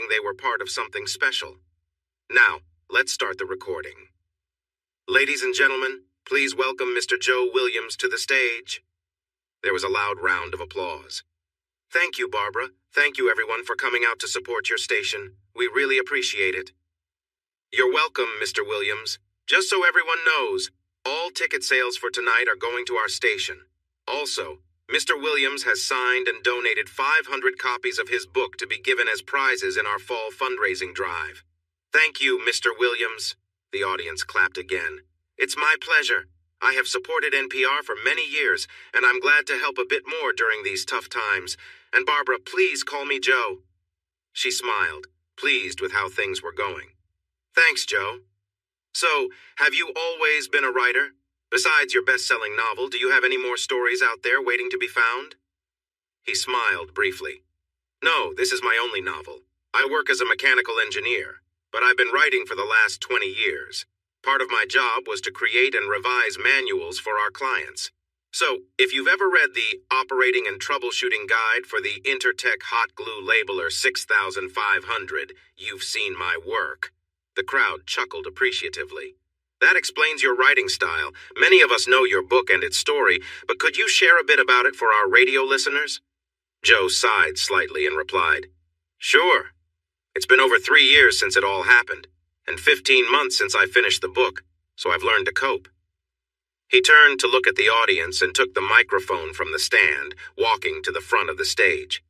they were part of something special. Now, let's start the recording. Ladies and gentlemen, please welcome Mr. Joe Williams to the stage. There was a loud round of applause. Thank you, Barbara. Thank you, everyone, for coming out to support your station. We really appreciate it. You're welcome, Mr. Williams. Just so everyone knows, all ticket sales for tonight are going to our station. Also, Mr. Williams has signed and donated 500 copies of his book to be given as prizes in our fall fundraising drive. Thank you, Mr. Williams. The audience clapped again. It's my pleasure. I have supported NPR for many years, and I'm glad to help a bit more during these tough times. And Barbara, please call me Joe. She smiled, pleased with how things were going. Thanks, Joe. So, have you always been a writer? Besides your best-selling novel, do you have any more stories out there waiting to be found? He smiled briefly. No, this is my only novel. I work as a mechanical engineer, but I've been writing for the last 20 years. Part of my job was to create and revise manuals for our clients. So, if you've ever read the Operating and Troubleshooting Guide for the Intertech Hot Glue Labeler 6500, you've seen my work. The crowd chuckled appreciatively. That explains your writing style. Many of us know your book and its story, but could you share a bit about it for our radio listeners? Joe sighed slightly and replied, Sure. It's been over 3 years since it all happened, and 15 months since I finished the book, so I've learned to cope. He turned to look at the audience and took the microphone from the stand, walking to the front of the stage.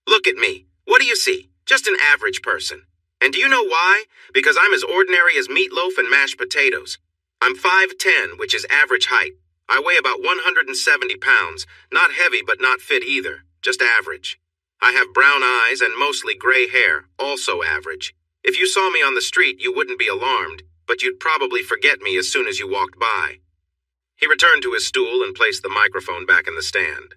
Look at me. What do you see? Just an average person. And do you know why? Because I'm as ordinary as meatloaf and mashed potatoes. I'm 5'10", which is average height. I weigh about 170 pounds, not heavy but not fit either, just average. I have brown eyes and mostly gray hair, also average. If you saw me on the street, you wouldn't be alarmed, but you'd probably forget me as soon as you walked by. He returned to his stool and placed the microphone back in the stand.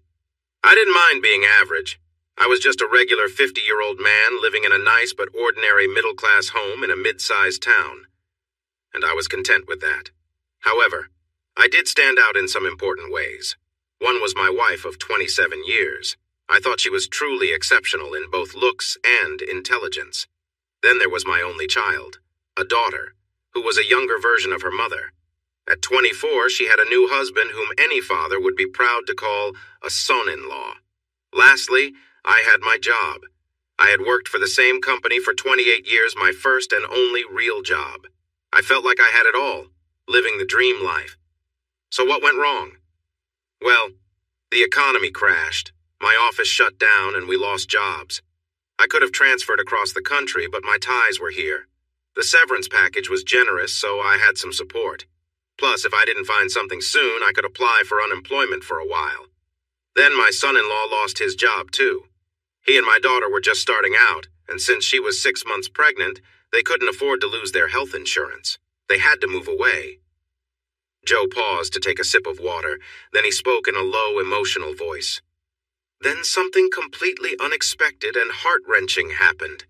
I didn't mind being average. I was just a regular 50-year-old man living in a nice but ordinary middle-class home in a mid-sized town. And I was content with that. However, I did stand out in some important ways. One was my wife of 27 years. I thought she was truly exceptional in both looks and intelligence. Then there was my only child, a daughter, who was a younger version of her mother. At 24, she had a new husband whom any father would be proud to call a son-in-law. Lastly, I had my job. I had worked for the same company for 28 years, my first and only real job. I felt like I had it all, living the dream life. So what went wrong? Well, the economy crashed. My office shut down and we lost jobs. I could have transferred across the country, but my ties were here. The severance package was generous, so I had some support. Plus, if I didn't find something soon, I could apply for unemployment for a while. Then my son-in-law lost his job too. He and my daughter were just starting out, and since she was 6 months pregnant, they couldn't afford to lose their health insurance. They had to move away. Joe paused to take a sip of water, then he spoke in a low, emotional voice. Then something completely unexpected and heart-wrenching happened.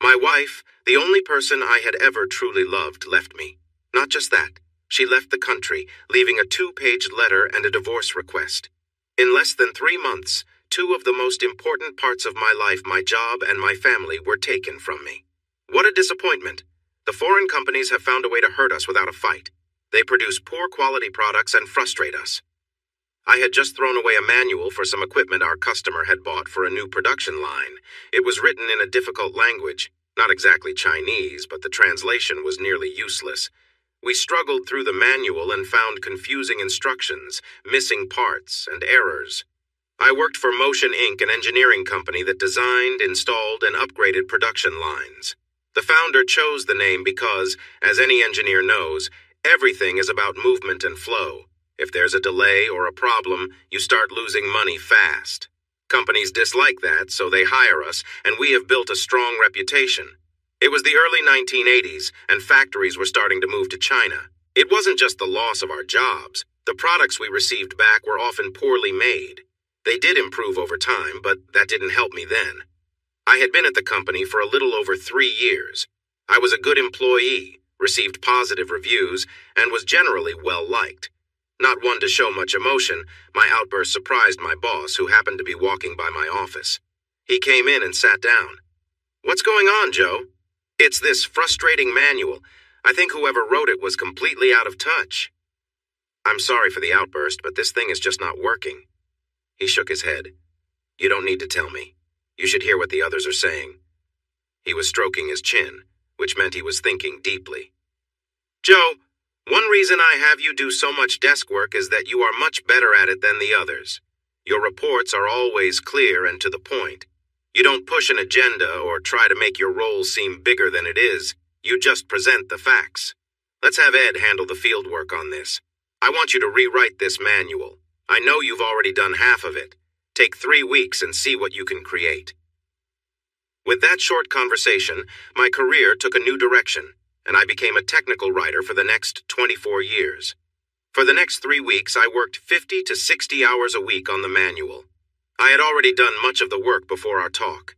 My wife, the only person I had ever truly loved, left me. Not just that. She left the country, leaving a 2-page letter and a divorce request. In less than 3 months, 2 of the most important parts of my life, my job and my family, were taken from me. What a disappointment. The foreign companies have found a way to hurt us without a fight. They produce poor quality products and frustrate us. I had just thrown away a manual for some equipment our customer had bought for a new production line. It was written in a difficult language, not exactly Chinese, but the translation was nearly useless. We struggled through the manual and found confusing instructions, missing parts, and errors. I worked for Motion Inc., an engineering company that designed, installed, and upgraded production lines. The founder chose the name because, as any engineer knows, everything is about movement and flow. If there's a delay or a problem, you start losing money fast. Companies dislike that, so they hire us, and we have built a strong reputation. It was the early 1980s, and factories were starting to move to China. It wasn't just the loss of our jobs. The products we received back were often poorly made. They did improve over time, but that didn't help me then. I had been at the company for a little over 3 years. I was a good employee, received positive reviews, and was generally well-liked. Not one to show much emotion, my outburst surprised my boss, who happened to be walking by my office. He came in and sat down. What's going on, Joe? It's this frustrating manual. I think whoever wrote it was completely out of touch. I'm sorry for the outburst, but this thing is just not working. He shook his head. You don't need to tell me. You should hear what the others are saying. He was stroking his chin, which meant he was thinking deeply. Joe, one reason I have you do so much desk work is that you are much better at it than the others. Your reports are always clear and to the point. You don't push an agenda or try to make your role seem bigger than it is. You just present the facts. Let's have Ed handle the field work on this. I want you to rewrite this manual. I know you've already done half of it. Take 3 weeks and see what you can create. With that short conversation, my career took a new direction, and I became a technical writer for the next 24 years. For the next 3 weeks, I worked 50 to 60 hours a week on the manual. I had already done much of the work before our talk.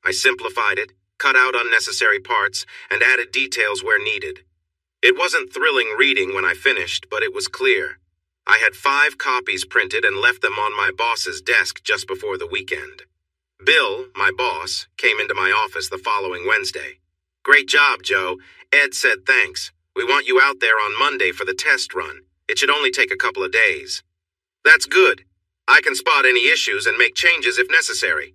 I simplified it, cut out unnecessary parts, and added details where needed. It wasn't thrilling reading when I finished, but it was clear. I had 5 copies printed and left them on my boss's desk just before the weekend. Bill, my boss, came into my office the following Wednesday. Great job, Joe. Ed said thanks. We want you out there on Monday for the test run. It should only take a couple of days. That's good. I can spot any issues and make changes if necessary.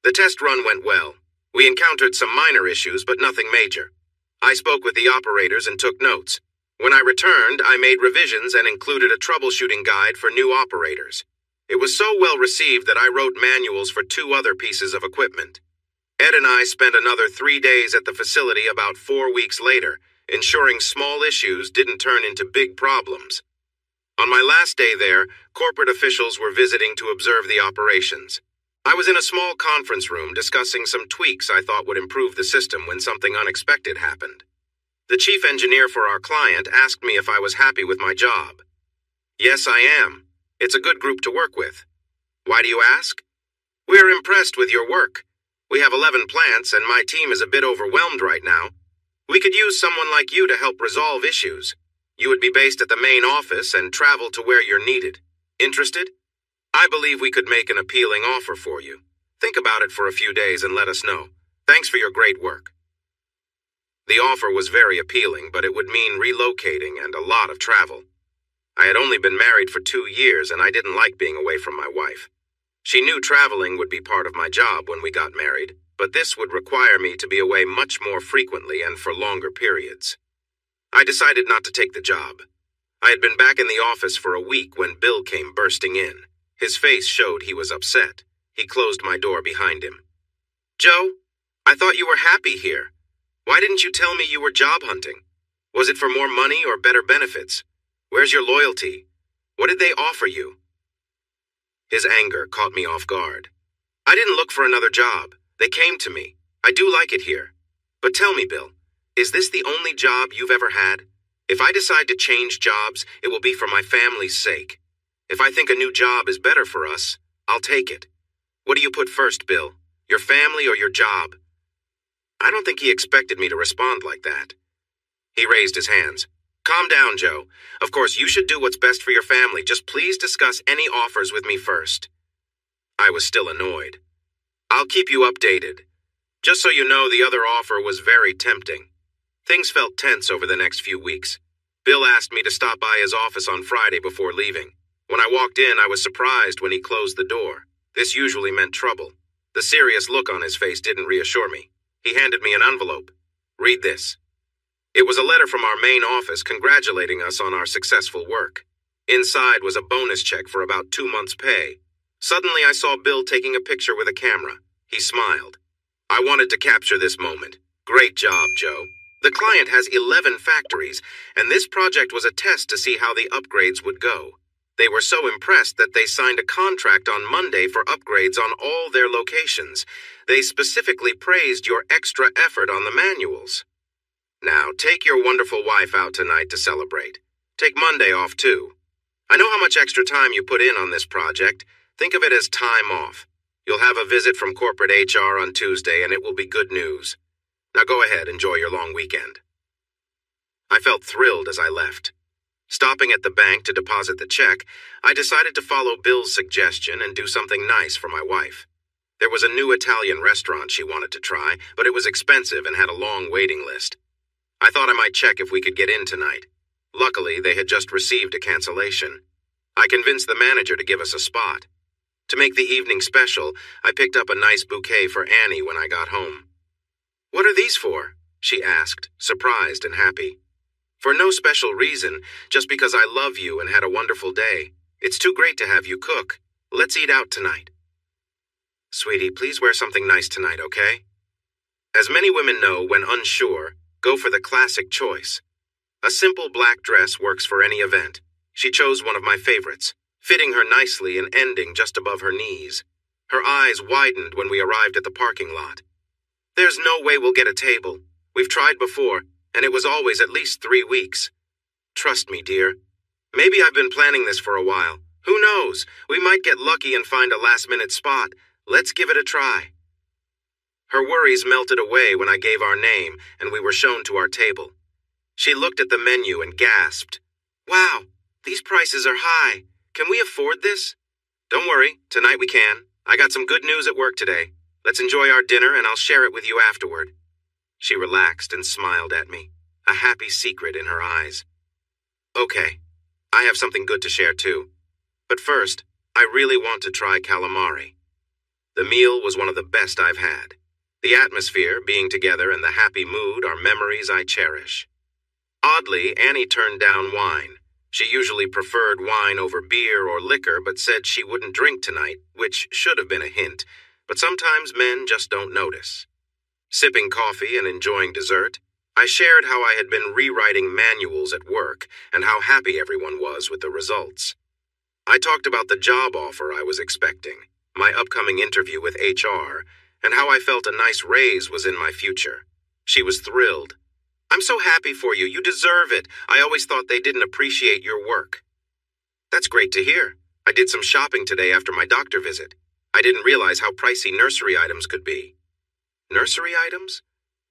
The test run went well. We encountered some minor issues, but nothing major. I spoke with the operators and took notes. When I returned, I made revisions and included a troubleshooting guide for new operators. It was so well received that I wrote manuals for 2 other pieces of equipment. Ed and I spent another 3 days at the facility about 4 weeks later, ensuring small issues didn't turn into big problems. On my last day there, corporate officials were visiting to observe the operations. I was in a small conference room discussing some tweaks I thought would improve the system when something unexpected happened. The chief engineer for our client asked me if I was happy with my job. Yes, I am. It's a good group to work with. Why do you ask? We're impressed with your work. We have 11 plants and my team is a bit overwhelmed right now. We could use someone like you to help resolve issues. You would be based at the main office and travel to where you're needed. Interested? I believe we could make an appealing offer for you. Think about it for a few days and let us know. Thanks for your great work. The offer was very appealing, but it would mean relocating and a lot of travel. I had only been married for 2 years and I didn't like being away from my wife. She knew traveling would be part of my job when we got married, but this would require me to be away much more frequently and for longer periods. I decided not to take the job. I had been back in the office for a week when Bill came bursting in. His face showed he was upset. He closed my door behind him. Joe, I thought you were happy here. Why didn't you tell me you were job hunting? Was it for more money or better benefits? Where's your loyalty? What did they offer you? His anger caught me off guard. I didn't look for another job. They came to me. I do like it here. But tell me, Bill, is this the only job you've ever had? If I decide to change jobs, it will be for my family's sake. If I think a new job is better for us, I'll take it. What do you put first, Bill? Your family or your job? I don't think he expected me to respond like that. He raised his hands. Calm down, Joe. Of course, you should do what's best for your family. Just please discuss any offers with me first. I was still annoyed. I'll keep you updated. Just so you know, the other offer was very tempting. Things felt tense over the next few weeks. Bill asked me to stop by his office on Friday before leaving. When I walked in, I was surprised when he closed the door. This usually meant trouble. The serious look on his face didn't reassure me. He handed me an envelope. Read this. It was a letter from our main office congratulating us on our successful work. Inside was a bonus check for about 2 months' pay. Suddenly I saw Bill taking a picture with a camera. He smiled. I wanted to capture this moment. Great job, Joe. The client has 11 factories, and this project was a test to see how the upgrades would go. They were so impressed that they signed a contract on Monday for upgrades on all their locations. They specifically praised your extra effort on the manuals. Now, take your wonderful wife out tonight to celebrate. Take Monday off, too. I know how much extra time you put in on this project. Think of it as time off. You'll have a visit from corporate HR on Tuesday, and it will be good news. Now go ahead, enjoy your long weekend. I felt thrilled as I left. Stopping at the bank to deposit the check, I decided to follow Bill's suggestion and do something nice for my wife. There was a new Italian restaurant she wanted to try, but it was expensive and had a long waiting list. I thought I might check if we could get in tonight. Luckily, they had just received a cancellation. I convinced the manager to give us a spot. To make the evening special, I picked up a nice bouquet for Annie when I got home. "What are these for?" she asked, surprised and happy. "For no special reason, just because I love you and had a wonderful day. It's too great to have you cook. Let's eat out tonight." "Sweetie, please wear something nice tonight, okay?" As many women know, when unsure, go for the classic choice. A simple black dress works for any event. She chose one of my favorites, fitting her nicely and ending just above her knees. Her eyes widened when we arrived at the parking lot. "There's no way we'll get a table. We've tried before, and it was always at least 3 weeks. Trust me, dear. Maybe I've been planning this for a while. Who knows? We might get lucky and find a last-minute spot. Let's give it a try." Her worries melted away when I gave our name and we were shown to our table. She looked at the menu and gasped, "Wow, these prices are high. Can we afford this?" "Don't worry, tonight we can. I got some good news at work today. Let's enjoy our dinner and I'll share it with you afterward." She relaxed and smiled at me, a happy secret in her eyes. "Okay, I have something good to share too. But first, I really want to try calamari." The meal was one of the best I've had. The atmosphere, being together, and the happy mood are memories I cherish. Oddly, Annie turned down wine. She usually preferred wine over beer or liquor, but said she wouldn't drink tonight, which should have been a hint, but sometimes men just don't notice. Sipping coffee and enjoying dessert, I shared how I had been rewriting manuals at work and how happy everyone was with the results. I talked about the job offer I was expecting, my upcoming interview with HR, and how I felt a nice raise was in my future. She was thrilled. "I'm so happy for you. You deserve it. I always thought they didn't appreciate your work." "That's great to hear. I did some shopping today after my doctor visit. I didn't realize how pricey nursery items could be." "Nursery items?"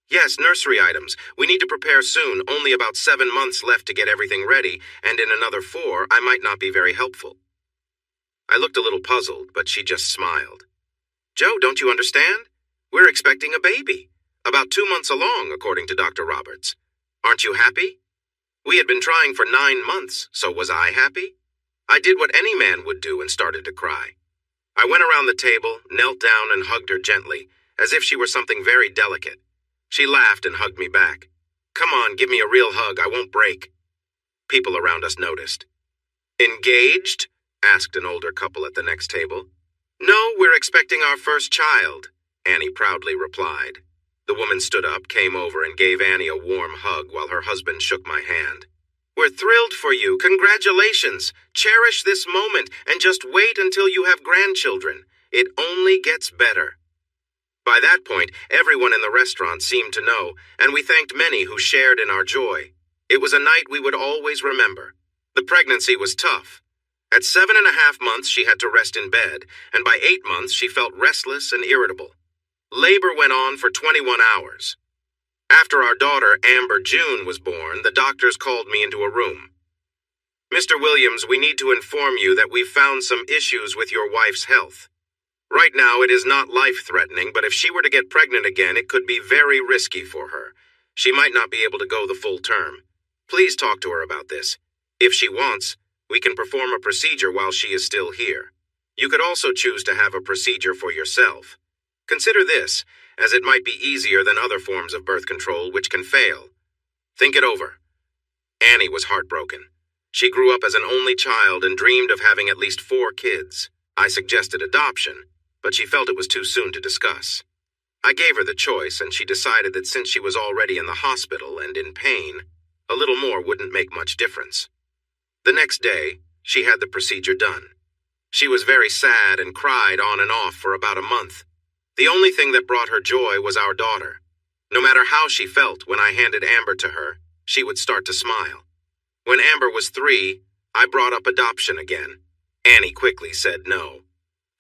"Yes, nursery items. We need to prepare soon, only about 7 months left to get everything ready, and in another 4, I might not be very helpful." I looked a little puzzled, but she just smiled. "Joe, don't you understand? We're expecting a baby. About 2 months along, according to Dr. Roberts. Aren't you happy?" We had been trying for 9 months, so was I happy? I did what any man would do and started to cry. I went around the table, knelt down and hugged her gently, as if she were something very delicate. She laughed and hugged me back. "Come on, give me a real hug, I won't break." People around us noticed. "Engaged?" asked an older couple at the next table. "No, we're expecting our first child," Annie proudly replied. The woman stood up, came over, and gave Annie a warm hug while her husband shook my hand. "We're thrilled for you. Congratulations. Cherish this moment and just wait until you have grandchildren. It only gets better." By that point, everyone in the restaurant seemed to know, and we thanked many who shared in our joy. It was a night we would always remember. The pregnancy was tough. At 7.5 months, she had to rest in bed, and by 8 months, she felt restless and irritable. Labor went on for 21 hours. After our daughter, Amber June, was born, the doctors called me into a room. "Mr. Williams, we need to inform you that we've found some issues with your wife's health. Right now, it is not life-threatening, but if she were to get pregnant again, it could be very risky for her. She might not be able to go the full term. Please talk to her about this. If she wants, we can perform a procedure while she is still here. You could also choose to have a procedure for yourself. Consider this, as it might be easier than other forms of birth control which can fail. Think it over." Annie was heartbroken. She grew up as an only child and dreamed of having at least 4 kids. I suggested adoption, but she felt it was too soon to discuss. I gave her the choice, and she decided that since she was already in the hospital and in pain, a little more wouldn't make much difference. The next day, she had the procedure done. She was very sad and cried on and off for about a month. The only thing that brought her joy was our daughter. No matter how she felt when I handed Amber to her, she would start to smile. When Amber was 3, I brought up adoption again. Annie quickly said no.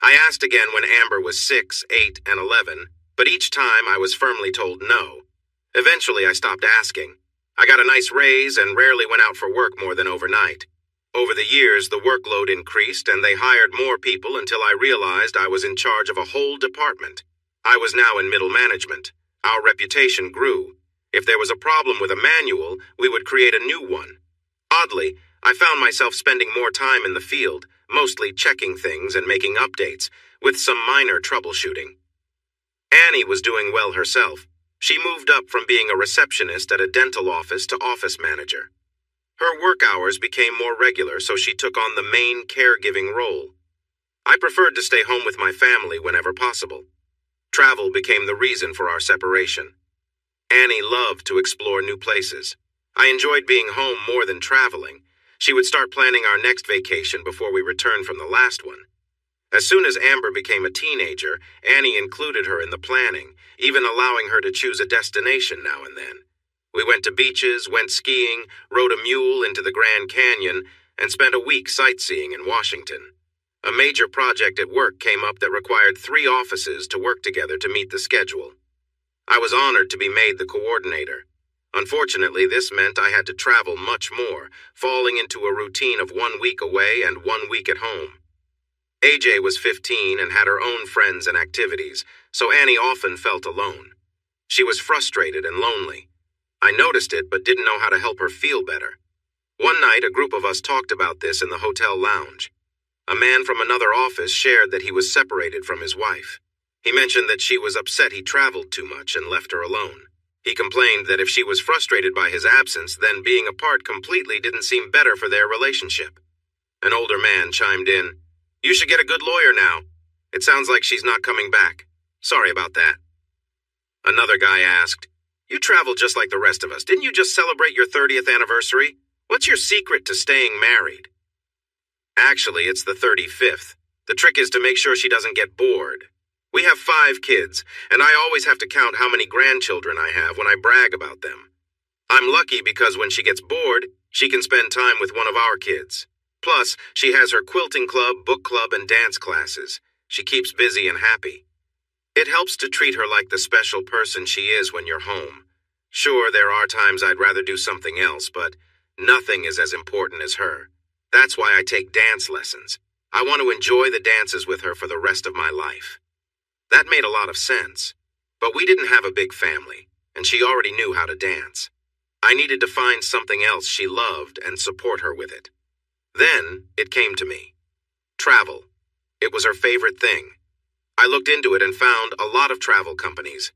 I asked again when Amber was 6, 8, and 11, but each time I was firmly told no. Eventually I stopped asking. I got a nice raise and rarely went out for work more than overnight. Over the years, the workload increased and they hired more people until I realized I was in charge of a whole department. I was now in middle management. Our reputation grew. If there was a problem with a manual, we would create a new one. Oddly, I found myself spending more time in the field, mostly checking things and making updates, with some minor troubleshooting. Annie was doing well herself. She moved up from being a receptionist at a dental office to office manager. Her work hours became more regular, so she took on the main caregiving role. I preferred to stay home with my family whenever possible. Travel became the reason for our separation. Annie loved to explore new places. I enjoyed being home more than traveling. She would start planning our next vacation before we returned from the last one. As soon as Amber became a teenager, Annie included her in the planning, even allowing her to choose a destination now and then. We went to beaches, went skiing, rode a mule into the Grand Canyon, and spent a week sightseeing in Washington. A major project at work came up that required 3 offices to work together to meet the schedule. I was honored to be made the coordinator. Unfortunately, this meant I had to travel much more, falling into a routine of 1 week away and 1 week at home. AJ was 15 and had her own friends and activities, so Annie often felt alone. She was frustrated and lonely. I noticed it but didn't know how to help her feel better. One night, a group of us talked about this in the hotel lounge. A man from another office shared that he was separated from his wife. He mentioned that she was upset he traveled too much and left her alone. He complained that if she was frustrated by his absence, then being apart completely didn't seem better for their relationship. An older man chimed in, "You should get a good lawyer now. It sounds like she's not coming back. Sorry about that." Another guy asked, "You travel just like the rest of us. Didn't you just celebrate your 30th anniversary? What's your secret to staying married?" Actually, it's the 35th. The trick is to make sure she doesn't get bored. We have 5 kids, and I always have to count how many grandchildren I have when I brag about them. I'm lucky because when she gets bored, she can spend time with one of our kids. Plus, she has her quilting club, book club, and dance classes. She keeps busy and happy. It helps to treat her like the special person she is when you're home. Sure, there are times I'd rather do something else, but nothing is as important as her. That's why I take dance lessons. I want to enjoy the dances with her for the rest of my life. That made a lot of sense. But we didn't have a big family, and she already knew how to dance. I needed to find something else she loved and support her with it. Then it came to me. Travel. It was her favorite thing. I looked into it and found a lot of travel companies.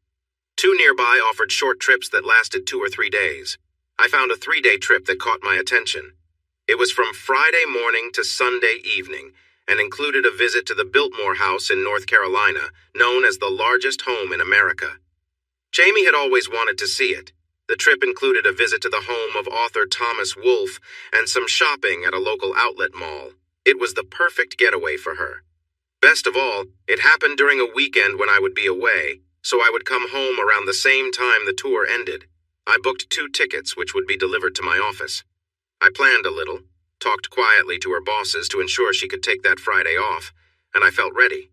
2 nearby offered short trips that lasted 2 or 3 days. I found a 3-day trip that caught my attention. It was from Friday morning to Sunday evening and included a visit to the Biltmore House in North Carolina, known as the largest home in America. Jamie had always wanted to see it. The trip included a visit to the home of author Thomas Wolfe and some shopping at a local outlet mall. It was the perfect getaway for her. Best of all, it happened during a weekend when I would be away, so I would come home around the same time the tour ended. I booked 2 tickets which would be delivered to my office. I planned a little, talked quietly to her bosses to ensure she could take that Friday off, and I felt ready.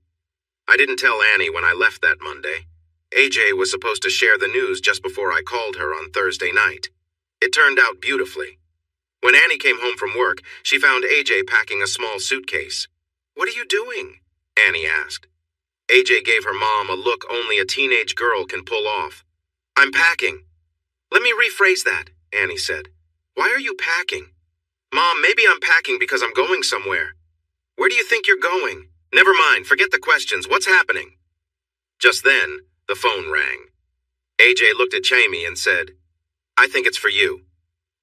I didn't tell Annie when I left that Monday. AJ was supposed to share the news just before I called her on Thursday night. It turned out beautifully. When Annie came home from work, she found AJ packing a small suitcase. "What are you doing?" Annie asked. AJ gave her mom a look only a teenage girl can pull off. "I'm packing." "Let me rephrase that," Annie said. "Why are you packing?" "Mom, maybe I'm packing because I'm going somewhere." "Where do you think you're going?" "Never mind, forget the questions. What's happening?" Just then, the phone rang. AJ looked at Jamie and said, "I think it's for you."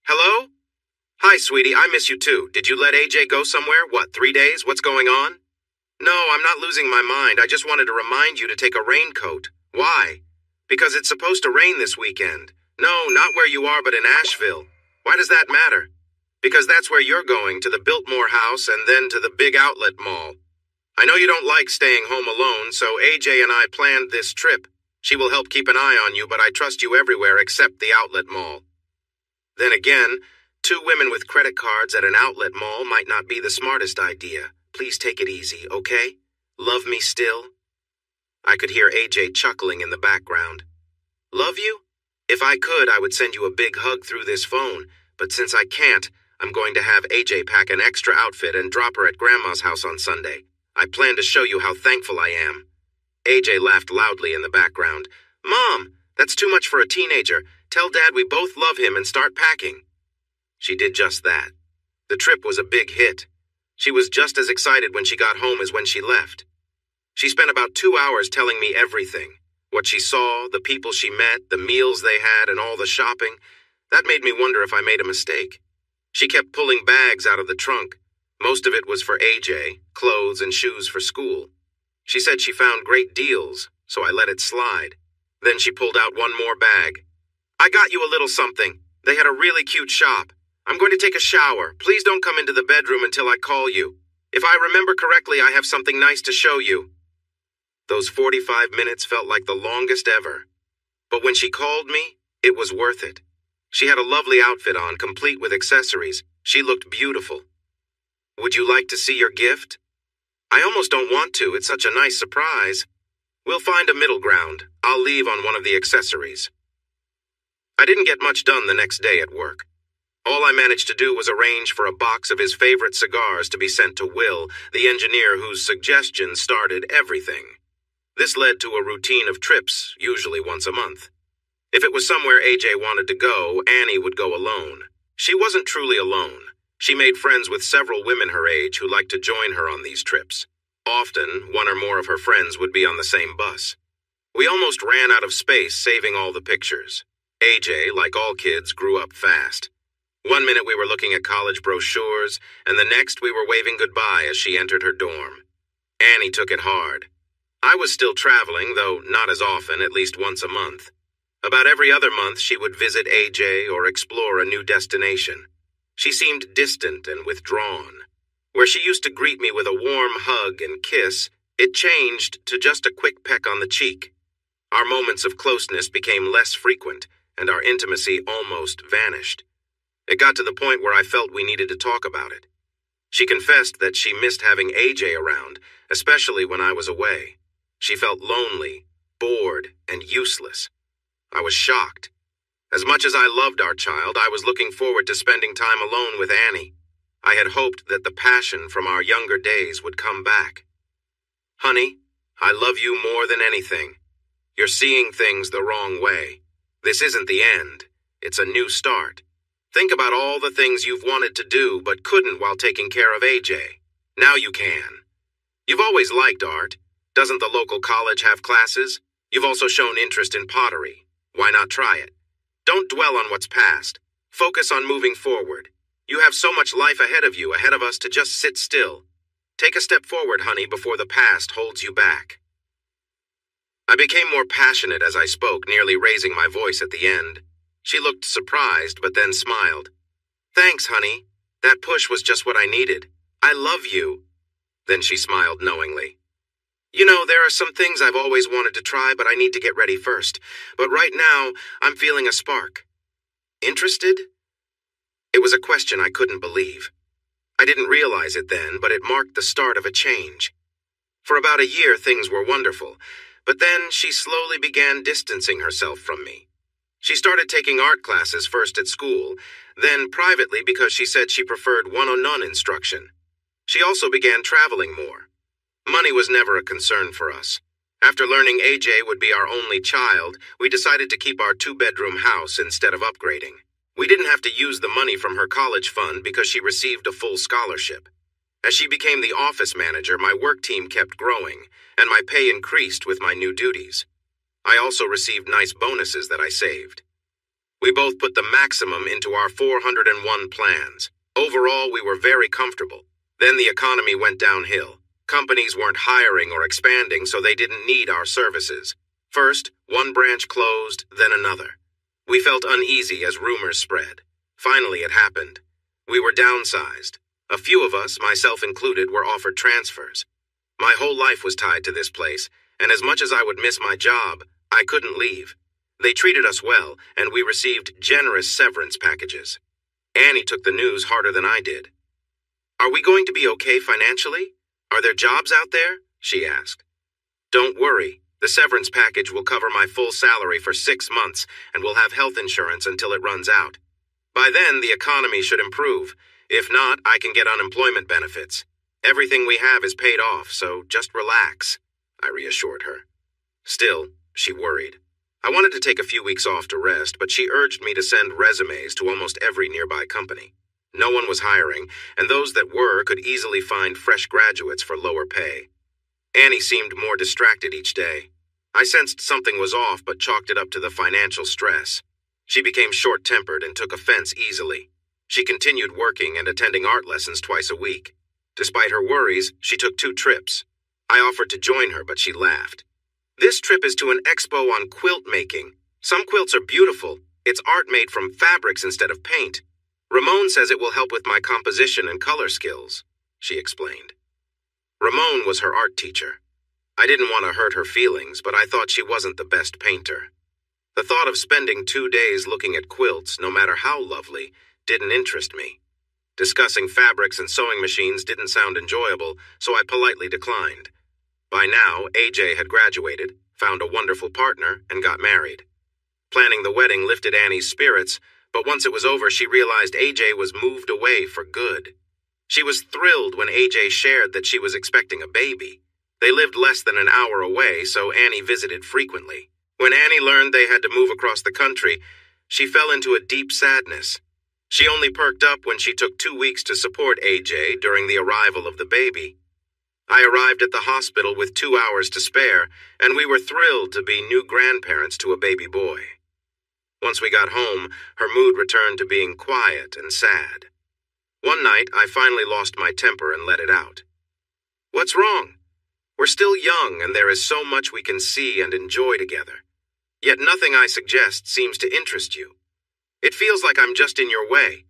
"Hello?" "Hi, sweetie, I miss you too. Did you let AJ go somewhere? What, 3 days? What's going on?" "No, I'm not losing my mind. I just wanted to remind you to take a raincoat." "Why?" "Because it's supposed to rain this weekend." "No, not where you are, but in Asheville." "Why does that matter?" "Because that's where you're going, to the Biltmore House and then to the big outlet mall. I know you don't like staying home alone, so AJ and I planned this trip. She will help keep an eye on you, but I trust you everywhere except the outlet mall." Then again, 2 women with credit cards at an outlet mall might not be the smartest idea. Please take it easy, okay? Love me still? I could hear AJ chuckling in the background. "Love you? If I could, I would send you a big hug through this phone, but since I can't, I'm going to have AJ pack an extra outfit and drop her at Grandma's house on Sunday. I plan to show you how thankful I am." AJ laughed loudly in the background. "Mom, that's too much for a teenager. Tell Dad we both love him and start packing." She did just that. The trip was a big hit. She was just as excited when she got home as when she left. She spent about 2 hours telling me everything. What she saw, the people she met, the meals they had, and all the shopping. That made me wonder if I made a mistake. She kept pulling bags out of the trunk. Most of it was for AJ, clothes and shoes for school. She said she found great deals, so I let it slide. Then she pulled out one more bag. "I got you a little something. They had a really cute shop. I'm going to take a shower. Please don't come into the bedroom until I call you. If I remember correctly, I have something nice to show you." Those 45 minutes felt like the longest ever. But when she called me, it was worth it. She had a lovely outfit on, complete with accessories. She looked beautiful. "Would you like to see your gift?" "I almost don't want to. It's such a nice surprise." "We'll find a middle ground. I'll leave on one of the accessories." I didn't get much done the next day at work. All I managed to do was arrange for a box of his favorite cigars to be sent to Will, the engineer whose suggestion started everything. This led to a routine of trips, usually once a month. If it was somewhere AJ wanted to go, Annie would go alone. She wasn't truly alone. She made friends with several women her age who liked to join her on these trips. Often, one or more of her friends would be on the same bus. We almost ran out of space saving all the pictures. AJ, like all kids, grew up fast. One minute we were looking at college brochures, and the next we were waving goodbye as she entered her dorm. Annie took it hard. I was still traveling, though not as often, at least once a month. About every other month she would visit AJ or explore a new destination. She seemed distant and withdrawn. Where she used to greet me with a warm hug and kiss, it changed to just a quick peck on the cheek. Our moments of closeness became less frequent, and our intimacy almost vanished. It got to the point where I felt we needed to talk about it. She confessed that she missed having AJ around, especially when I was away. She felt lonely, bored, and useless. I was shocked. As much as I loved our child, I was looking forward to spending time alone with Annie. I had hoped that the passion from our younger days would come back. "Honey, I love you more than anything. You're seeing things the wrong way. This isn't the end. It's a new start. Think about all the things you've wanted to do but couldn't while taking care of AJ. Now you can. You've always liked art. Doesn't the local college have classes? You've also shown interest in pottery. Why not try it? Don't dwell on what's past. Focus on moving forward. You have so much life ahead of you, ahead of us, to just sit still. Take a step forward, honey, before the past holds you back." I became more passionate as I spoke, nearly raising my voice at the end. She looked surprised, but then smiled. "Thanks, honey. That push was just what I needed. I love you." Then she smiled knowingly. "You know, there are some things I've always wanted to try, but I need to get ready first. But right now, I'm feeling a spark." "Interested?" It was a question I couldn't believe. I didn't realize it then, but it marked the start of a change. For about a year, things were wonderful, but then she slowly began distancing herself from me. She started taking art classes first at school, then privately because she said she preferred one-on-one instruction. She also began traveling more. Money was never a concern for us. After learning AJ would be our only child, we decided to keep our 2-bedroom house instead of upgrading. We didn't have to use the money from her college fund because she received a full scholarship. As she became the office manager, my work team kept growing, and my pay increased with my new duties. I also received nice bonuses that I saved. We both put the maximum into our 401 plans. Overall, we were very comfortable. Then the economy went downhill. Companies weren't hiring or expanding, so they didn't need our services. First, one branch closed, then another. We felt uneasy as rumors spread. Finally, it happened. We were downsized. A few of us, myself included, were offered transfers. My whole life was tied to this place, and as much as I would miss my job, I couldn't leave. They treated us well, and we received generous severance packages. Annie took the news harder than I did. "Are we going to be okay financially? Are there jobs out there?" she asked. "Don't worry. The severance package will cover my full salary for 6 months, and we'll have health insurance until it runs out." By then, the economy should improve. If not, I can get unemployment benefits. Everything we have is paid off, so just relax, I reassured her. Still, she worried. I wanted to take a few weeks off to rest, but she urged me to send resumes to almost every nearby company. No one was hiring, and those that were could easily find fresh graduates for lower pay. Annie seemed more distracted each day. I sensed something was off, but chalked it up to the financial stress. She became short-tempered and took offense easily. She continued working and attending art lessons twice a week. Despite her worries, she took 2 trips. I offered to join her, but she laughed. This trip is to an expo on quilt making. Some quilts are beautiful. It's art made from fabrics instead of paint. Ramon says it will help with my composition and color skills, she explained. Ramon was her art teacher. I didn't want to hurt her feelings, but I thought she wasn't the best painter. The thought of spending 2 days looking at quilts, no matter how lovely, didn't interest me. Discussing fabrics and sewing machines didn't sound enjoyable, so I politely declined. By now, AJ had graduated, found a wonderful partner, and got married. Planning the wedding lifted Annie's spirits, but once it was over, she realized AJ was moved away for good. She was thrilled when AJ shared that she was expecting a baby. They lived less than an hour away, so Annie visited frequently. When Annie learned they had to move across the country, she fell into a deep sadness. She only perked up when she took 2 weeks to support AJ during the arrival of the baby. I arrived at the hospital with 2 hours to spare, and we were thrilled to be new grandparents to a baby boy. Once we got home, her mood returned to being quiet and sad. One night, I finally lost my temper and let it out. What's wrong? We're still young, and there is so much we can see and enjoy together. Yet nothing I suggest seems to interest you. It feels like I'm just in your way.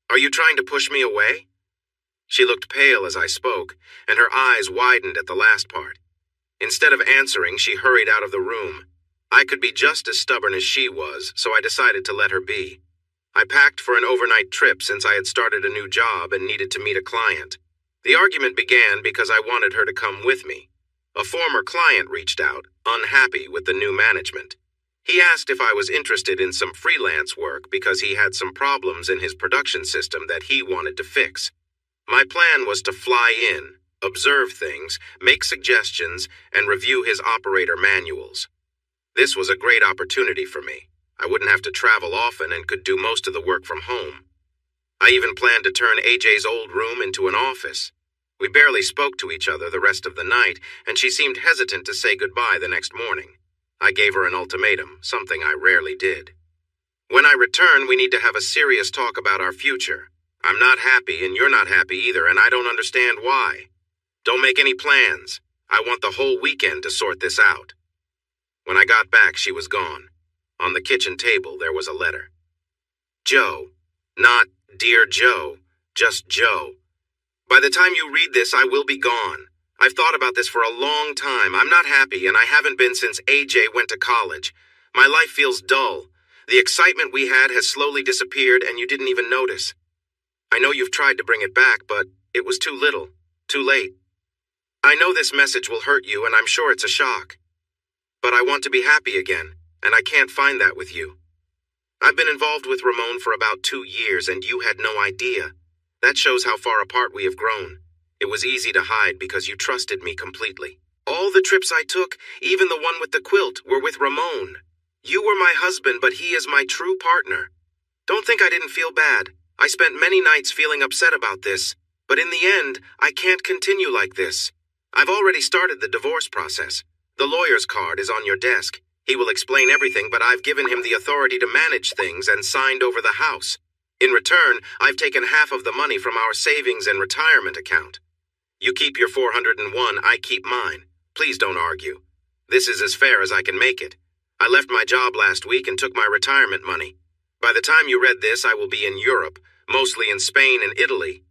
Are you trying to push me away? She looked pale as I spoke, and her eyes widened at the last part. Instead of answering, she hurried out of the room. I could be just as stubborn as she was, so I decided to let her be. I packed for an overnight trip since I had started a new job and needed to meet a client. The argument began because I wanted her to come with me. A former client reached out, unhappy with the new management. He asked if I was interested in some freelance work because he had some problems in his production system that he wanted to fix. My plan was to fly in, observe things, make suggestions, and review his operator manuals. This was a great opportunity for me. I wouldn't have to travel often and could do most of the work from home. I even planned to turn AJ's old room into an office. We barely spoke to each other the rest of the night, and she seemed hesitant to say goodbye the next morning. I gave her an ultimatum, something I rarely did. When I return, we need to have a serious talk about our future. I'm not happy, and you're not happy either, and I don't understand why. Don't make any plans. I want the whole weekend to sort this out. When I got back, she was gone. On the kitchen table, there was a letter. Joe. Not Dear Joe, just Joe. By the time you read this, I will be gone. I've thought about this for a long time. I'm not happy, and I haven't been since AJ went to college. My life feels dull. The excitement we had has slowly disappeared, and you didn't even notice. I know you've tried to bring it back, but it was too little, too late. I know this message will hurt you, and I'm sure it's a shock. But I want to be happy again, and I can't find that with you. I've been involved with Ramon for about 2 years, and you had no idea. That shows how far apart we have grown. It was easy to hide because you trusted me completely. All the trips I took, even the one with the quilt, were with Ramon. You were my husband, but he is my true partner. Don't think I didn't feel bad. I spent many nights feeling upset about this, but in the end, I can't continue like this. I've already started the divorce process. The lawyer's card is on your desk. He will explain everything, but I've given him the authority to manage things and signed over the house. In return, I've taken half of the money from our savings and retirement account. You keep your 401, I keep mine. Please don't argue. This is as fair as I can make it. I left my job last week and took my retirement money. By the time you read this, I will be in Europe, mostly in Spain and Italy.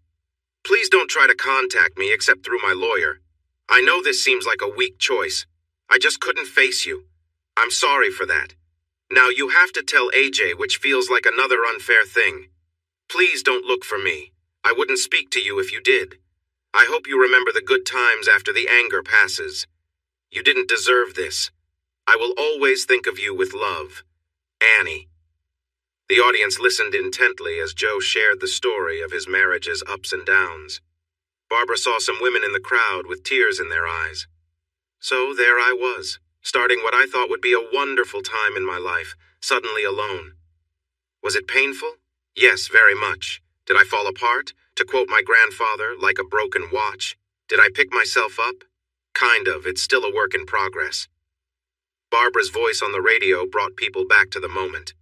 Please don't try to contact me except through my lawyer. I know this seems like a weak choice. I just couldn't face you. I'm sorry for that. Now you have to tell AJ, which feels like another unfair thing. Please don't look for me. I wouldn't speak to you if you did. I hope you remember the good times after the anger passes. You didn't deserve this. I will always think of you with love. Annie. The audience listened intently as Joe shared the story of his marriage's ups and downs. Barbara saw some women in the crowd with tears in their eyes. So there I was, starting what I thought would be a wonderful time in my life, suddenly alone. Was it painful? Yes, very much. Did I fall apart? To quote my grandfather, like a broken watch. Did I pick myself up? Kind of, it's still a work in progress. Barbara's voice on the radio brought people back to the moment.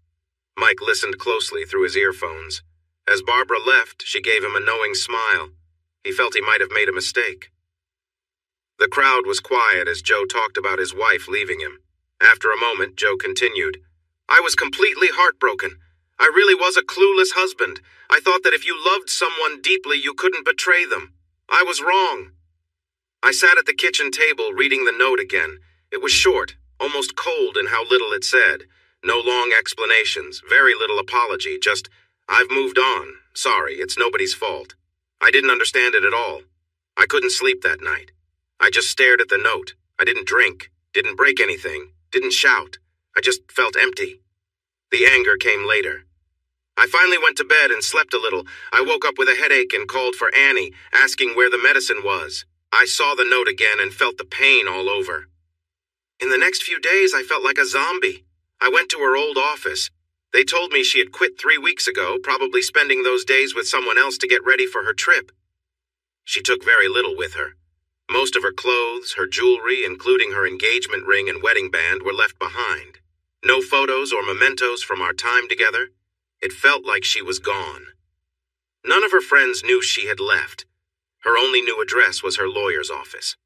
Mike listened closely through his earphones. As Barbara left, she gave him a knowing smile. He felt he might have made a mistake. The crowd was quiet as Joe talked about his wife leaving him. After a moment, Joe continued, "I was completely heartbroken. I really was a clueless husband. I thought that if you loved someone deeply, you couldn't betray them. I was wrong." I sat at the kitchen table reading the note again. It was short, almost cold in how little it said. No long explanations, very little apology, just, "I've moved on. Sorry, it's nobody's fault." I didn't understand it at all. I couldn't sleep that night. I just stared at the note. I didn't drink, didn't break anything, didn't shout. I just felt empty. The anger came later. I finally went to bed and slept a little. I woke up with a headache and called for Annie, asking where the medicine was. I saw the note again and felt the pain all over. In the next few days, I felt like a zombie. I went to her old office. They told me she had quit 3 weeks ago, probably spending those days with someone else to get ready for her trip. She took very little with her. Most of her clothes, her jewelry, including her engagement ring and wedding band, were left behind. No photos or mementos from our time together. It felt like she was gone. None of her friends knew she had left. Her only new address was her lawyer's office.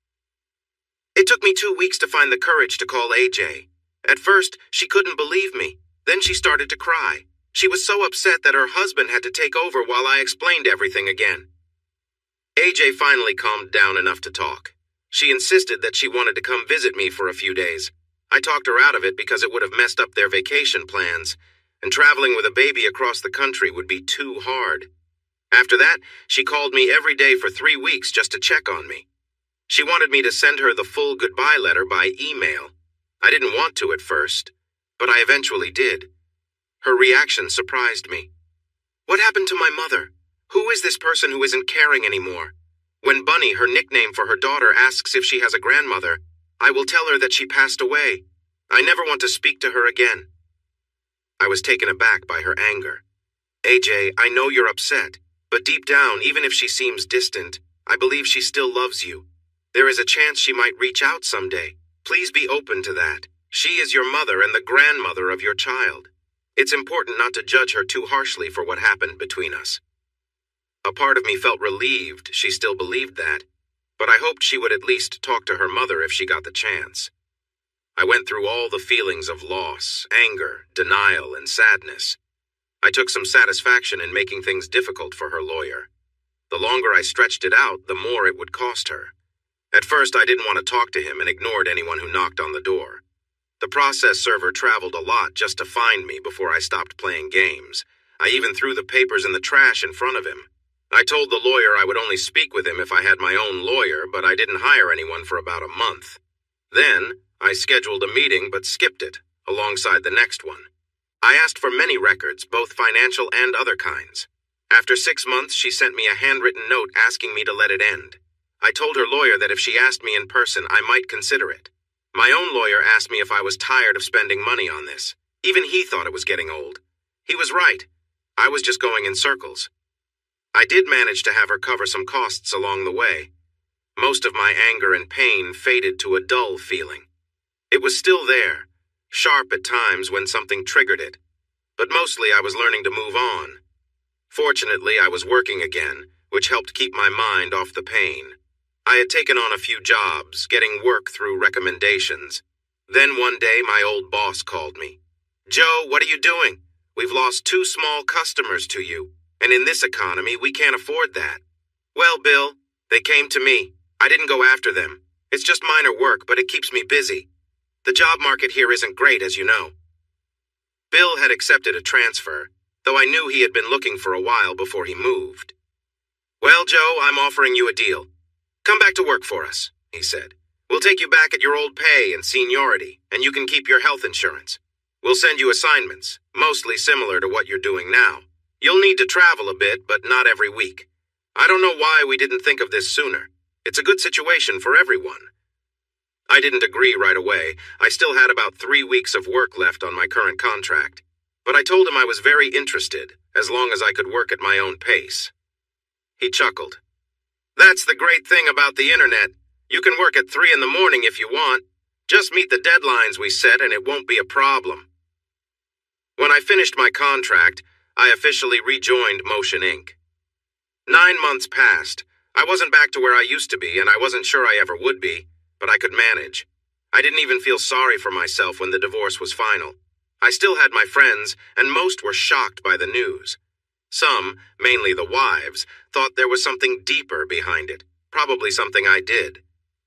It took me 2 weeks to find the courage to call AJ. At first, she couldn't believe me. Then she started to cry. She was so upset that her husband had to take over while I explained everything again. AJ finally calmed down enough to talk. She insisted that she wanted to come visit me for a few days. I talked her out of it because it would have messed up their vacation plans, and traveling with a baby across the country would be too hard. After that, she called me every day for 3 weeks just to check on me. She wanted me to send her the full goodbye letter by email. I didn't want to at first, but I eventually did. Her reaction surprised me. What happened to my mother? Who is this person who isn't caring anymore? When Bunny, her nickname for her daughter, asks if she has a grandmother, I will tell her that she passed away. I never want to speak to her again. I was taken aback by her anger. AJ, I know you're upset, but deep down, even if she seems distant, I believe she still loves you. There is a chance she might reach out someday. Please be open to that. She is your mother and the grandmother of your child. It's important not to judge her too harshly for what happened between us. A part of me felt relieved she still believed that, but I hoped she would at least talk to her mother if she got the chance. I went through all the feelings of loss, anger, denial, and sadness. I took some satisfaction in making things difficult for her lawyer. The longer I stretched it out, the more it would cost her. At first, I didn't want to talk to him and ignored anyone who knocked on the door. The process server traveled a lot just to find me before I stopped playing games. I even threw the papers in the trash in front of him. I told the lawyer I would only speak with him if I had my own lawyer, but I didn't hire anyone for about a month. Then, I scheduled a meeting but skipped it, alongside the next one. I asked for many records, both financial and other kinds. After 6 months, she sent me a handwritten note asking me to let it end. I told her lawyer that if she asked me in person, I might consider it. My own lawyer asked me if I was tired of spending money on this. Even he thought it was getting old. He was right. I was just going in circles. I did manage to have her cover some costs along the way. Most of my anger and pain faded to a dull feeling. It was still there, sharp at times when something triggered it, but mostly I was learning to move on. Fortunately, I was working again, which helped keep my mind off the pain. I had taken on a few jobs, getting work through recommendations. Then one day, my old boss called me. "Joe, what are you doing? We've lost 2 small customers to you, and in this economy, we can't afford that." "Well, Bill, they came to me. I didn't go after them. It's just minor work, but it keeps me busy. The job market here isn't great, as you know." Bill had accepted a transfer, though I knew he had been looking for a while before he moved. "Well, Joe, I'm offering you a deal. Come back to work for us," he said. "We'll take you back at your old pay and seniority, and you can keep your health insurance. We'll send you assignments, mostly similar to what you're doing now. You'll need to travel a bit, but not every week. I don't know why we didn't think of this sooner. It's a good situation for everyone. I didn't agree right away. I still had about 3 weeks of work left on my current contract. But I told him I was very interested, as long as I could work at my own pace. He chuckled. That's the great thing about the internet. You can work at 3 in the morning if you want. Just meet the deadlines we set and it won't be a problem. When I finished my contract, I officially rejoined Motion Inc. 9 months passed. I wasn't back to where I used to be, and I wasn't sure I ever would be, but I could manage. I didn't even feel sorry for myself when the divorce was final. I still had my friends, and most were shocked by the news. Some, mainly the wives, thought there was something deeper behind it, probably something I did.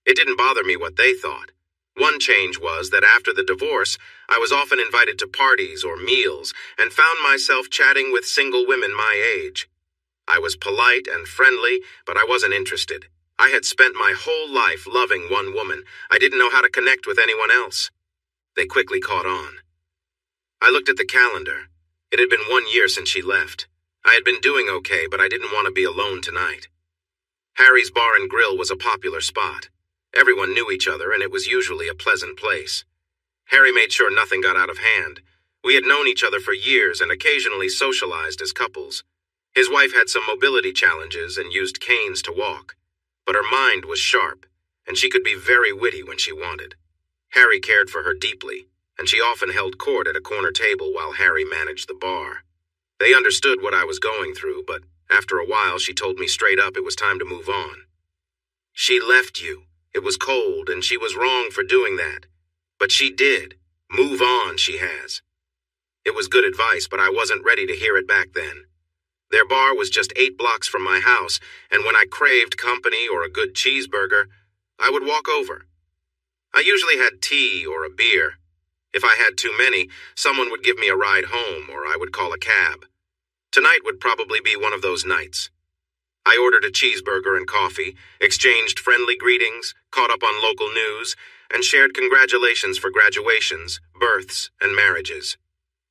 It didn't bother me what they thought. One change was that after the divorce, I was often invited to parties or meals and found myself chatting with single women my age. I was polite and friendly, but I wasn't interested. I had spent my whole life loving one woman. I didn't know how to connect with anyone else. They quickly caught on. I looked at the calendar. It had been 1 year since she left. I had been doing okay, but I didn't want to be alone tonight. Harry's Bar and Grill was a popular spot. Everyone knew each other, and it was usually a pleasant place. Harry made sure nothing got out of hand. We had known each other for years and occasionally socialized as couples. His wife had some mobility challenges and used canes to walk. But her mind was sharp, and she could be very witty when she wanted. Harry cared for her deeply, and she often held court at a corner table while Harry managed the bar. They understood what I was going through, but after a while she told me straight up it was time to move on. She left you. It was cold, and she was wrong for doing that. But she did. Move on, she has. It was good advice, but I wasn't ready to hear it back then. Their bar was just 8 blocks from my house, and when I craved company or a good cheeseburger, I would walk over. I usually had tea or a beer. If I had too many, someone would give me a ride home, or I would call a cab. Tonight would probably be one of those nights. I ordered a cheeseburger and coffee, exchanged friendly greetings, caught up on local news, and shared congratulations for graduations, births, and marriages.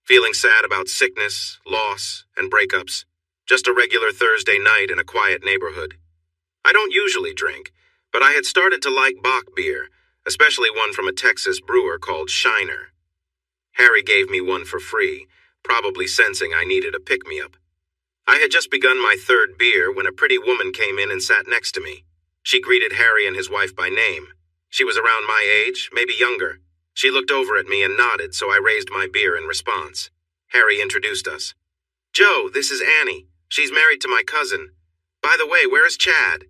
Feeling sad about sickness, loss, and breakups. Just a regular Thursday night in a quiet neighborhood. I don't usually drink, but I had started to like Bock beer, especially one from a Texas brewer called Shiner. Harry gave me one for free, probably sensing I needed a pick-me-up. I had just begun my 3rd beer when a pretty woman came in and sat next to me. She greeted Harry and his wife by name. She was around my age, maybe younger. She looked over at me and nodded, so I raised my beer in response. Harry introduced us. Joe, this is Annie. She's married to my cousin. By the way, where is Chad?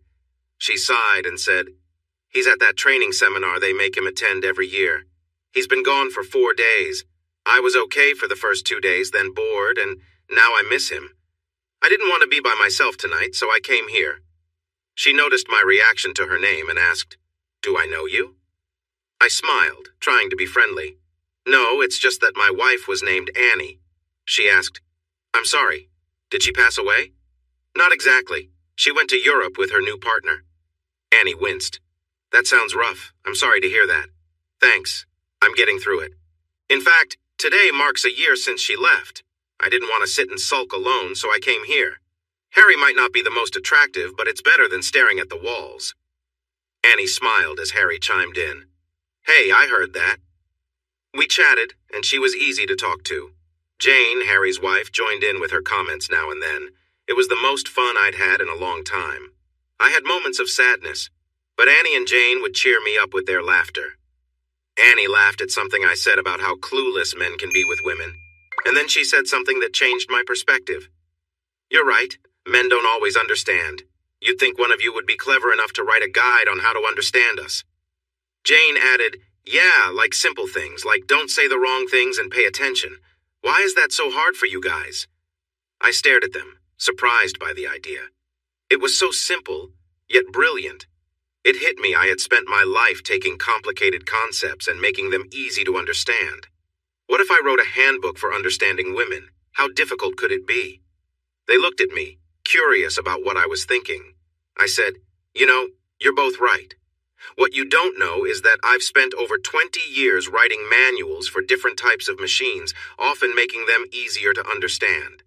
She sighed and said, He's at that training seminar they make him attend every year. He's been gone for 4 days. I was okay for the first 2 days, then bored, and now I miss him. I didn't want to be by myself tonight, so I came here. She noticed my reaction to her name and asked, Do I know you? I smiled, trying to be friendly. No, it's just that my wife was named Annie. She asked, I'm sorry. Did she pass away? Not exactly. She went to Europe with her new partner. Annie winced. That sounds rough. I'm sorry to hear that. Thanks. I'm getting through it. In fact, today marks a year since she left. I didn't want to sit and sulk alone, so I came here. Harry might not be the most attractive, but it's better than staring at the walls. Annie smiled as Harry chimed in. Hey, I heard that. We chatted, and she was easy to talk to. Jane, Harry's wife, joined in with her comments now and then. It was the most fun I'd had in a long time. I had moments of sadness, but Annie and Jane would cheer me up with their laughter. Annie laughed at something I said about how clueless men can be with women, and then she said something that changed my perspective. You're right, men don't always understand. You'd think one of you would be clever enough to write a guide on how to understand us. Jane added, yeah, like simple things, like don't say the wrong things and pay attention. Why is that so hard for you guys? I stared at them, surprised by the idea. It was so simple, yet brilliant. It hit me I had spent my life taking complicated concepts and making them easy to understand. What if I wrote a handbook for understanding women? How difficult could it be? They looked at me, curious about what I was thinking. I said, you're both right. What you don't know is that I've spent over 20 years writing manuals for different types of machines, often making them easier to understand.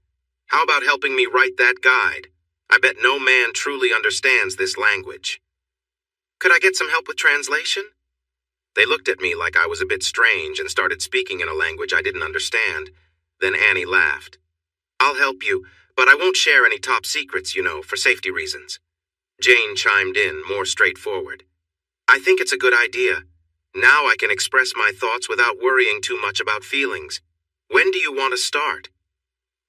How about helping me write that guide? I bet no man truly understands this language. Could I get some help with translation? They looked at me like I was a bit strange and started speaking in a language I didn't understand. Then Annie laughed. I'll help you, but I won't share any top secrets, for safety reasons. Jane chimed in, more straightforward. I think it's a good idea. Now I can express my thoughts without worrying too much about feelings. When do you want to start?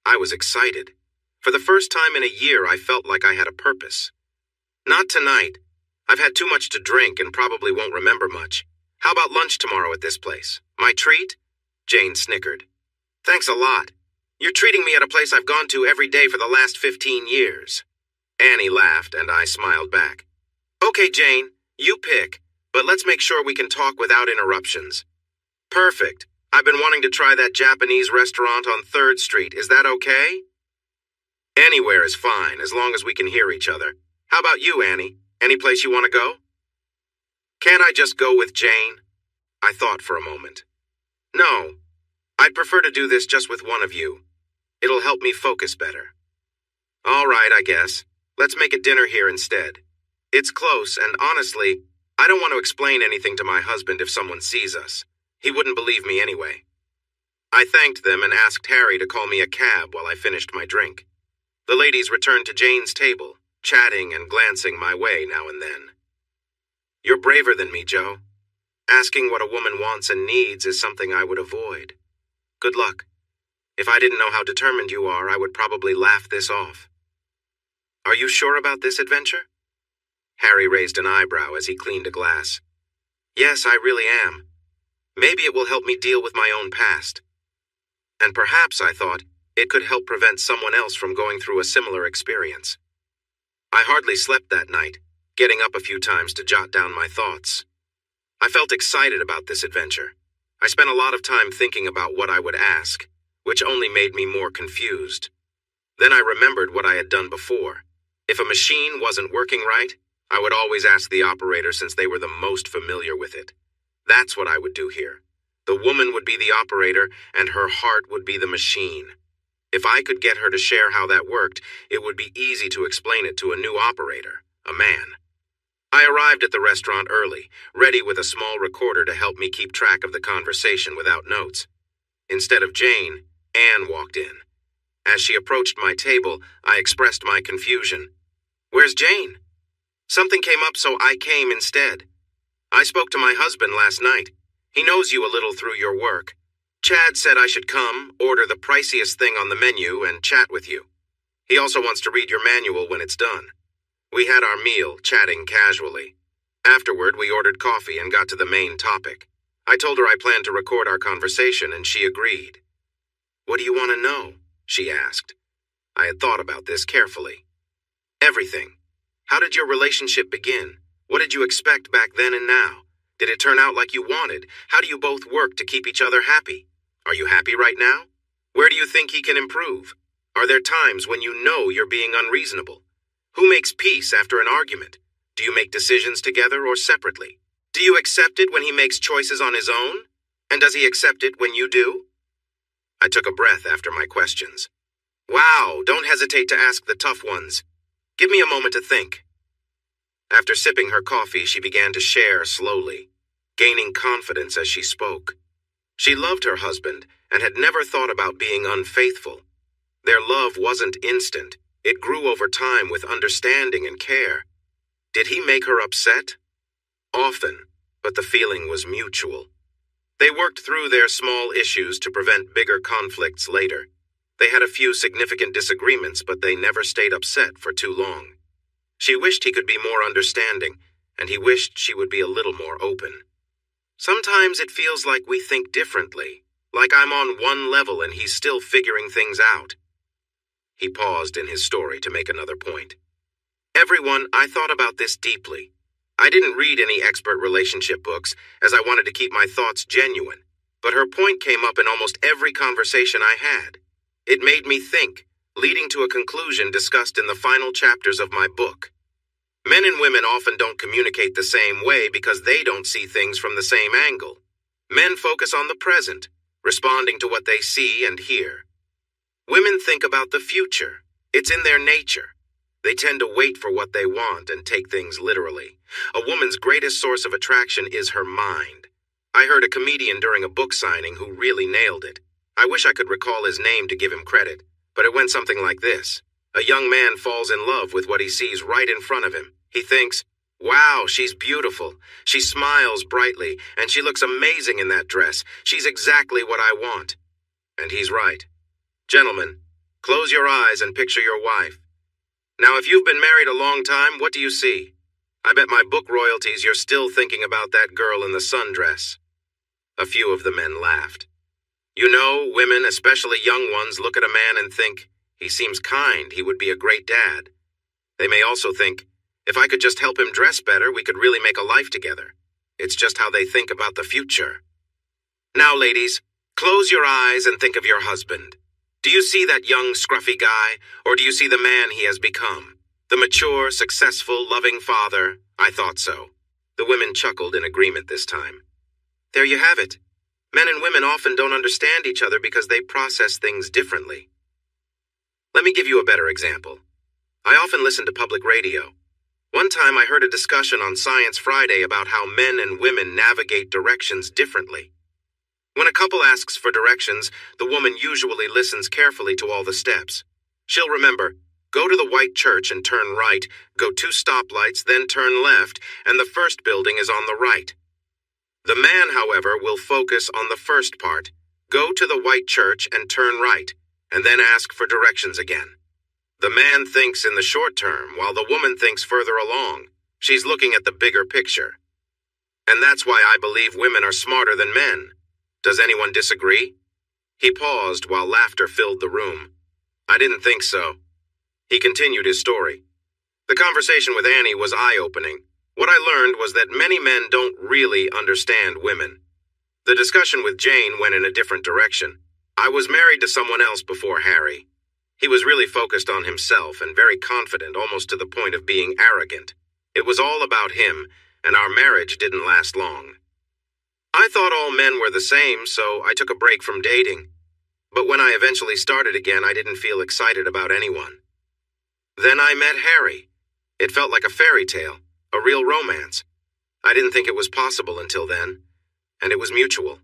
I was excited. For the first time in a year, I felt like I had a purpose. Not tonight. I've had too much to drink and probably won't remember much. How about lunch tomorrow at this place? My treat? Jane snickered. Thanks a lot. You're treating me at a place I've gone to every day for the last 15 years. Annie laughed and I smiled back. Okay, Jane, you pick, but let's make sure we can talk without interruptions. Perfect. I've been wanting to try that Japanese restaurant on 3rd Street. Is that okay? Anywhere is fine, as long as we can hear each other. How about you, Annie? Any place you want to go? Can't I just go with Jane? I thought for a moment. No. I'd prefer to do this just with one of you. It'll help me focus better. All right, I guess. Let's make a dinner here instead. It's close, and honestly, I don't want to explain anything to my husband if someone sees us. He wouldn't believe me anyway. I thanked them and asked Harry to call me a cab while I finished my drink. The ladies returned to Jane's table, chatting and glancing my way now and then. You're braver than me, Joe. Asking what a woman wants and needs is something I would avoid. Good luck. If I didn't know how determined you are, I would probably laugh this off. Are you sure about this adventure? Harry raised an eyebrow as he cleaned a glass. Yes, I really am. Maybe it will help me deal with my own past. And perhaps, I thought, it could help prevent someone else from going through a similar experience. I hardly slept that night, getting up a few times to jot down my thoughts. I felt excited about this adventure. I spent a lot of time thinking about what I would ask, which only made me more confused. Then I remembered what I had done before. If a machine wasn't working right, I would always ask the operator since they were the most familiar with it. That's what I would do here. The woman would be the operator, and her heart would be the machine. If I could get her to share how that worked, it would be easy to explain it to a new operator, a man. I arrived at the restaurant early, ready with a small recorder to help me keep track of the conversation without notes. Instead of Jane, Anne walked in. As she approached my table, I expressed my confusion. Where's Jane? Something came up, so I came instead. I spoke to my husband last night. He knows you a little through your work. Chad said I should come, order the priciest thing on the menu, and chat with you. He also wants to read your manual when it's done. We had our meal, chatting casually. Afterward, we ordered coffee and got to the main topic. I told her I planned to record our conversation, and she agreed. What do you want to know? She asked. I had thought about this carefully. Everything. How did your relationship begin? What did you expect back then and now? Did it turn out like you wanted? How do you both work to keep each other happy? Are you happy right now? Where do you think he can improve? Are there times when you know you're being unreasonable? Who makes peace after an argument? Do you make decisions together or separately? Do you accept it when he makes choices on his own? And does he accept it when you do? I took a breath after my questions. Wow, don't hesitate to ask the tough ones. Give me a moment to think. After sipping her coffee, she began to share slowly, gaining confidence as she spoke. She loved her husband and had never thought about being unfaithful. Their love wasn't instant. It grew over time with understanding and care. Did he make her upset? Often, but the feeling was mutual. They worked through their small issues to prevent bigger conflicts later. They had a few significant disagreements, but they never stayed upset for too long. She wished he could be more understanding, and he wished she would be a little more open. Sometimes it feels like we think differently, like I'm on one level and he's still figuring things out. He paused in his story to make another point. Everyone, I thought about this deeply. I didn't read any expert relationship books, as I wanted to keep my thoughts genuine, but her point came up in almost every conversation I had. It made me think, leading to a conclusion discussed in the final chapters of my book. Men and women often don't communicate the same way because they don't see things from the same angle. Men focus on the present, responding to what they see and hear. Women think about the future. It's in their nature. They tend to wait for what they want and take things literally. A woman's greatest source of attraction is her mind. I heard a comedian during a book signing who really nailed it. I wish I could recall his name to give him credit, but it went something like this. A young man falls in love with what he sees right in front of him. He thinks, "Wow, she's beautiful. She smiles brightly, and she looks amazing in that dress. She's exactly what I want." And he's right. Gentlemen, close your eyes and picture your wife. Now, if you've been married a long time, what do you see? I bet my book royalties you're still thinking about that girl in the sundress. A few of the men laughed. You know, women, especially young ones, look at a man and think, he seems kind, he would be a great dad. They may also think, if I could just help him dress better, we could really make a life together. It's just how they think about the future. Now, ladies, close your eyes and think of your husband. Do you see that young, scruffy guy, or do you see the man he has become? The mature, successful, loving father? I thought so. The women chuckled in agreement this time. There you have it. Men and women often don't understand each other because they process things differently. Let me give you a better example. I often listen to public radio. One time I heard a discussion on Science Friday about how men and women navigate directions differently. When a couple asks for directions, the woman usually listens carefully to all the steps. She'll remember, go to the white church and turn right, go 2 stoplights, then turn left, and the first building is on the right. The man, however, will focus on the first part, go to the white church and turn right, and then ask for directions again. The man thinks in the short term, while the woman thinks further along. She's looking at the bigger picture. And that's why I believe women are smarter than men. Does anyone disagree? He paused while laughter filled the room. I didn't think so. He continued his story. The conversation with Annie was eye-opening. What I learned was that many men don't really understand women. The discussion with Jane went in a different direction. I was married to someone else before Harry. He was really focused on himself and very confident, almost to the point of being arrogant. It was all about him, and our marriage didn't last long. I thought all men were the same, so I took a break from dating. But when I eventually started again, I didn't feel excited about anyone. Then I met Harry. It felt like a fairy tale, a real romance. I didn't think it was possible until then, and it was mutual.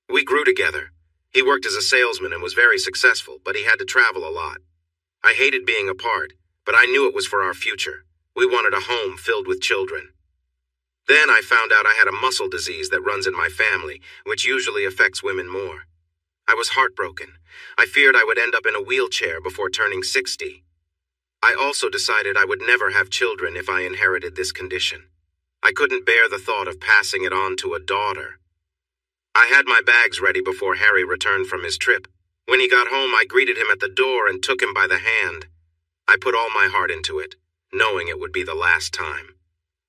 We grew together. He worked as a salesman and was very successful, but he had to travel a lot. I hated being apart, but I knew it was for our future. We wanted a home filled with children. Then I found out I had a muscle disease that runs in my family, which usually affects women more. I was heartbroken. I feared I would end up in a wheelchair before turning 60. I also decided I would never have children if I inherited this condition. I couldn't bear the thought of passing it on to a daughter. I had my bags ready before Harry returned from his trip. When he got home, I greeted him at the door and took him by the hand. I put all my heart into it, knowing it would be the last time.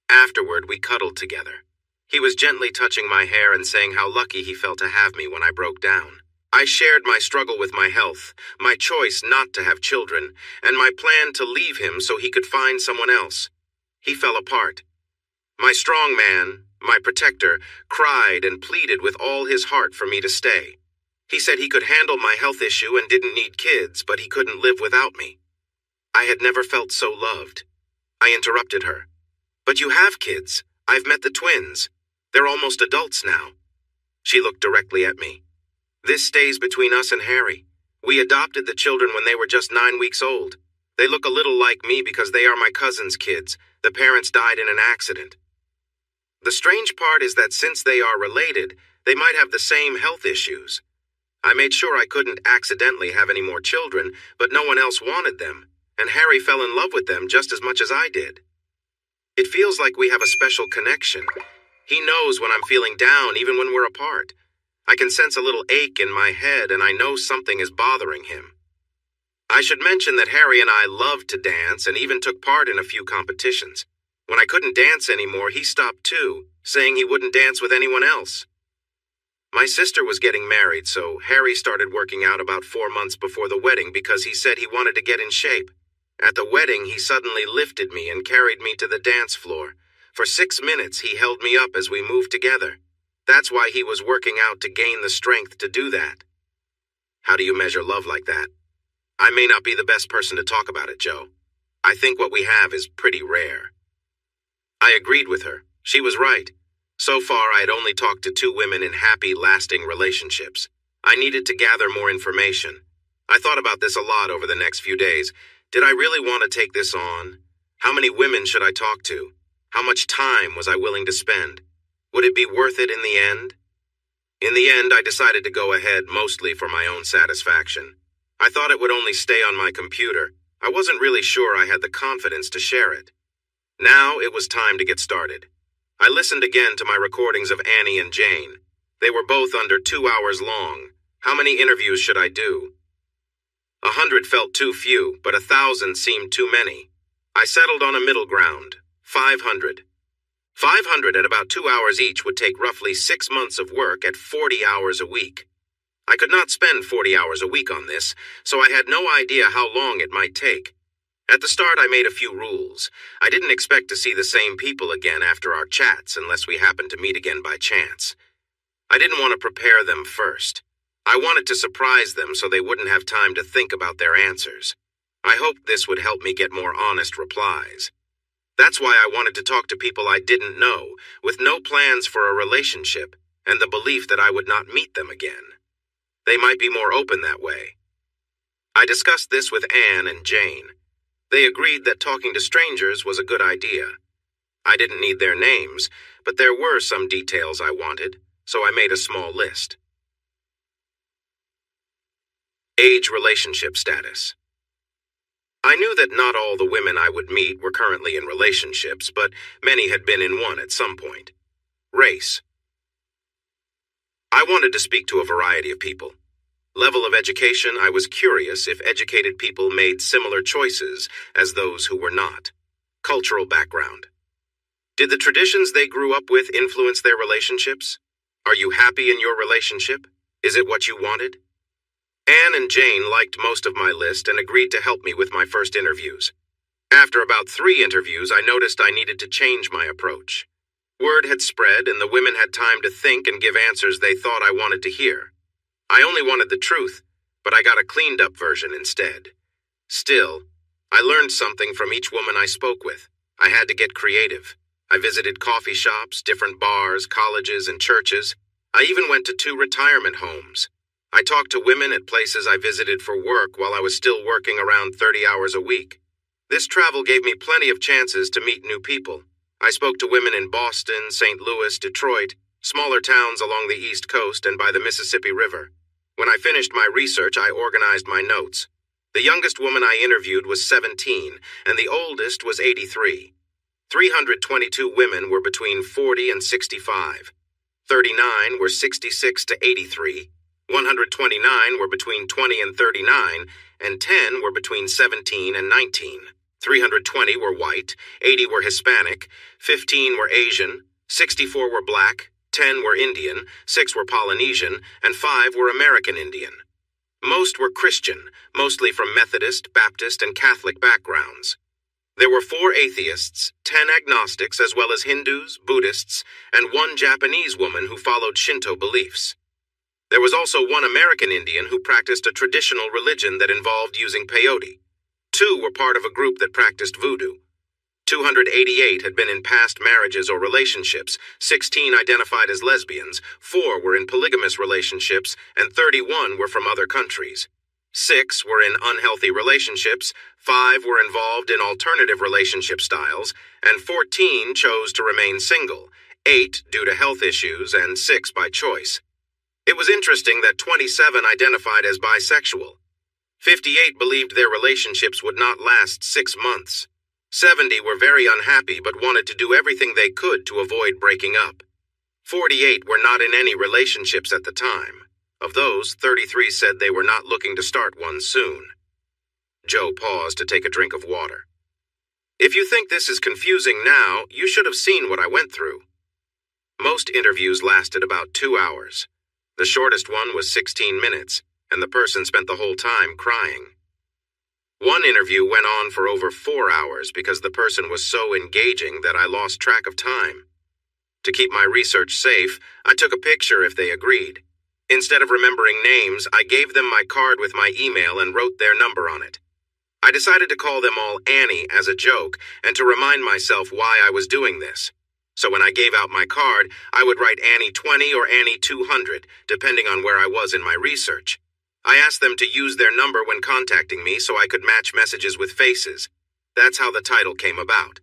Afterward, we cuddled together. He was gently touching my hair and saying how lucky he felt to have me when I broke down. I shared my struggle with my health, my choice not to have children, and my plan to leave him so he could find someone else. He fell apart. My strong man, my protector, cried and pleaded with all his heart for me to stay. He said he could handle my health issue and didn't need kids, but he couldn't live without me. I had never felt so loved. I interrupted her. But you have kids. I've met the twins. They're almost adults now. She looked directly at me. This stays between us and Harry. We adopted the children when they were just 9 weeks old. They look a little like me because they are my cousin's kids. The parents died in an accident. The strange part is that since they are related, they might have the same health issues. I made sure I couldn't accidentally have any more children, but no one else wanted them, and Harry fell in love with them just as much as I did. It feels like we have a special connection. He knows when I'm feeling down, even when we're apart. I can sense a little ache in my head, and I know something is bothering him. I should mention that Harry and I loved to dance and even took part in a few competitions. When I couldn't dance anymore, he stopped too, saying he wouldn't dance with anyone else. My sister was getting married, so Harry started working out about 4 months before the wedding because he said he wanted to get in shape. At the wedding, he suddenly lifted me and carried me to the dance floor. For 6 minutes, he held me up as we moved together. That's why he was working out to gain the strength to do that. How do you measure love like that? I may not be the best person to talk about it, Joe. I think what we have is pretty rare. I agreed with her. She was right. So far, I had only talked to 2 women in happy, lasting relationships. I needed to gather more information. I thought about this a lot over the next few days. Did I really want to take this on? How many women should I talk to? How much time was I willing to spend? Would it be worth it in the end? In the end, I decided to go ahead mostly for my own satisfaction. I thought it would only stay on my computer. I wasn't really sure I had the confidence to share it. Now it was time to get started. I listened again to my recordings of Annie and Jane. They were both under 2 hours long. How many interviews should I do? 100 felt too few, but 1,000 seemed too many. I settled on a middle ground, 500. 500 at about 2 hours each would take roughly 6 months of work at 40 hours a week. I could not spend 40 hours a week on this, so I had no idea how long it might take. At the start, I made a few rules. I didn't expect to see the same people again after our chats unless we happened to meet again by chance. I didn't want to prepare them first. I wanted to surprise them so they wouldn't have time to think about their answers. I hoped this would help me get more honest replies. That's why I wanted to talk to people I didn't know, with no plans for a relationship, and the belief that I would not meet them again. They might be more open that way. I discussed this with Anne and Jane. They agreed that talking to strangers was a good idea. I didn't need their names, but there were some details I wanted, so I made a small list. Age, relationship status. I knew that not all the women I would meet were currently in relationships, but many had been in one at some point. Race. I wanted to speak to a variety of people. Level of education, I was curious if educated people made similar choices as those who were not. Cultural background. Did the traditions they grew up with influence their relationships? Are you happy in your relationship? Is it what you wanted? Anne and Jane liked most of my list and agreed to help me with my first interviews. After about 3 interviews, I noticed I needed to change my approach. Word had spread and the women had time to think and give answers they thought I wanted to hear. I only wanted the truth, but I got a cleaned-up version instead. Still, I learned something from each woman I spoke with. I had to get creative. I visited coffee shops, different bars, colleges, and churches. I even went to 2 retirement homes. I talked to women at places I visited for work while I was still working around 30 hours a week. This travel gave me plenty of chances to meet new people. I spoke to women in Boston, St. Louis, Detroit, smaller towns along the East Coast and by the Mississippi River. When I finished my research, I organized my notes. The youngest woman I interviewed was 17, and the oldest was 83. 322 women were between 40 and 65. 39 were 66 to 83. 129 were between 20 and 39, and 10 were between 17 and 19. 320 were white, 80 were Hispanic, 15 were Asian, 64 were black, 10 were Indian, 6 were Polynesian, and 5 were American Indian. Most were Christian, mostly from Methodist, Baptist, and Catholic backgrounds. There were 4 atheists, 10 agnostics, as well as Hindus, Buddhists, and 1 Japanese woman who followed Shinto beliefs. There was also 1 American Indian who practiced a traditional religion that involved using peyote. 2 were part of a group that practiced voodoo. 288 had been in past marriages or relationships, 16 identified as lesbians, 4 were in polygamous relationships, and 31 were from other countries. 6 were in unhealthy relationships, 5 were involved in alternative relationship styles, and 14 chose to remain single, 8 due to health issues, and 6 by choice. It was interesting that 27 identified as bisexual. 58 believed their relationships would not last 6 months. 70 were very unhappy but wanted to do everything they could to avoid breaking up. 48 were not in any relationships at the time. Of those, 33 said they were not looking to start one soon. Joe paused to take a drink of water. If you think this is confusing now, you should have seen what I went through. Most interviews lasted about 2 hours. The shortest one was 16 minutes, and the person spent the whole time crying. One interview went on for over 4 hours because the person was so engaging that I lost track of time. To keep my research safe, I took a picture if they agreed. Instead of remembering names, I gave them my card with my email and wrote their number on it. I decided to call them all Annie as a joke and to remind myself why I was doing this. So when I gave out my card, I would write Annie 20 or Annie 200, depending on where I was in my research. I asked them to use their number when contacting me so I could match messages with faces. That's how the title came about.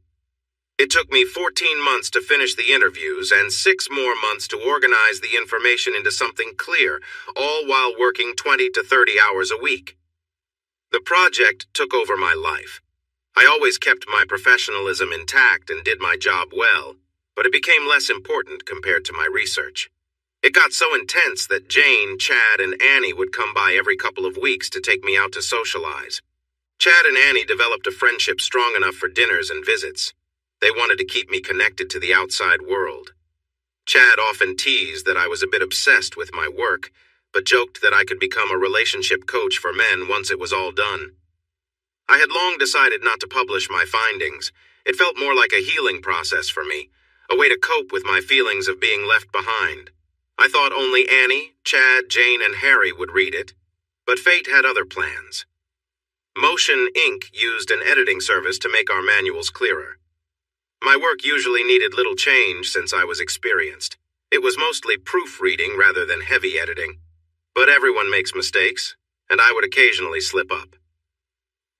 It took me 14 months to finish the interviews and 6 more months to organize the information into something clear, all while working 20 to 30 hours a week. The project took over my life. I always kept my professionalism intact and did my job well, but it became less important compared to my research. It got so intense that Jane, Chad, and Annie would come by every couple of weeks to take me out to socialize. Chad and Annie developed a friendship strong enough for dinners and visits. They wanted to keep me connected to the outside world. Chad often teased that I was a bit obsessed with my work, but joked that I could become a relationship coach for men once it was all done. I had long decided not to publish my findings. It felt more like a healing process for me, a way to cope with my feelings of being left behind. I thought only Annie, Chad, Jane, and Harry would read it, but fate had other plans. Motion Inc. used an editing service to make our manuals clearer. My work usually needed little change since I was experienced. It was mostly proofreading rather than heavy editing. But everyone makes mistakes, and I would occasionally slip up.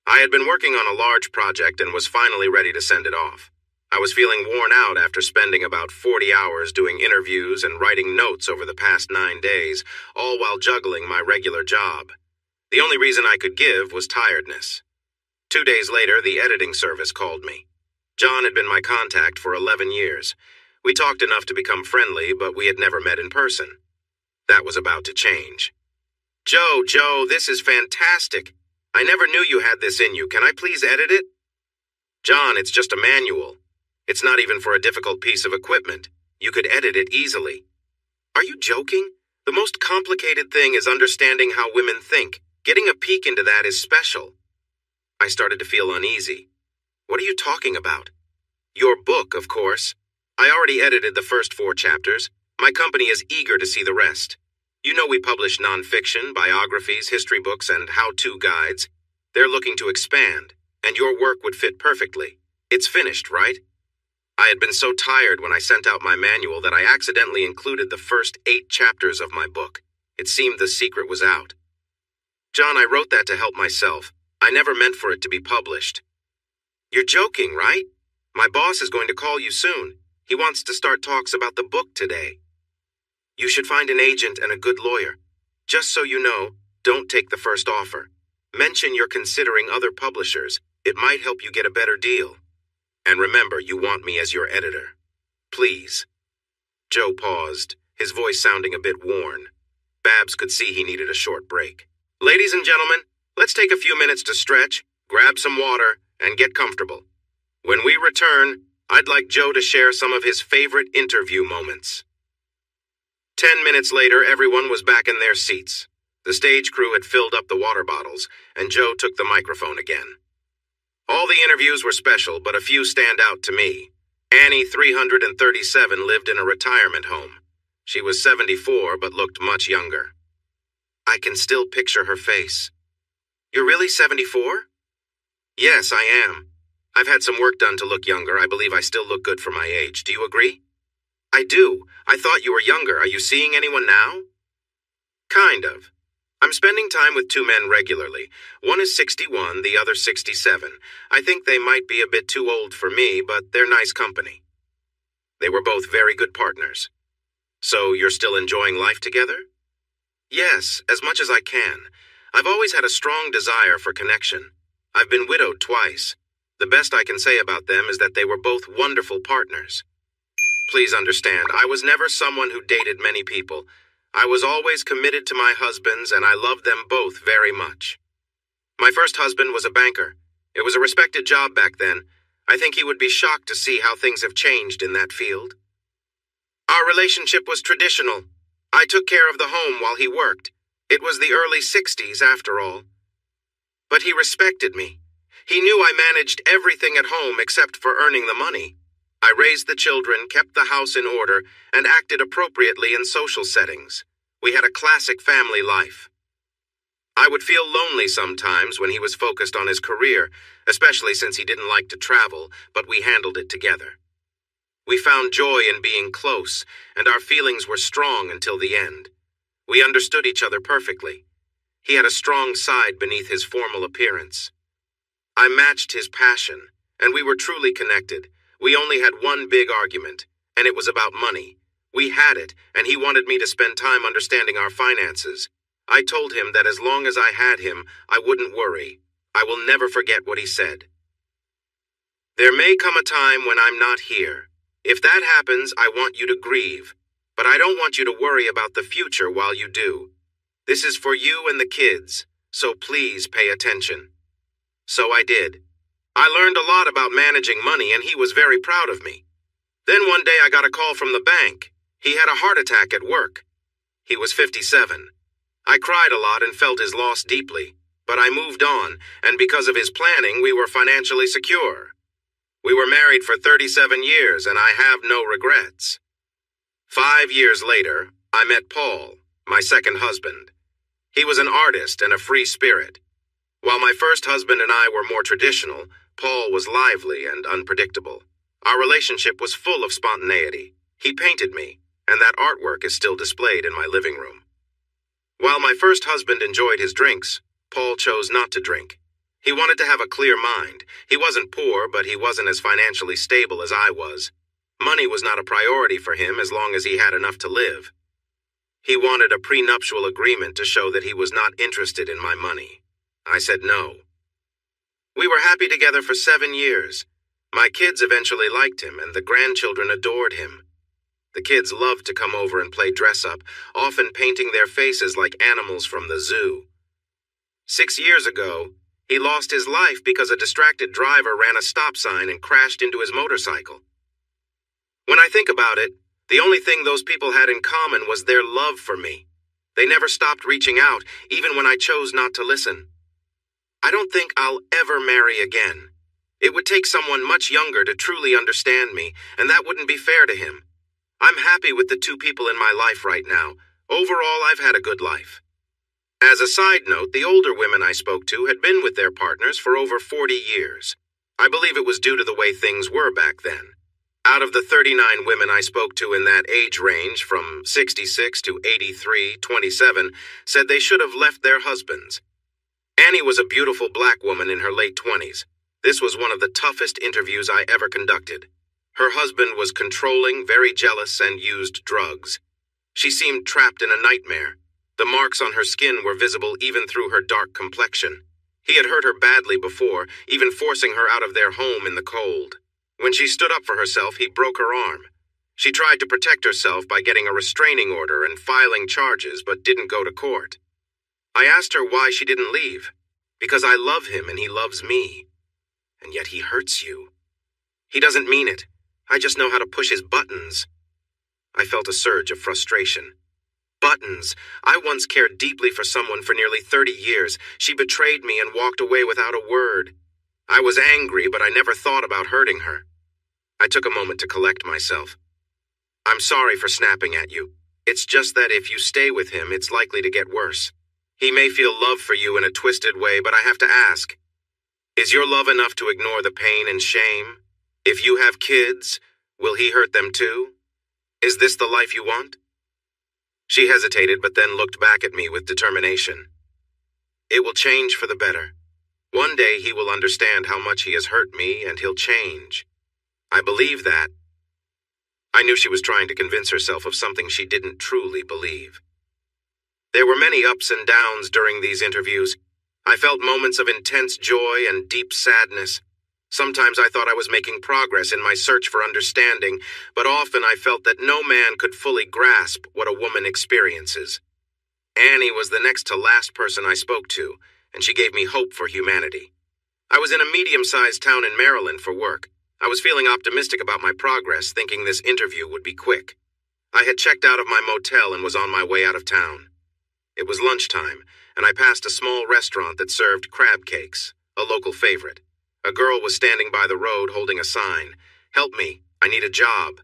I had been working on a large project and was finally ready to send it off. I was feeling worn out after spending about 40 hours doing interviews and writing notes over the past 9 days, all while juggling my regular job. The only reason I could give was tiredness. 2 days later, the editing service called me. John had been my contact for 11 years. We talked enough to become friendly, but we had never met in person. That was about to change. Joe, this is fantastic. I never knew you had this in you. Can I please edit it? John, it's just a manual. It's not even for a difficult piece of equipment. You could edit it easily. Are you joking? The most complicated thing is understanding how women think. Getting a peek into that is special. I started to feel uneasy. What are you talking about? Your book, of course. I already edited the first 4 chapters. My company is eager to see the rest. You know we publish nonfiction, biographies, history books, and how-to guides. They're looking to expand, and your work would fit perfectly. It's finished, right? I had been so tired when I sent out my manual that I accidentally included the first 8 chapters of my book. It seemed the secret was out. John, I wrote that to help myself. I never meant for it to be published. You're joking, right? My boss is going to call you soon. He wants to start talks about the book today. You should find an agent and a good lawyer. Just so you know, don't take the first offer. Mention you're considering other publishers. It might help you get a better deal. And remember, you want me as your editor. Please. Joe paused, his voice sounding a bit worn. Babs could see he needed a short break. Ladies and gentlemen, let's take a few minutes to stretch, grab some water, and get comfortable. When we return, I'd like Joe to share some of his favorite interview moments. 10 minutes later, everyone was back in their seats. The stage crew had filled up the water bottles, and Joe took the microphone again. All the interviews were special, but a few stand out to me. Annie 337 lived in a retirement home. She was 74, but looked much younger. I can still picture her face. You're really 74? Yes, I am. I've had some work done to look younger. I believe I still look good for my age. Do you agree? I do. I thought you were younger. Are you seeing anyone now? Kind of. I'm spending time with 2 men regularly. One is 61, the other 67. I think they might be a bit too old for me, but they're nice company. They were both very good partners. So you're still enjoying life together? Yes, as much as I can. I've always had a strong desire for connection. I've been widowed twice. The best I can say about them is that they were both wonderful partners. Please understand, I was never someone who dated many people. I was always committed to my husbands, and I loved them both very much. My first husband was a banker. It was a respected job back then. I think he would be shocked to see how things have changed in that field. Our relationship was traditional. I took care of the home while he worked. It was the early 60s, after all. But But he respected me. He knew I managed everything at home except for earning the money. I raised the children, kept the house in order, and acted appropriately in social settings. We had a classic family life. I would feel lonely sometimes when he was focused on his career, especially since he didn't like to travel, but we handled it together. We found joy in being close, and our feelings were strong until the end. We understood each other perfectly. He had a strong side beneath his formal appearance. I matched his passion, and we were truly connected. We only had one big argument, and it was about money. We had it, and he wanted me to spend time understanding our finances. I told him that as long as I had him, I wouldn't worry. I will never forget what he said. There may come a time when I'm not here. If that happens, I want you to grieve, but I don't want you to worry about the future while you do. This is for you and the kids, so please pay attention. So I did. I learned a lot about managing money, and he was very proud of me. Then one day I got a call from the bank. He had a heart attack at work. He was 57. I cried a lot and felt his loss deeply, but I moved on, and because of his planning, we were financially secure. We were married for 37 years, and I have no regrets. 5 years later, I met Paul, my second husband. He was an artist and a free spirit. While my first husband and I were more traditional, Paul was lively and unpredictable. Our relationship was full of spontaneity. He painted me, and that artwork is still displayed in my living room. While my first husband enjoyed his drinks, Paul chose not to drink. He wanted to have a clear mind. He wasn't poor, but he wasn't as financially stable as I was. Money was not a priority for him as long as he had enough to live. He wanted a prenuptial agreement to show that he was not interested in my money. I said no. We were happy together for 7 years. My kids eventually liked him, and the grandchildren adored him. The kids loved to come over and play dress-up, often painting their faces like animals from the zoo. 6 years ago, he lost his life because a distracted driver ran a stop sign and crashed into his motorcycle. When I think about it, the only thing those people had in common was their love for me. They never stopped reaching out, even when I chose not to listen. I don't think I'll ever marry again. It would take someone much younger to truly understand me, and that wouldn't be fair to him. I'm happy with the 2 people in my life right now. Overall, I've had a good life. As a side note, the older women I spoke to had been with their partners for over 40 years. I believe it was due to the way things were back then. Out of the 39 women I spoke to in that age range, from 66 to 83, 27, said they should have left their husbands. Annie was a beautiful black woman in her late 20s. This was one of the toughest interviews I ever conducted. Her husband was controlling, very jealous, and used drugs. She seemed trapped in a nightmare. The marks on her skin were visible even through her dark complexion. He had hurt her badly before, even forcing her out of their home in the cold. When she stood up for herself, he broke her arm. She tried to protect herself by getting a restraining order and filing charges, but didn't go to court. I asked her why she didn't leave. Because I love him and he loves me. And yet he hurts you. He doesn't mean it. I just know how to push his buttons. I felt a surge of frustration. Buttons. I once cared deeply for someone for nearly 30 years. She betrayed me and walked away without a word. I was angry, but I never thought about hurting her. I took a moment to collect myself. I'm sorry for snapping at you. It's just that if you stay with him, it's likely to get worse. He may feel love for you in a twisted way, but I have to ask, is your love enough to ignore the pain and shame? If you have kids, will he hurt them too? Is this the life you want? She hesitated, but then looked back at me with determination. It will change for the better. One day he will understand how much he has hurt me, and he'll change. I believe that. I knew she was trying to convince herself of something she didn't truly believe. There were many ups and downs during these interviews. I felt moments of intense joy and deep sadness. Sometimes I thought I was making progress in my search for understanding, but often I felt that no man could fully grasp what a woman experiences. Annie was the next to last person I spoke to, and she gave me hope for humanity. I was in a medium-sized town in Maryland for work. I was feeling optimistic about my progress, thinking this interview would be quick. I had checked out of my motel and was on my way out of town. It was lunchtime, and I passed a small restaurant that served crab cakes, a local favorite. A girl was standing by the road holding a sign. "Help me, I need a job."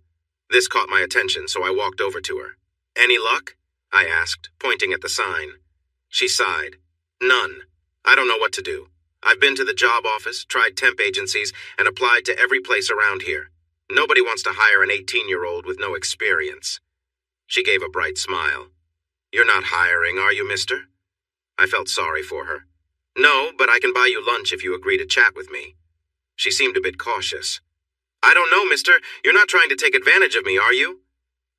This caught my attention, so I walked over to her. "Any luck?" I asked, pointing at the sign. She sighed. "None. I don't know what to do. I've been to the job office, tried temp agencies, and applied to every place around here. Nobody wants to hire an 18-year-old with no experience." She gave a bright smile. "You're not hiring, are you, mister?" I felt sorry for her. "No, but I can buy you lunch if you agree to chat with me." She seemed a bit cautious. "I don't know, mister. You're not trying to take advantage of me, are you?"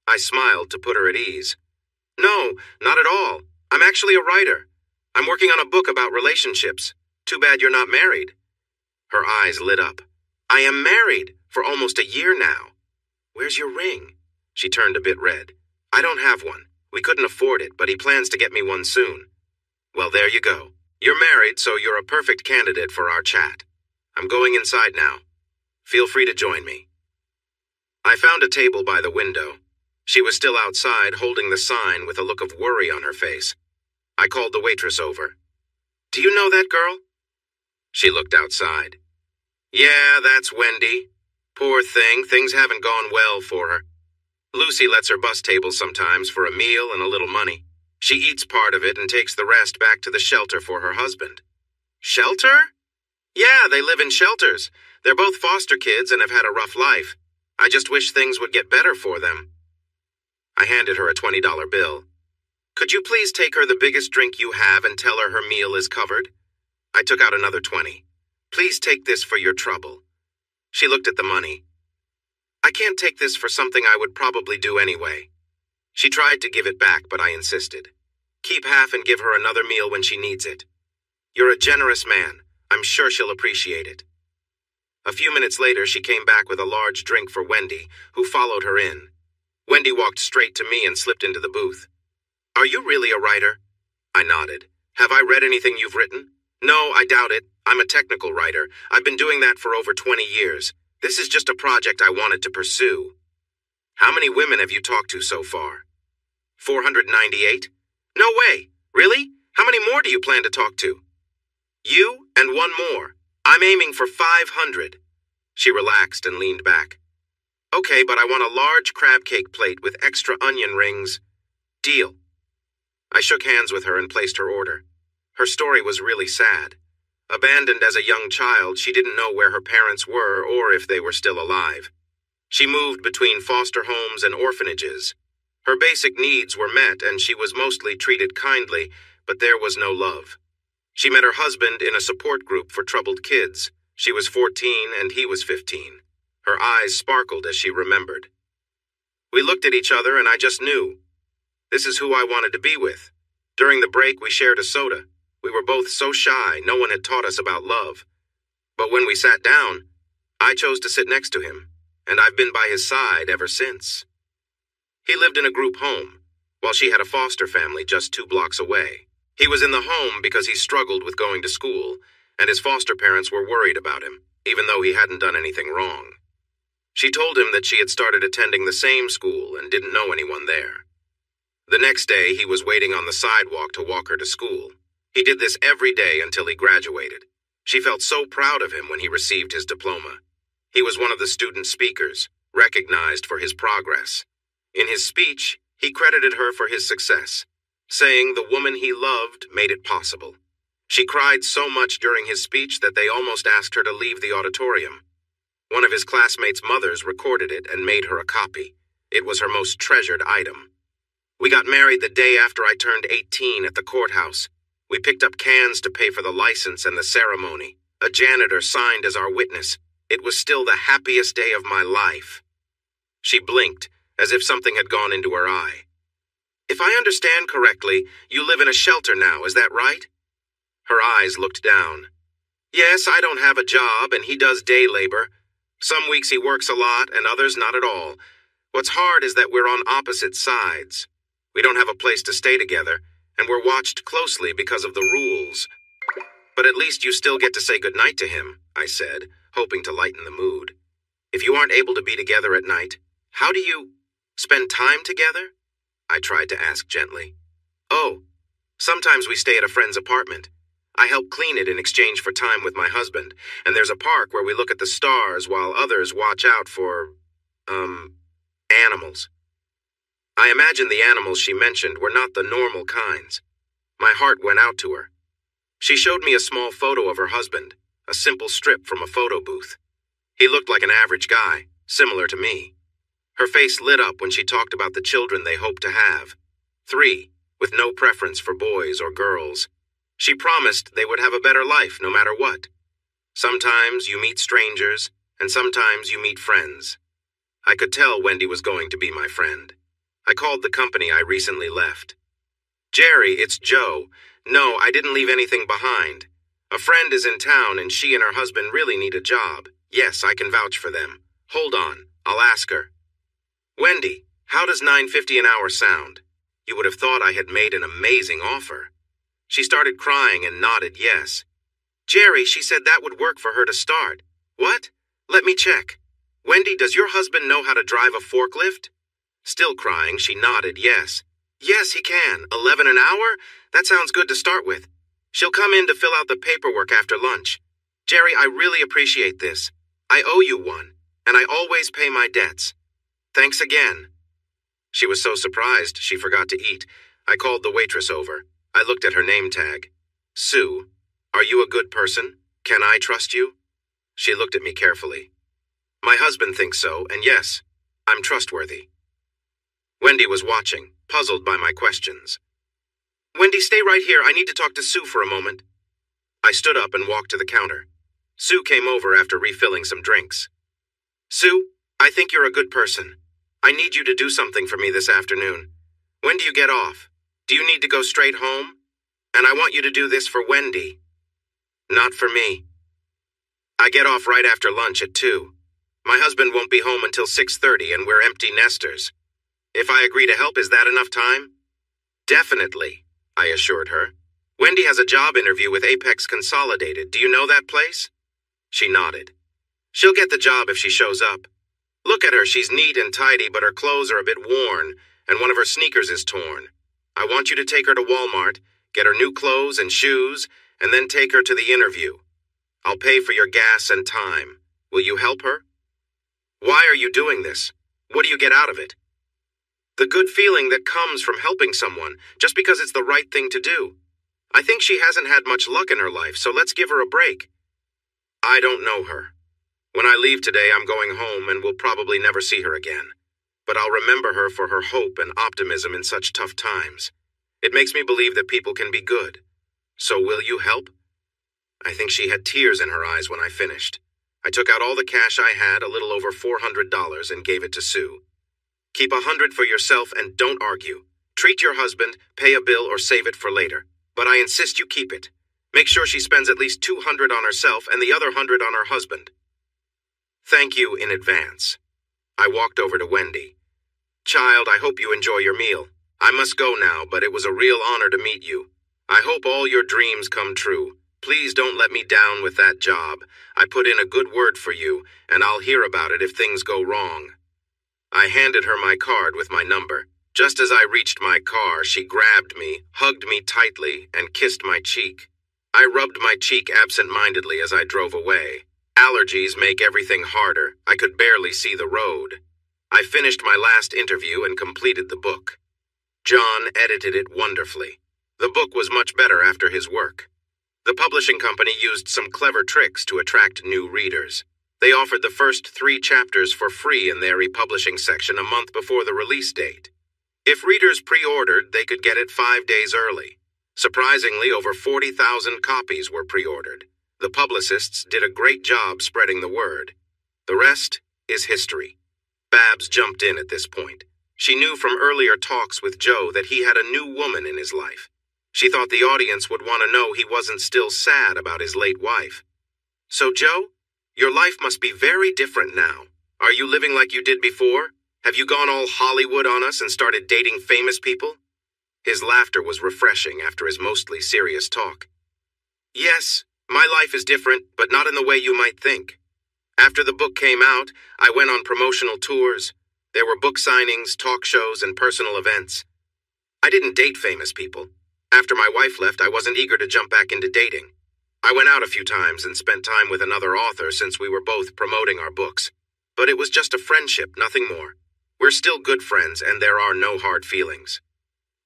I smiled to put her at ease. "No, not at all. I'm actually a writer. I'm working on a book about relationships. Too bad you're not married." Her eyes lit up. "I am married for almost a year now." "Where's your ring?" She turned a bit red. "I don't have one. We couldn't afford it, but he plans to get me one soon." "Well, there you go. You're married, so you're a perfect candidate for our chat. I'm going inside now. Feel free to join me." I found a table by the window. She was still outside, holding the sign with a look of worry on her face. I called the waitress over. "Do you know that girl?" She looked outside. "Yeah, that's Wendy. Poor thing, things haven't gone well for her. Lucy lets her bus table sometimes for a meal and a little money. She eats part of it and takes the rest back to the shelter for her husband." "Shelter?" "Yeah, they live in shelters. They're both foster kids and have had a rough life. I just wish things would get better for them." I handed her a $20 bill. "Could you please take her the biggest drink you have and tell her her meal is covered?" I took out another 20. "Please take this for your trouble." She looked at the money. "I can't take this for something I would probably do anyway." She tried to give it back, but I insisted. "Keep half and give her another meal when she needs it. You're a generous man. I'm sure she'll appreciate it." A few minutes later, she came back with a large drink for Wendy, who followed her in. Wendy walked straight to me and slipped into the booth. "Are you really a writer?" I nodded. "Have I read anything you've written?" "No, I doubt it. I'm a technical writer. I've been doing that for over 20 years. This is just a project I wanted to pursue." "How many women have you talked to so far?" 498? "No way. Really? How many more do you plan to talk to?" "You and one more. I'm aiming for 500. She relaxed and leaned back. "Okay, but I want a large crab cake plate with extra onion rings." "Deal." I shook hands with her and placed her order. Her story was really sad. Abandoned as a young child, she didn't know where her parents were or if they were still alive. She moved between foster homes and orphanages. Her basic needs were met and she was mostly treated kindly, but there was no love. She met her husband in a support group for troubled kids. She was 14 and he was 15. Her eyes sparkled as she remembered. We looked at each other and I just knew. This is who I wanted to be with. During the break, we shared a soda. We were both so shy, no one had taught us about love. But when we sat down, I chose to sit next to him, and I've been by his side ever since. He lived in a group home, while she had a foster family just 2 blocks away. He was in the home because he struggled with going to school, and his foster parents were worried about him, even though he hadn't done anything wrong. She told him that she had started attending the same school and didn't know anyone there. The next day, he was waiting on the sidewalk to walk her to school. He did this every day until he graduated. She felt so proud of him when he received his diploma. He was one of the student speakers, recognized for his progress. In his speech, he credited her for his success, saying the woman he loved made it possible. She cried so much during his speech that they almost asked her to leave the auditorium. One of his classmates' mothers recorded it and made her a copy. It was her most treasured item. We got married the day after I turned 18 at the courthouse. We picked up cans to pay for the license and the ceremony. A janitor signed as our witness. It was still the happiest day of my life. She blinked, as if something had gone into her eye. If I understand correctly, you live in a shelter now, is that right? Her eyes looked down. Yes, I don't have a job, and he does day labor. Some weeks he works a lot, and others not at all. What's hard is that we're on opposite sides. We don't have a place to stay together, and we're watched closely because of the rules. But at least you still get to say goodnight to him, I said, hoping to lighten the mood. If you aren't able to be together at night, how do you spend time together? I tried to ask gently. Oh, Sometimes we stay at a friend's apartment. I help clean it in exchange for time with my husband, and there's a park where we look at the stars while others watch out for, animals. I imagine the animals she mentioned were not the normal kinds. My heart went out to her. She showed me a small photo of her husband, a simple strip from a photo booth. He looked like an average guy, similar to me. Her face lit up when she talked about the children they hoped to have. 3, with no preference for boys or girls. She promised they would have a better life no matter what. Sometimes you meet strangers, and sometimes you meet friends. I could tell Wendy was going to be my friend. I called the company I recently left. Jerry, it's Joe. No, I didn't leave anything behind. A friend is in town and she and her husband really need a job. Yes, I can vouch for them. Hold on, I'll ask her. Wendy, how does $9.50 an hour sound? You would have thought I had made an amazing offer. She started crying and nodded yes. Jerry, she said that would work for her to start. What? Let me check. Wendy, does your husband know how to drive a forklift? Still crying, she nodded yes. Yes, he can. 11 an hour? That sounds good to start with. She'll come in to fill out the paperwork after lunch. Jerry, I really appreciate this. I owe you one, and I always pay my debts. Thanks again. She was so surprised she forgot to eat. I called the waitress over. I looked at her name tag. Sue, are you a good person? Can I trust you? She looked at me carefully. My husband thinks so, and yes, I'm trustworthy. Wendy was watching, puzzled by my questions. Wendy, stay right here. I need to talk to Sue for a moment. I stood up and walked to the counter. Sue came over after refilling some drinks. Sue, I think you're a good person. I need you to do something for me this afternoon. When do you get off? Do you need to go straight home? And I want you to do this for Wendy. Not for me. I get off right after lunch at 2. My husband won't be home until 6:30 and we're empty nesters. If I agree to help, is that enough time? Definitely, I assured her. Wendy has a job interview with Apex Consolidated. Do you know that place? She nodded. She'll get the job if she shows up. Look at her, she's neat and tidy, but her clothes are a bit worn, and one of her sneakers is torn. I want you to take her to Walmart, get her new clothes and shoes, and then take her to the interview. I'll pay for your gas and time. Will you help her? Why are you doing this? What do you get out of it? The good feeling that comes from helping someone, just because it's the right thing to do. I think she hasn't had much luck in her life, so let's give her a break. I don't know her. When I leave today, I'm going home and will probably never see her again. But I'll remember her for her hope and optimism in such tough times. It makes me believe that people can be good. So will you help? I think she had tears in her eyes when I finished. I took out all the cash I had, a little over $400, and gave it to Sue. Keep $100 for yourself and don't argue. Treat your husband, pay a bill, or save it for later. But I insist you keep it. Make sure she spends at least $200 on herself and the other $100 on her husband. Thank you in advance. I walked over to Wendy. Child, I hope you enjoy your meal. I must go now, but it was a real honor to meet you. I hope all your dreams come true. Please don't let me down with that job. I put in a good word for you, and I'll hear about it if things go wrong. I handed her my card with my number. Just as I reached my car, she grabbed me, hugged me tightly, and kissed my cheek. I rubbed my cheek absent-mindedly as I drove away. Allergies make everything harder. I could barely see the road. I finished my last interview and completed the book. John edited it wonderfully. The book was much better after his work. The publishing company used some clever tricks to attract new readers. They offered the first 3 chapters for free in their republishing section a month before the release date. If readers pre-ordered, they could get it 5 days early. Surprisingly, over 40,000 copies were pre-ordered. The publicists did a great job spreading the word. The rest is history. Babs jumped in at this point. She knew from earlier talks with Joe that he had a new woman in his life. She thought the audience would want to know he wasn't still sad about his late wife. So, Joe, your life must be very different now. Are you living like you did before? Have you gone all Hollywood on us and started dating famous people? His laughter was refreshing after his mostly serious talk. Yes, my life is different, but not in the way you might think. After the book came out, I went on promotional tours. There were book signings, talk shows, and personal events. I didn't date famous people. After my wife left, I wasn't eager to jump back into dating. I went out a few times and spent time with another author since we were both promoting our books. But it was just a friendship, nothing more. We're still good friends, and there are no hard feelings.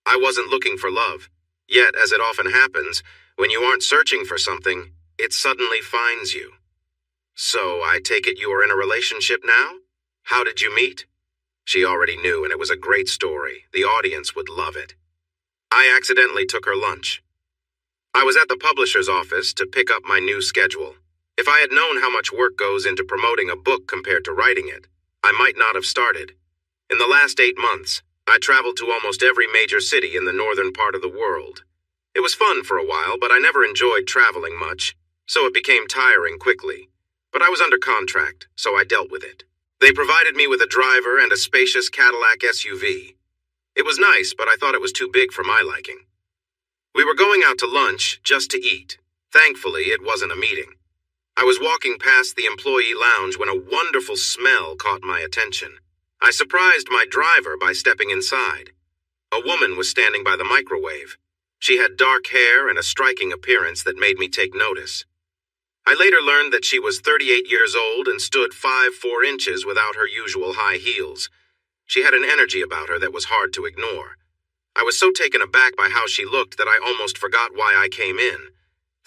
I wasn't looking for love. Yet, as it often happens, when you aren't searching for something, it suddenly finds you. So, I take it you are in a relationship now? How did you meet? She already knew, and it was a great story. The audience would love it. I accidentally took her lunch. I was at the publisher's office to pick up my new schedule. If I had known how much work goes into promoting a book compared to writing it, I might not have started. In the last 8 months, I traveled to almost every major city in the northern part of the world. It was fun for a while, but I never enjoyed traveling much, so it became tiring quickly. But I was under contract, so I dealt with it. They provided me with a driver and a spacious Cadillac SUV. It was nice, but I thought it was too big for my liking. We were going out to lunch just to eat. Thankfully, it wasn't a meeting. I was walking past the employee lounge when a wonderful smell caught my attention. I surprised my driver by stepping inside. A woman was standing by the microwave. She had dark hair and a striking appearance that made me take notice. I later learned that she was 38 years old and stood 5'4" without her usual high heels. She had an energy about her that was hard to ignore. I was so taken aback by how she looked that I almost forgot why I came in.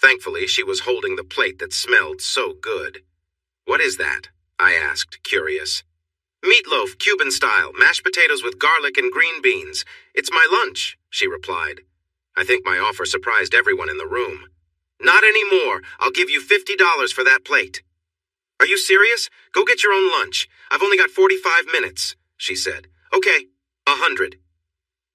Thankfully, she was holding the plate that smelled so good. "What is that?" I asked, curious. "Meatloaf, Cuban style, mashed potatoes with garlic and green beans. It's my lunch," she replied. I think my offer surprised everyone in the room. "Not anymore. I'll give you $50 for that plate." "Are you serious? Go get your own lunch. I've only got 45 minutes, she said. "Okay, 100.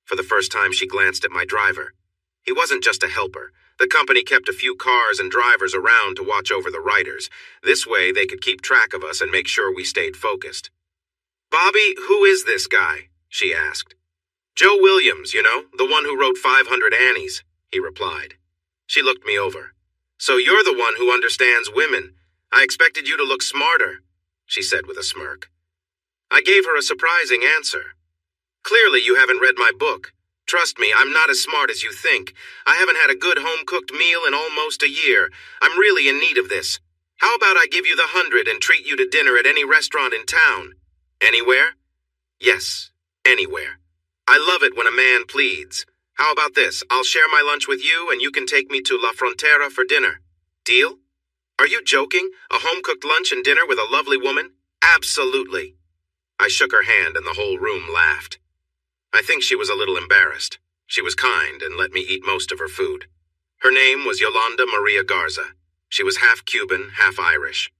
For the first time, she glanced at my driver. He wasn't just a helper. The company kept a few cars and drivers around to watch over the writers. This way, they could keep track of us and make sure we stayed focused. "Bobby, who is this guy?" she asked. "Joe Williams, you know, the one who wrote 500 Annies," he replied. She looked me over. "So you're the one who understands women. I expected you to look smarter," she said with a smirk. I gave her a surprising answer. "Clearly you haven't read my book. Trust me, I'm not as smart as you think. I haven't had a good home-cooked meal in almost a year. I'm really in need of this. How about I give you the 100 and treat you to dinner at any restaurant in town? Anywhere?" "Yes, anywhere. I love it when a man pleads. How about this? I'll share my lunch with you and you can take me to La Frontera for dinner. Deal? Are you joking? A home-cooked lunch and dinner with a lovely woman? Absolutely." I shook her hand and the whole room laughed. I think she was a little embarrassed. She was kind and let me eat most of her food. Her name was Yolanda Maria Garza. She was half Cuban, half Irish.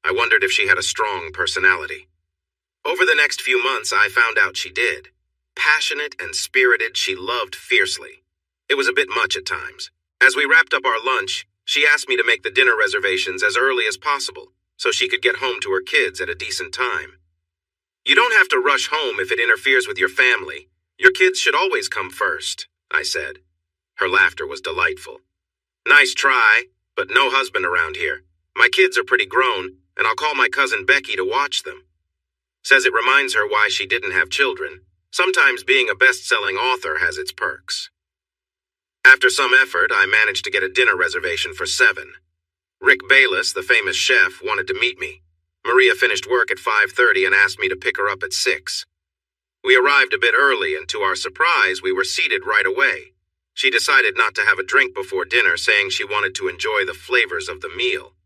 I wondered if she had a strong personality. Over the next few months, I found out she did. Passionate and spirited, she loved fiercely. It was a bit much at times. As we wrapped up our lunch, she asked me to make the dinner reservations as early as possible, so she could get home to her kids at a decent time. "You don't have to rush home if it interferes with your family. Your kids should always come first," I said. Her laughter was delightful. "Nice try, but no husband around here. My kids are pretty grown, and I'll call my cousin Becky to watch them." Says it reminds her why she didn't have children. Sometimes being a best-selling author has its perks. After some effort, I managed to get a dinner reservation for 7. Rick Bayless, the famous chef, wanted to meet me. Maria finished work at 5:30 and asked me to pick her up at 6. We arrived a bit early, and to our surprise, we were seated right away. She decided not to have a drink before dinner, saying she wanted to enjoy the flavors of the meal.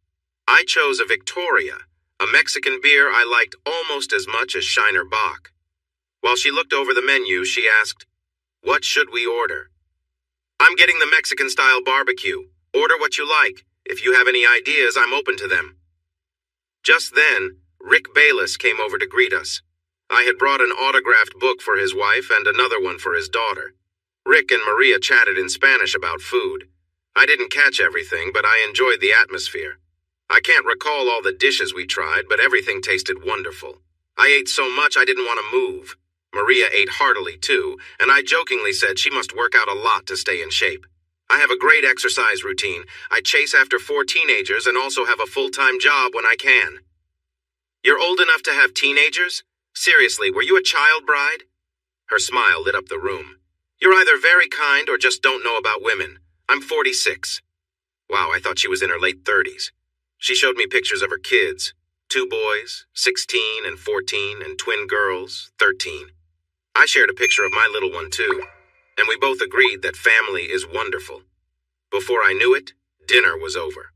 I chose a Victoria, a Mexican beer I liked almost as much as Shiner Bock. While she looked over the menu, she asked, "What should we order?" "I'm getting the Mexican-style barbecue. Order what you like. If you have any ideas, I'm open to them." Just then, Rick Bayless came over to greet us. I had brought an autographed book for his wife and another one for his daughter. Rick and Maria chatted in Spanish about food. I didn't catch everything, but I enjoyed the atmosphere. I can't recall all the dishes we tried, but everything tasted wonderful. I ate so much I didn't want to move. Maria ate heartily too, and I jokingly said she must work out a lot to stay in shape. I have a great exercise routine. I chase after 4 teenagers and also have a full-time job when I can. "You're old enough to have teenagers? Seriously, were you a child bride?" Her smile lit up the room. You're either very kind or just don't know about women. I'm 46. Wow, I thought she was in her late 30s. She showed me pictures of her kids. 2 boys, 16 and 14, and twin girls, 13. I shared a picture of my little one too, and we both agreed that family is wonderful. Before I knew it, dinner was over.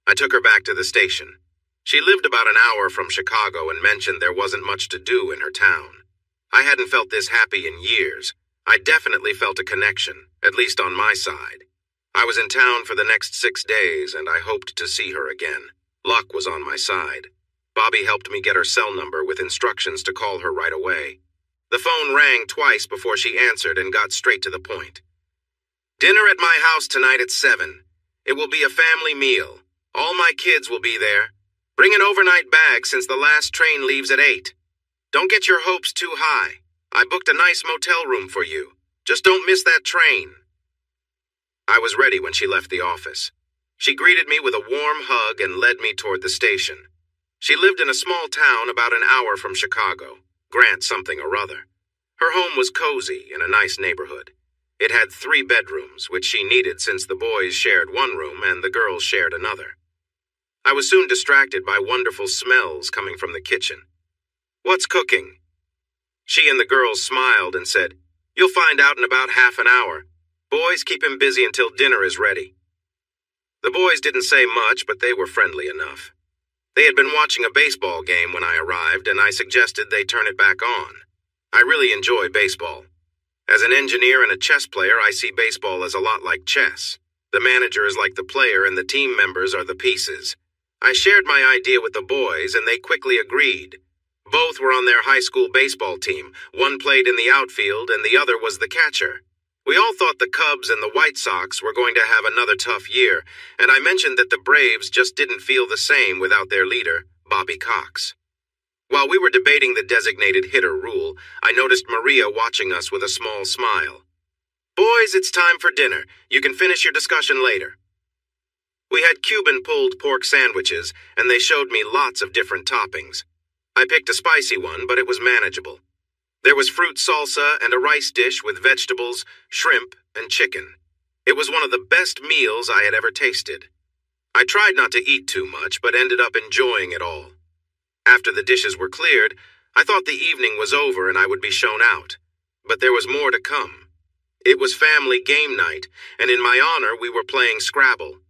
I took her back to the station. She lived about an hour from Chicago and mentioned there wasn't much to do in her town. I hadn't felt this happy in years. I definitely felt a connection, at least on my side. I was in town for the next 6 days, and I hoped to see her again. Luck was on my side. Bobby helped me get her cell number with instructions to call her right away. The phone rang twice before she answered and got straight to the point. Dinner at my house tonight at 7. It will be a family meal. All my kids will be there. Bring an overnight bag since the last train leaves at 8. Don't get your hopes too high. I booked a nice motel room for you. Just don't miss that train. I was ready when she left the office. She greeted me with a warm hug and led me toward the station. She lived in a small town about an hour from Chicago, Grant something or other. Her home was cozy in a nice neighborhood. It had 3 bedrooms, which she needed since the boys shared one room and the girls shared another. I was soon distracted by wonderful smells coming from the kitchen. What's cooking? She and the girls smiled and said, You'll find out in about half an hour. Boys, keep him busy until dinner is ready. The boys didn't say much, but they were friendly enough. They had been watching a baseball game when I arrived, and I suggested they turn it back on. I really enjoy baseball. As an engineer and a chess player, I see baseball as a lot like chess. The manager is like the player and the team members are the pieces. I shared my idea with the boys, and they quickly agreed. Both were on their high school baseball team. One played in the outfield, and the other was the catcher. We all thought the Cubs and the White Sox were going to have another tough year, and I mentioned that the Braves just didn't feel the same without their leader, Bobby Cox. While we were debating the designated hitter rule, I noticed Maria watching us with a small smile. Boys, it's time for dinner. You can finish your discussion later. We had Cuban pulled pork sandwiches, and they showed me lots of different toppings. I picked a spicy one, but it was manageable. There was fruit salsa and a rice dish with vegetables, shrimp, and chicken. It was one of the best meals I had ever tasted. I tried not to eat too much, but ended up enjoying it all. After the dishes were cleared, I thought the evening was over and I would be shown out. But there was more to come. It was family game night, and in my honor we were playing Scrabble.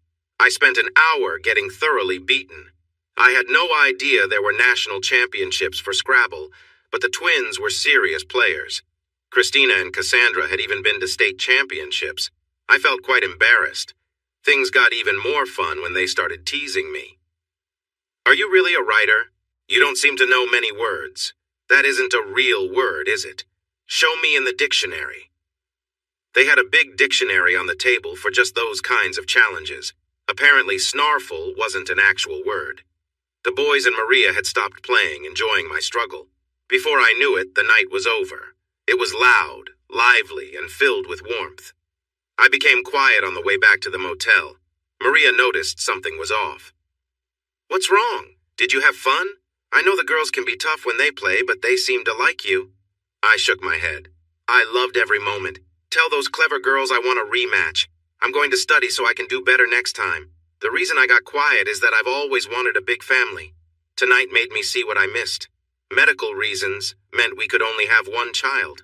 I spent an hour getting thoroughly beaten. I had no idea there were national championships for Scrabble, but the twins were serious players. Christina and Cassandra had even been to state championships. I felt quite embarrassed. Things got even more fun when they started teasing me. Are you really a writer? You don't seem to know many words. That isn't a real word, is it? Show me in the dictionary. They had a big dictionary on the table for just those kinds of challenges. Apparently, snarful wasn't an actual word. The boys and Maria had stopped playing, enjoying my struggle. Before I knew it, the night was over. It was loud, lively, and filled with warmth. I became quiet on the way back to the motel. Maria noticed something was off. What's wrong? Did you have fun? I know the girls can be tough when they play, but they seem to like you. I shook my head. I loved every moment. Tell those clever girls I want a rematch. I'm going to study so I can do better next time. The reason I got quiet is that I've always wanted a big family. Tonight made me see what I missed. Medical reasons meant we could only have one child.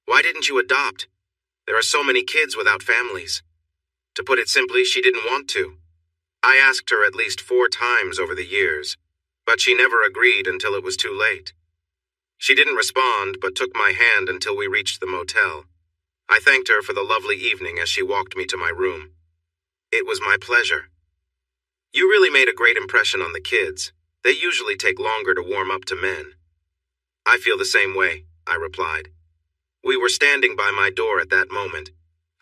Why didn't you adopt? There are so many kids without families. To put it simply, she didn't want to. I asked her at least 4 times over the years, but she never agreed until it was too late. She didn't respond, but took my hand until we reached the motel. I thanked her for the lovely evening as she walked me to my room. It was my pleasure. You really made a great impression on the kids. They usually take longer to warm up to men. I feel the same way, I replied. We were standing by my door at that moment.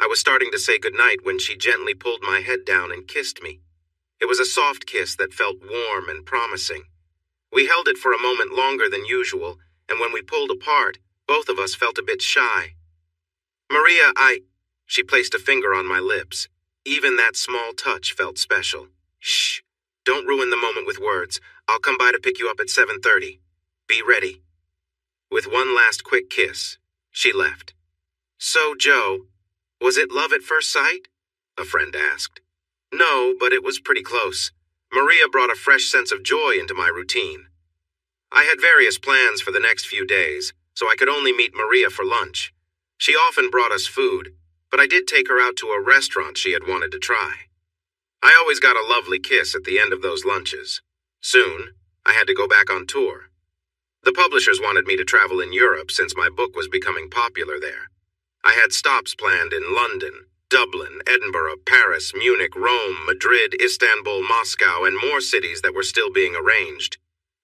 I was starting to say goodnight when she gently pulled my head down and kissed me. It was a soft kiss that felt warm and promising. We held it for a moment longer than usual, and when we pulled apart, both of us felt a bit shy. Maria, She placed a finger on my lips. Even that small touch felt special. Shh. Don't ruin the moment with words. I'll come by to pick you up at 7:30. Be ready. With one last quick kiss, she left. So, Joe, was it love at first sight? A friend asked. No, but it was pretty close. Maria brought a fresh sense of joy into my routine. I had various plans for the next few days, so I could only meet Maria for lunch. She often brought us food, but I did take her out to a restaurant she had wanted to try. I always got a lovely kiss at the end of those lunches. Soon, I had to go back on tour. The publishers wanted me to travel in Europe since my book was becoming popular there. I had stops planned in London, Dublin, Edinburgh, Paris, Munich, Rome, Madrid, Istanbul, Moscow, and more cities that were still being arranged.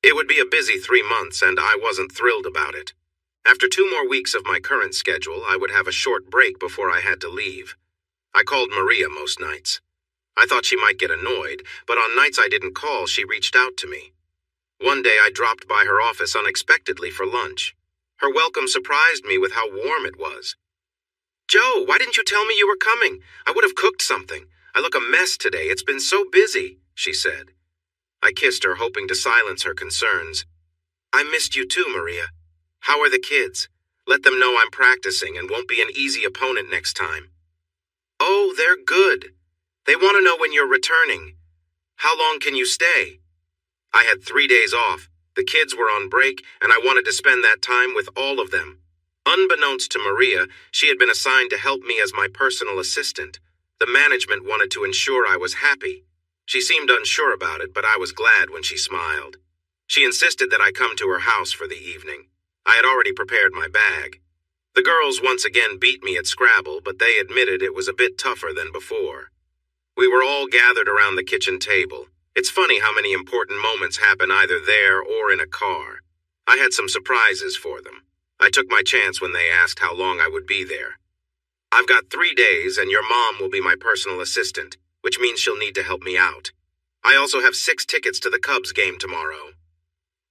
It would be a busy 3 months, and I wasn't thrilled about it. After 2 more weeks of my current schedule, I would have a short break before I had to leave. I called Maria most nights. I thought she might get annoyed, but on nights I didn't call, she reached out to me. One day I dropped by her office unexpectedly for lunch. Her welcome surprised me with how warm it was. Joe, why didn't you tell me you were coming? I would have cooked something. I look a mess today. It's been so busy, she said. I kissed her, hoping to silence her concerns. I missed you too, Maria. How are the kids? Let them know I'm practicing and won't be an easy opponent next time. Oh, they're good. They want to know when you're returning. How long can you stay? I had 3 days off. The kids were on break, and I wanted to spend that time with all of them. Unbeknownst to Maria, she had been assigned to help me as my personal assistant. The management wanted to ensure I was happy. She seemed unsure about it, but I was glad when she smiled. She insisted that I come to her house for the evening. I had already prepared my bag. The girls once again beat me at Scrabble, but they admitted it was a bit tougher than before. We were all gathered around the kitchen table. It's funny how many important moments happen either there or in a car. I had some surprises for them. I took my chance when they asked how long I would be there. I've got 3 days, and your mom will be my personal assistant, which means she'll need to help me out. I also have 6 tickets to the Cubs game tomorrow.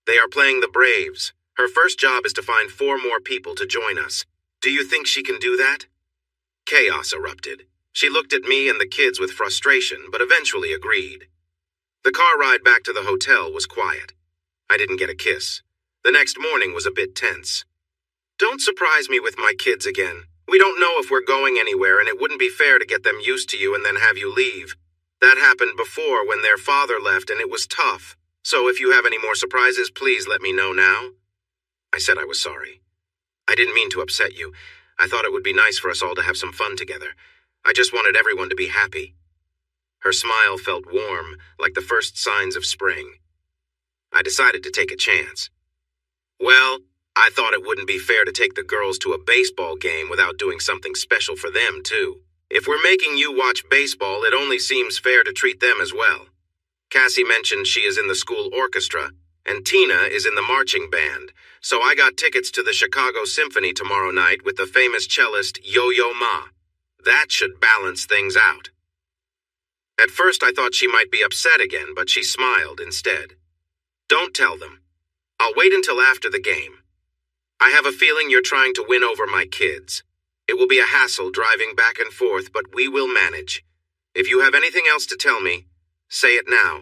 They are playing the Braves. Her first job is to find 4 more people to join us. Do you think she can do that? Chaos erupted. She looked at me and the kids with frustration, but eventually agreed. The car ride back to the hotel was quiet. I didn't get a kiss. The next morning was a bit tense. Don't surprise me with my kids again. We don't know if we're going anywhere, and it wouldn't be fair to get them used to you and then have you leave. That happened before when their father left, and it was tough. So if you have any more surprises, please let me know now. I said I was sorry. I didn't mean to upset you. I thought it would be nice for us all to have some fun together. I just wanted everyone to be happy. Her smile felt warm, like the first signs of spring. I decided to take a chance. Well, I thought it wouldn't be fair to take the girls to a baseball game without doing something special for them, too. If we're making you watch baseball, it only seems fair to treat them as well. Cassie mentioned she is in the school orchestra, and Tina is in the marching band, so I got tickets to the Chicago Symphony tomorrow night with the famous cellist Yo-Yo Ma. That should balance things out. At first I thought she might be upset again, but she smiled instead. Don't tell them. I'll wait until after the game. I have a feeling you're trying to win over my kids. It will be a hassle driving back and forth, but we will manage. If you have anything else to tell me, say it now.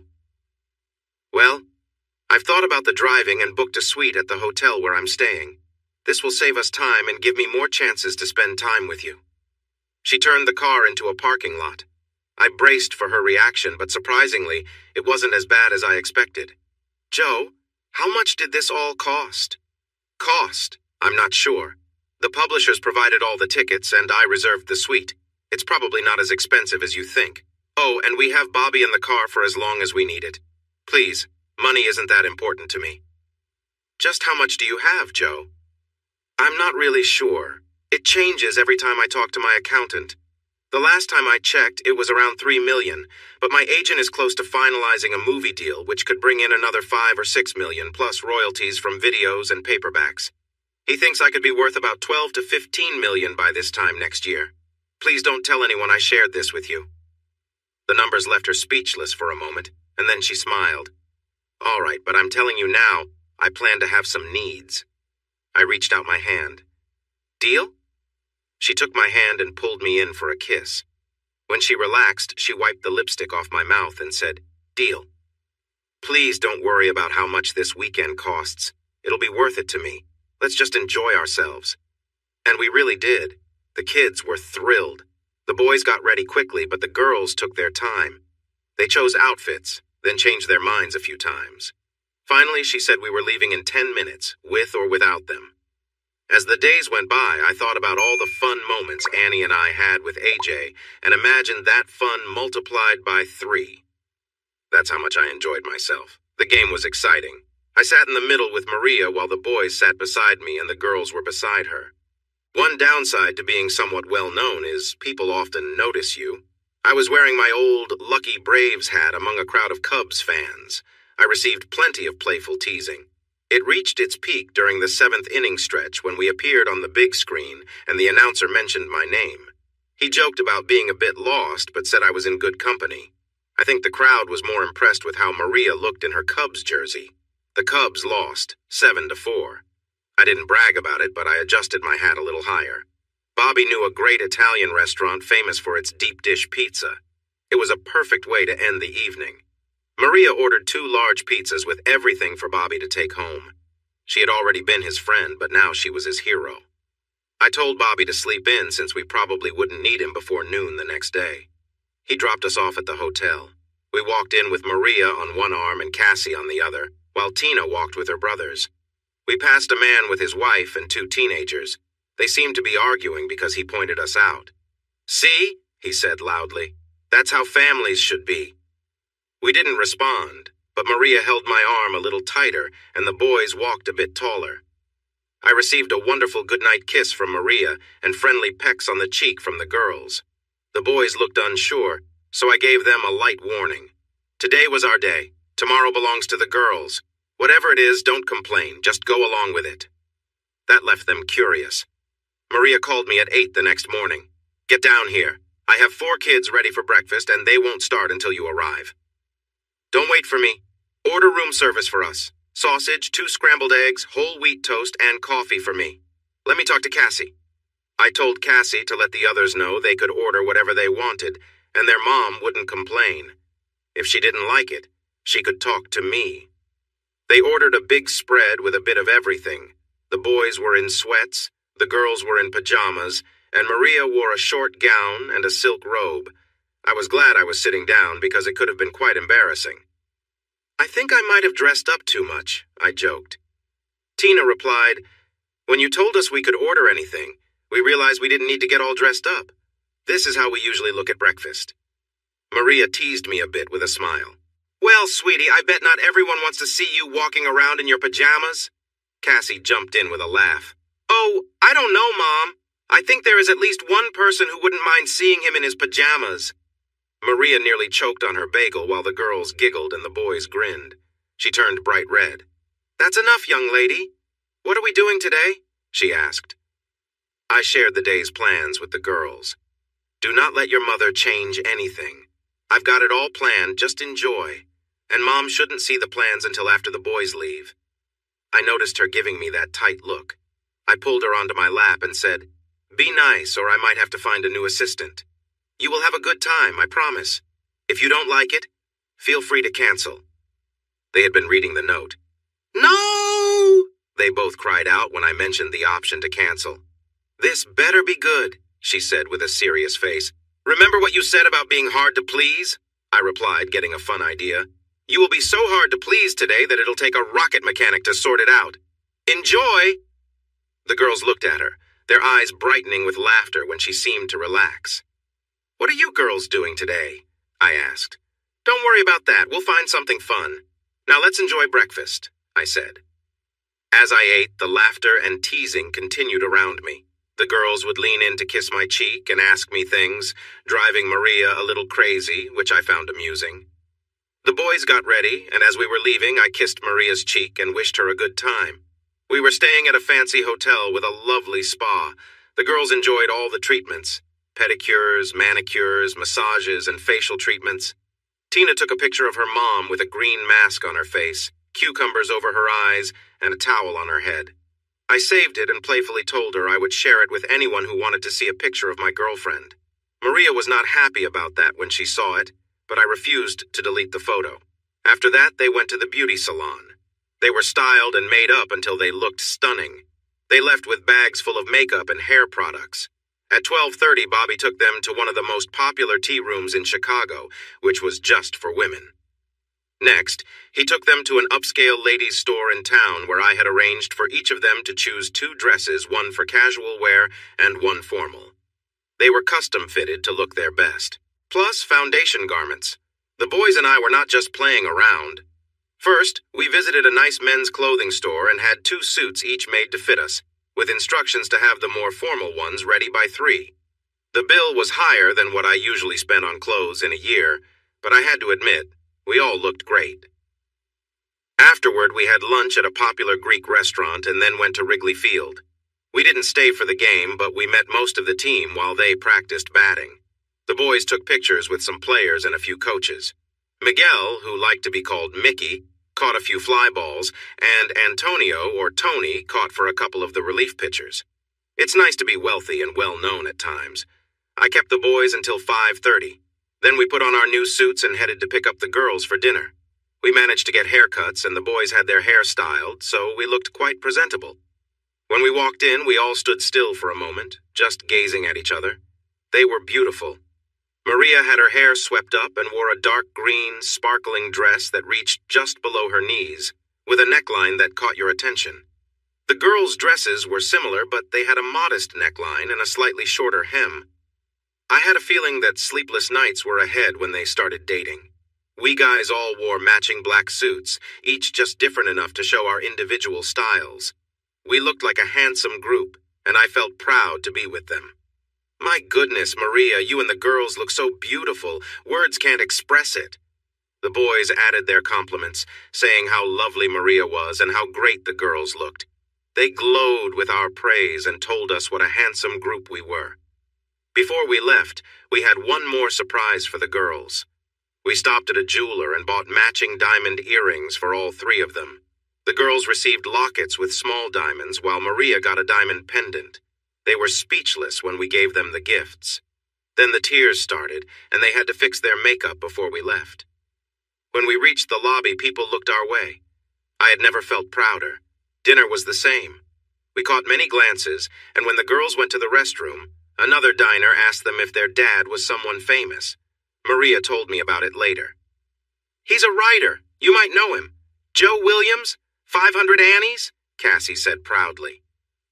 Well, I've thought about the driving and booked a suite at the hotel where I'm staying. This will save us time and give me more chances to spend time with you. She turned the car into a parking lot. I braced for her reaction, but surprisingly, it wasn't as bad as I expected. Joe, how much did this all cost? Cost? I'm not sure. The publishers provided all the tickets, and I reserved the suite. It's probably not as expensive as you think. Oh, and we have Bobby in the car for as long as we need it. Please, money isn't that important to me. Just how much do you have, Joe? I'm not really sure. It changes every time I talk to my accountant. The last time I checked, it was around $3 million, but my agent is close to finalizing a movie deal which could bring in another $5 or $6 million, plus royalties from videos and paperbacks. He thinks I could be worth about $12 to $15 million by this time next year. Please don't tell anyone I shared this with you. The numbers left her speechless for a moment, and then she smiled. All right, but I'm telling you now, I plan to have some needs. I reached out my hand. Deal? She took my hand and pulled me in for a kiss. When she relaxed, she wiped the lipstick off my mouth and said, Deal. Please don't worry about how much this weekend costs. It'll be worth it to me. Let's just enjoy ourselves. And we really did. The kids were thrilled. The boys got ready quickly, but the girls took their time. They chose outfits, then changed their minds a few times. Finally, she said we were leaving in 10 minutes, with or without them. As the days went by, I thought about all the fun moments Annie and I had with AJ and imagined that fun multiplied by 3. That's how much I enjoyed myself. The game was exciting. I sat in the middle with Maria while the boys sat beside me and the girls were beside her. One downside to being somewhat well known is people often notice you. I was wearing my old Lucky Braves hat among a crowd of Cubs fans. I received plenty of playful teasing. It reached its peak during the 7th inning stretch when we appeared on the big screen and the announcer mentioned my name. He joked about being a bit lost, but said I was in good company. I think the crowd was more impressed with how Maria looked in her Cubs jersey. The Cubs lost, 7-4. I didn't brag about it, but I adjusted my hat a little higher. Bobby knew a great Italian restaurant famous for its deep dish pizza. It was a perfect way to end the evening. Maria ordered 2 large pizzas with everything for Bobby to take home. She had already been his friend, but now she was his hero. I told Bobby to sleep in since we probably wouldn't need him before noon the next day. He dropped us off at the hotel. We walked in with Maria on one arm and Cassie on the other, while Tina walked with her brothers. We passed a man with his wife and 2 teenagers. They seemed to be arguing because he pointed us out. "See?" he said loudly. "That's how families should be." We didn't respond, but Maria held my arm a little tighter and the boys walked a bit taller. I received a wonderful goodnight kiss from Maria and friendly pecks on the cheek from the girls. The boys looked unsure, so I gave them a light warning. Today was our day. Tomorrow belongs to the girls. Whatever it is, don't complain. Just go along with it. That left them curious. Maria called me at 8 the next morning. "Get down here. I have 4 kids ready for breakfast and they won't start until you arrive. Don't wait for me. Order room service for us. Sausage, 2 scrambled eggs, whole wheat toast, and coffee for me. Let me talk to Cassie." I told Cassie to let the others know they could order whatever they wanted, and their mom wouldn't complain. If she didn't like it, she could talk to me. They ordered a big spread with a bit of everything. The boys were in sweats, the girls were in pajamas, and Maria wore a short gown and a silk robe. I was glad I was sitting down because it could have been quite embarrassing. "I think I might have dressed up too much," I joked. Tina replied, "When you told us we could order anything, we realized we didn't need to get all dressed up. This is how we usually look at breakfast." Maria teased me a bit with a smile. "Well, sweetie, I bet not everyone wants to see you walking around in your pajamas." Cassie jumped in with a laugh. "Oh, I don't know, Mom. I think there is at least one person who wouldn't mind seeing him in his pajamas." Maria nearly choked on her bagel while the girls giggled and the boys grinned. She turned bright red. "That's enough, young lady. What are we doing today?" she asked. I shared the day's plans with the girls. "Do not let your mother change anything. I've got it all planned, just enjoy. And Mom shouldn't see the plans until after the boys leave." I noticed her giving me that tight look. I pulled her onto my lap and said, "Be nice or I might have to find a new assistant. You will have a good time, I promise. If you don't like it, feel free to cancel." They had been reading the note. "No!" they both cried out when I mentioned the option to cancel. "This better be good," she said with a serious face. "Remember what you said about being hard to please?" I replied, getting a fun idea. "You will be so hard to please today that it'll take a rocket mechanic to sort it out. Enjoy!" The girls looked at her, their eyes brightening with laughter when she seemed to relax. "What are you girls doing today?" I asked. "Don't worry about that. We'll find something fun. Now let's enjoy breakfast," I said. As I ate, the laughter and teasing continued around me. The girls would lean in to kiss my cheek and ask me things, driving Maria a little crazy, which I found amusing. The boys got ready, and as we were leaving, I kissed Maria's cheek and wished her a good time. We were staying at a fancy hotel with a lovely spa. The girls enjoyed all the treatments: pedicures, manicures, massages, and facial treatments. Tina took a picture of her mom with a green mask on her face, cucumbers over her eyes, and a towel on her head. I saved it and playfully told her I would share it with anyone who wanted to see a picture of my girlfriend. Maria was not happy about that when she saw it, but I refused to delete the photo. After that, they went to the beauty salon. They were styled and made up until they looked stunning. They left with bags full of makeup and hair products. At 12:30, Bobby took them to one of the most popular tea rooms in Chicago, which was just for women. Next, he took them to an upscale ladies' store in town where I had arranged for each of them to choose 2 dresses, one for casual wear and one formal. They were custom-fitted to look their best, plus foundation garments. The boys and I were not just playing around. First, we visited a nice men's clothing store and had 2 suits each made to fit us, with instructions to have the more formal ones ready by 3. The bill was higher than what I usually spend on clothes in a year, but I had to admit, we all looked great. Afterward, we had lunch at a popular Greek restaurant and then went to Wrigley Field. We didn't stay for the game, but we met most of the team while they practiced batting. The boys took pictures with some players and a few coaches. Miguel, who liked to be called Mickey, caught a few fly balls, and Antonio, or Tony, caught for a couple of the relief pitchers. It's nice to be wealthy and well-known at times. I kept the boys until 5:30. Then we put on our new suits and headed to pick up the girls for dinner. We managed to get haircuts, and the boys had their hair styled, so we looked quite presentable. When we walked in, we all stood still for a moment, just gazing at each other. They were beautiful. Maria had her hair swept up and wore a dark green, sparkling dress that reached just below her knees, with a neckline that caught your attention. The girls' dresses were similar, but they had a modest neckline and a slightly shorter hem. I had a feeling that sleepless nights were ahead when they started dating. We guys all wore matching black suits, each just different enough to show our individual styles. We looked like a handsome group, and I felt proud to be with them. My goodness, Maria, you and the girls look so beautiful. Words can't express it. The boys added their compliments, saying how lovely Maria was and how great the girls looked. They glowed with our praise and told us what a handsome group we were. Before we left, we had one more surprise for the girls. We stopped at a jeweler and bought matching diamond earrings for all 3 of them. The girls received lockets with small diamonds, while Maria got a diamond pendant. They were speechless when we gave them the gifts. Then the tears started, and they had to fix their makeup before we left. When we reached the lobby, people looked our way. I had never felt prouder. Dinner was the same. We caught many glances, and when the girls went to the restroom, another diner asked them if their dad was someone famous. Maria told me about it later. "He's a writer. You might know him. Joe Williams, 500 Annies," Cassie said proudly.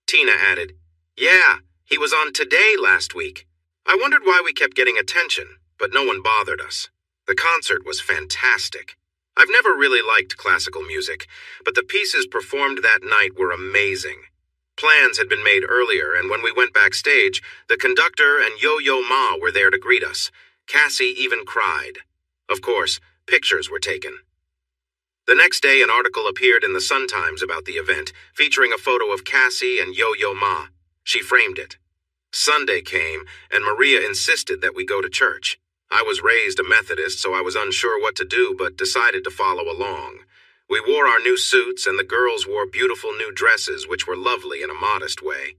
Tina added, "Yeah, he was on Today last week." I wondered why we kept getting attention, but no one bothered us. The concert was fantastic. I've never really liked classical music, but the pieces performed that night were amazing. Plans had been made earlier, and when we went backstage, the conductor and Yo-Yo Ma were there to greet us. Cassie even cried. Of course, pictures were taken. The next day, an article appeared in the Sun-Times about the event, featuring a photo of Cassie and Yo-Yo Ma. She framed it. Sunday came, and Maria insisted that we go to church. I was raised a Methodist, so I was unsure what to do, but decided to follow along. We wore our new suits, and the girls wore beautiful new dresses, which were lovely in a modest way.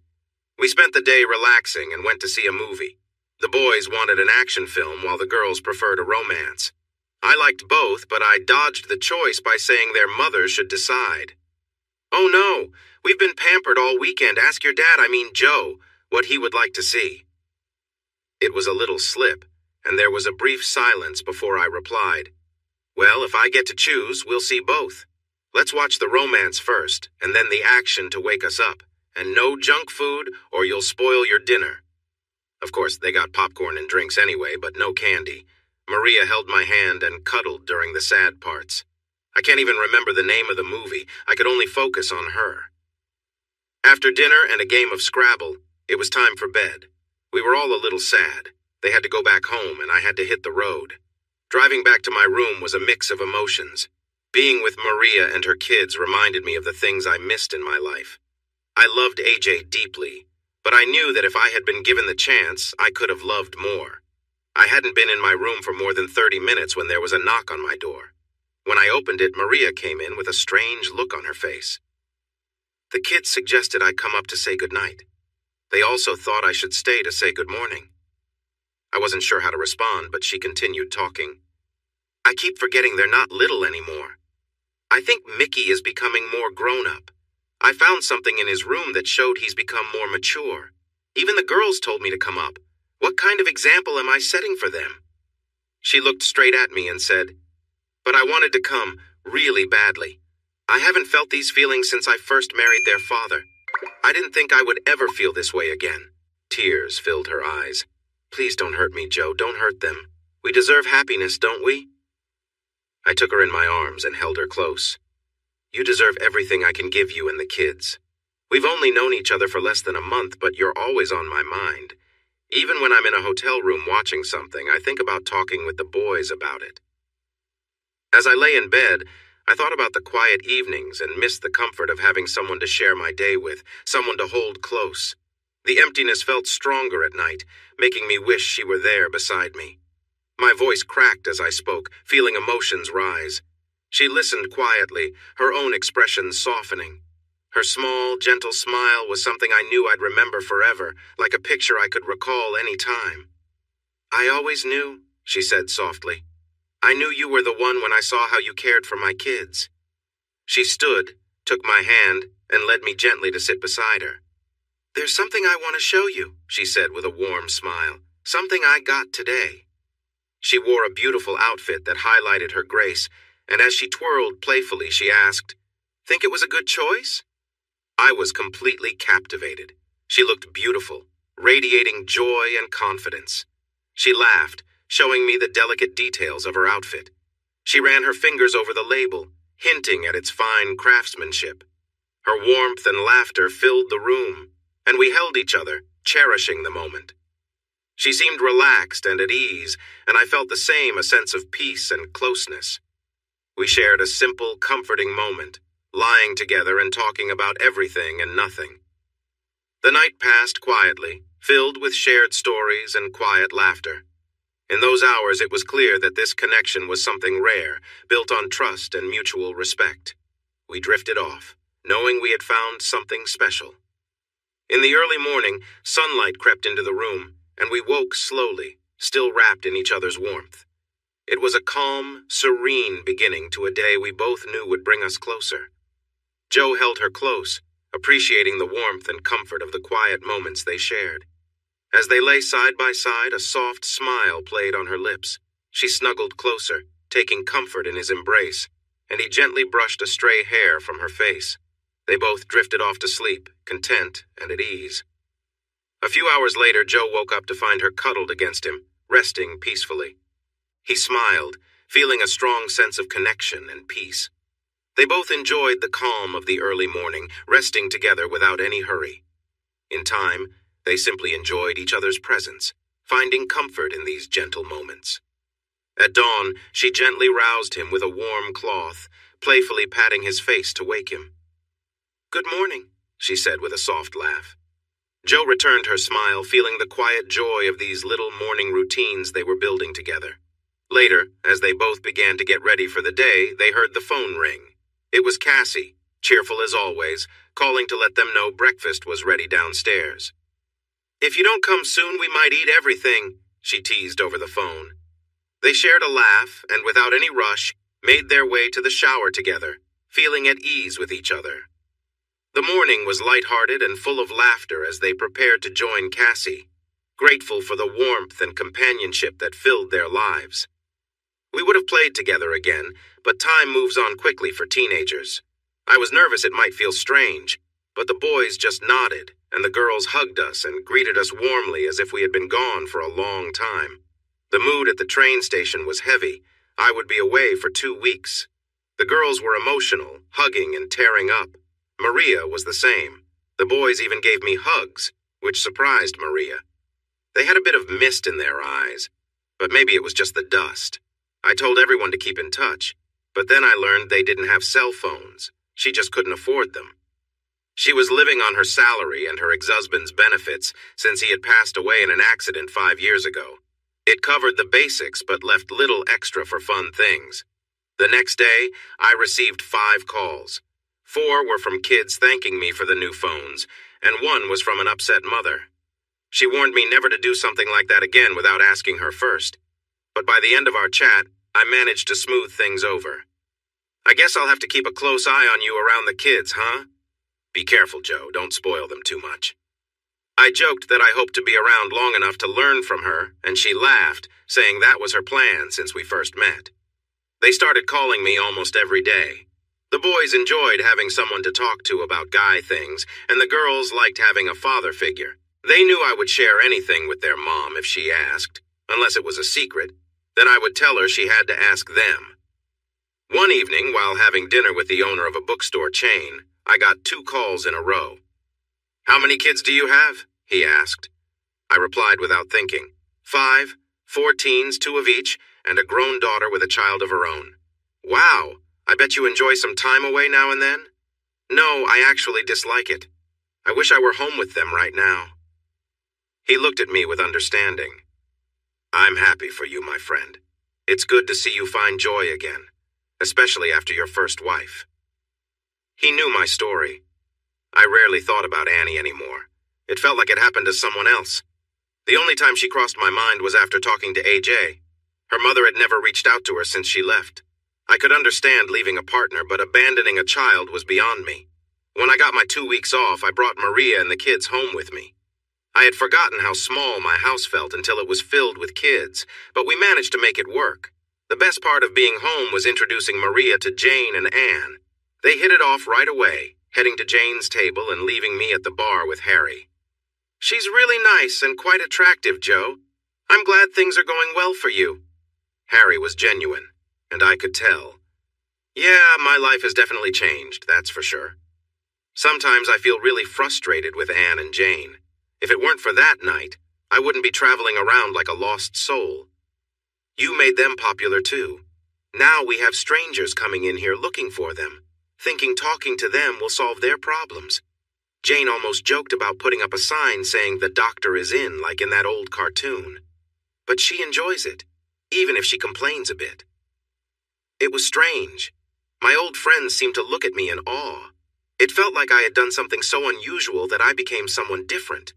We spent the day relaxing and went to see a movie. The boys wanted an action film, while the girls preferred a romance. I liked both, but I dodged the choice by saying their mothers should decide. "Oh no, we've been pampered all weekend. Ask your dad, Joe, what he would like to see." It was a little slip, and there was a brief silence before I replied, "Well, if I get to choose, we'll see both. Let's watch the romance first, and then the action to wake us up. And no junk food, or you'll spoil your dinner." Of course, they got popcorn and drinks anyway, but no candy. Maria held my hand and cuddled during the sad parts. I can't even remember the name of the movie. I could only focus on her. After dinner and a game of Scrabble, it was time for bed. We were all a little sad. They had to go back home, and I had to hit the road. Driving back to my room was a mix of emotions. Being with Maria and her kids reminded me of the things I missed in my life. I loved AJ deeply, but I knew that if I had been given the chance, I could have loved more. I hadn't been in my room for more than 30 minutes when there was a knock on my door. When I opened it, Maria came in with a strange look on her face. The kids suggested I come up to say goodnight. They also thought I should stay to say good morning. I wasn't sure how to respond, but she continued talking. "I keep forgetting they're not little anymore. I think Mickey is becoming more grown up. I found something in his room that showed he's become more mature. Even the girls told me to come up. What kind of example am I setting for them?" She looked straight at me and said, "But I wanted to come, really badly. I haven't felt these feelings since I first married their father. I didn't think I would ever feel this way again." Tears filled her eyes. "Please don't hurt me, Joe. Don't hurt them. We deserve happiness, don't we?" I took her in my arms and held her close. "You deserve everything I can give you and the kids. We've only known each other for less than a month, but you're always on my mind. Even when I'm in a hotel room watching something, I think about talking with the boys about it." As I lay in bed, I thought about the quiet evenings and missed the comfort of having someone to share my day with, someone to hold close. The emptiness felt stronger at night, making me wish she were there beside me. My voice cracked as I spoke, feeling emotions rise. She listened quietly, her own expression softening. Her small, gentle smile was something I knew I'd remember forever, like a picture I could recall any time. "I always knew," she said softly. "I knew you were the one when I saw how you cared for my kids." She stood, took my hand, and led me gently to sit beside her. "There's something I want to show you," she said with a warm smile. "Something I got today." She wore a beautiful outfit that highlighted her grace, and as she twirled playfully, she asked, "Think it was a good choice?" I was completely captivated. She looked beautiful, radiating joy and confidence. She laughed, showing me the delicate details of her outfit. She ran her fingers over the label, hinting at its fine craftsmanship. Her warmth and laughter filled the room, and we held each other, cherishing the moment. She seemed relaxed and at ease, and I felt the same, a sense of peace and closeness. We shared a simple, comforting moment, lying together and talking about everything and nothing. The night passed quietly, filled with shared stories and quiet laughter. In those hours, it was clear that this connection was something rare, built on trust and mutual respect. We drifted off, knowing we had found something special. In the early morning, sunlight crept into the room, and we woke slowly, still wrapped in each other's warmth. It was a calm, serene beginning to a day we both knew would bring us closer. Joe held her close, appreciating the warmth and comfort of the quiet moments they shared. As they lay side by side, a soft smile played on her lips. She snuggled closer, taking comfort in his embrace, and he gently brushed a stray hair from her face. They both drifted off to sleep, content and at ease. A few hours later, Joe woke up to find her cuddled against him, resting peacefully. He smiled, feeling a strong sense of connection and peace. They both enjoyed the calm of the early morning, resting together without any hurry. In time, they simply enjoyed each other's presence, finding comfort in these gentle moments. At dawn, she gently roused him with a warm cloth, playfully patting his face to wake him. "Good morning," she said with a soft laugh. Joe returned her smile, feeling the quiet joy of these little morning routines they were building together. Later, as they both began to get ready for the day, they heard the phone ring. It was Cassie, cheerful as always, calling to let them know breakfast was ready downstairs. "If you don't come soon, we might eat everything," she teased over the phone. They shared a laugh and, without any rush, made their way to the shower together, feeling at ease with each other. The morning was lighthearted and full of laughter as they prepared to join Cassie, grateful for the warmth and companionship that filled their lives. We would have played together again, but time moves on quickly for teenagers. I was nervous it might feel strange, but the boys just nodded, and the girls hugged us and greeted us warmly as if we had been gone for a long time. The mood at the train station was heavy. I would be away for 2 weeks. The girls were emotional, hugging and tearing up. Maria was the same. The boys even gave me hugs, which surprised Maria. They had a bit of mist in their eyes, but maybe it was just the dust. I told everyone to keep in touch, but then I learned they didn't have cell phones. She just couldn't afford them. She was living on her salary and her ex-husband's benefits since he had passed away in an accident 5 years ago. It covered the basics but left little extra for fun things. The next day, I received 5 calls. 4 were from kids thanking me for the new phones, and 1 was from an upset mother. She warned me never to do something like that again without asking her first. But by the end of our chat, I managed to smooth things over. "I guess I'll have to keep a close eye on you around the kids, huh? Be careful, Joe. Don't spoil them too much." I joked that I hoped to be around long enough to learn from her, and she laughed, saying that was her plan since we first met. They started calling me almost every day. The boys enjoyed having someone to talk to about guy things, and the girls liked having a father figure. They knew I would share anything with their mom if she asked, unless it was a secret. Then I would tell her she had to ask them. One evening, while having dinner with the owner of a bookstore chain, I got 2 calls in a row. "How many kids do you have?" he asked. I replied without thinking. 5, 4 teens, 2 of each, and a grown daughter with a child of her own. "Wow, I bet you enjoy some time away now and then?" "No, I actually dislike it. I wish I were home with them right now." He looked at me with understanding. "I'm happy for you, my friend. It's good to see you find joy again, especially after your first wife." He knew my story. I rarely thought about Annie anymore. It felt like it happened to someone else. The only time she crossed my mind was after talking to AJ. Her mother had never reached out to her since she left. I could understand leaving a partner, but abandoning a child was beyond me. When I got my 2 weeks off, I brought Maria and the kids home with me. I had forgotten how small my house felt until it was filled with kids, but we managed to make it work. The best part of being home was introducing Maria to Jane and Anne. They hit it off right away, heading to Jane's table and leaving me at the bar with Harry. "She's really nice and quite attractive, Joe. I'm glad things are going well for you." Harry was genuine, and I could tell. Yeah, my life has definitely changed, that's for sure. Sometimes I feel really frustrated with Anne and Jane. If it weren't for that night, I wouldn't be traveling around like a lost soul. You made them popular too. Now we have strangers coming in here looking for them, thinking talking to them will solve their problems. Jane almost joked about putting up a sign saying the doctor is in, like in that old cartoon. But she enjoys it, even if she complains a bit. It was strange. My old friends seemed to look at me in awe. It felt like I had done something so unusual that I became someone different.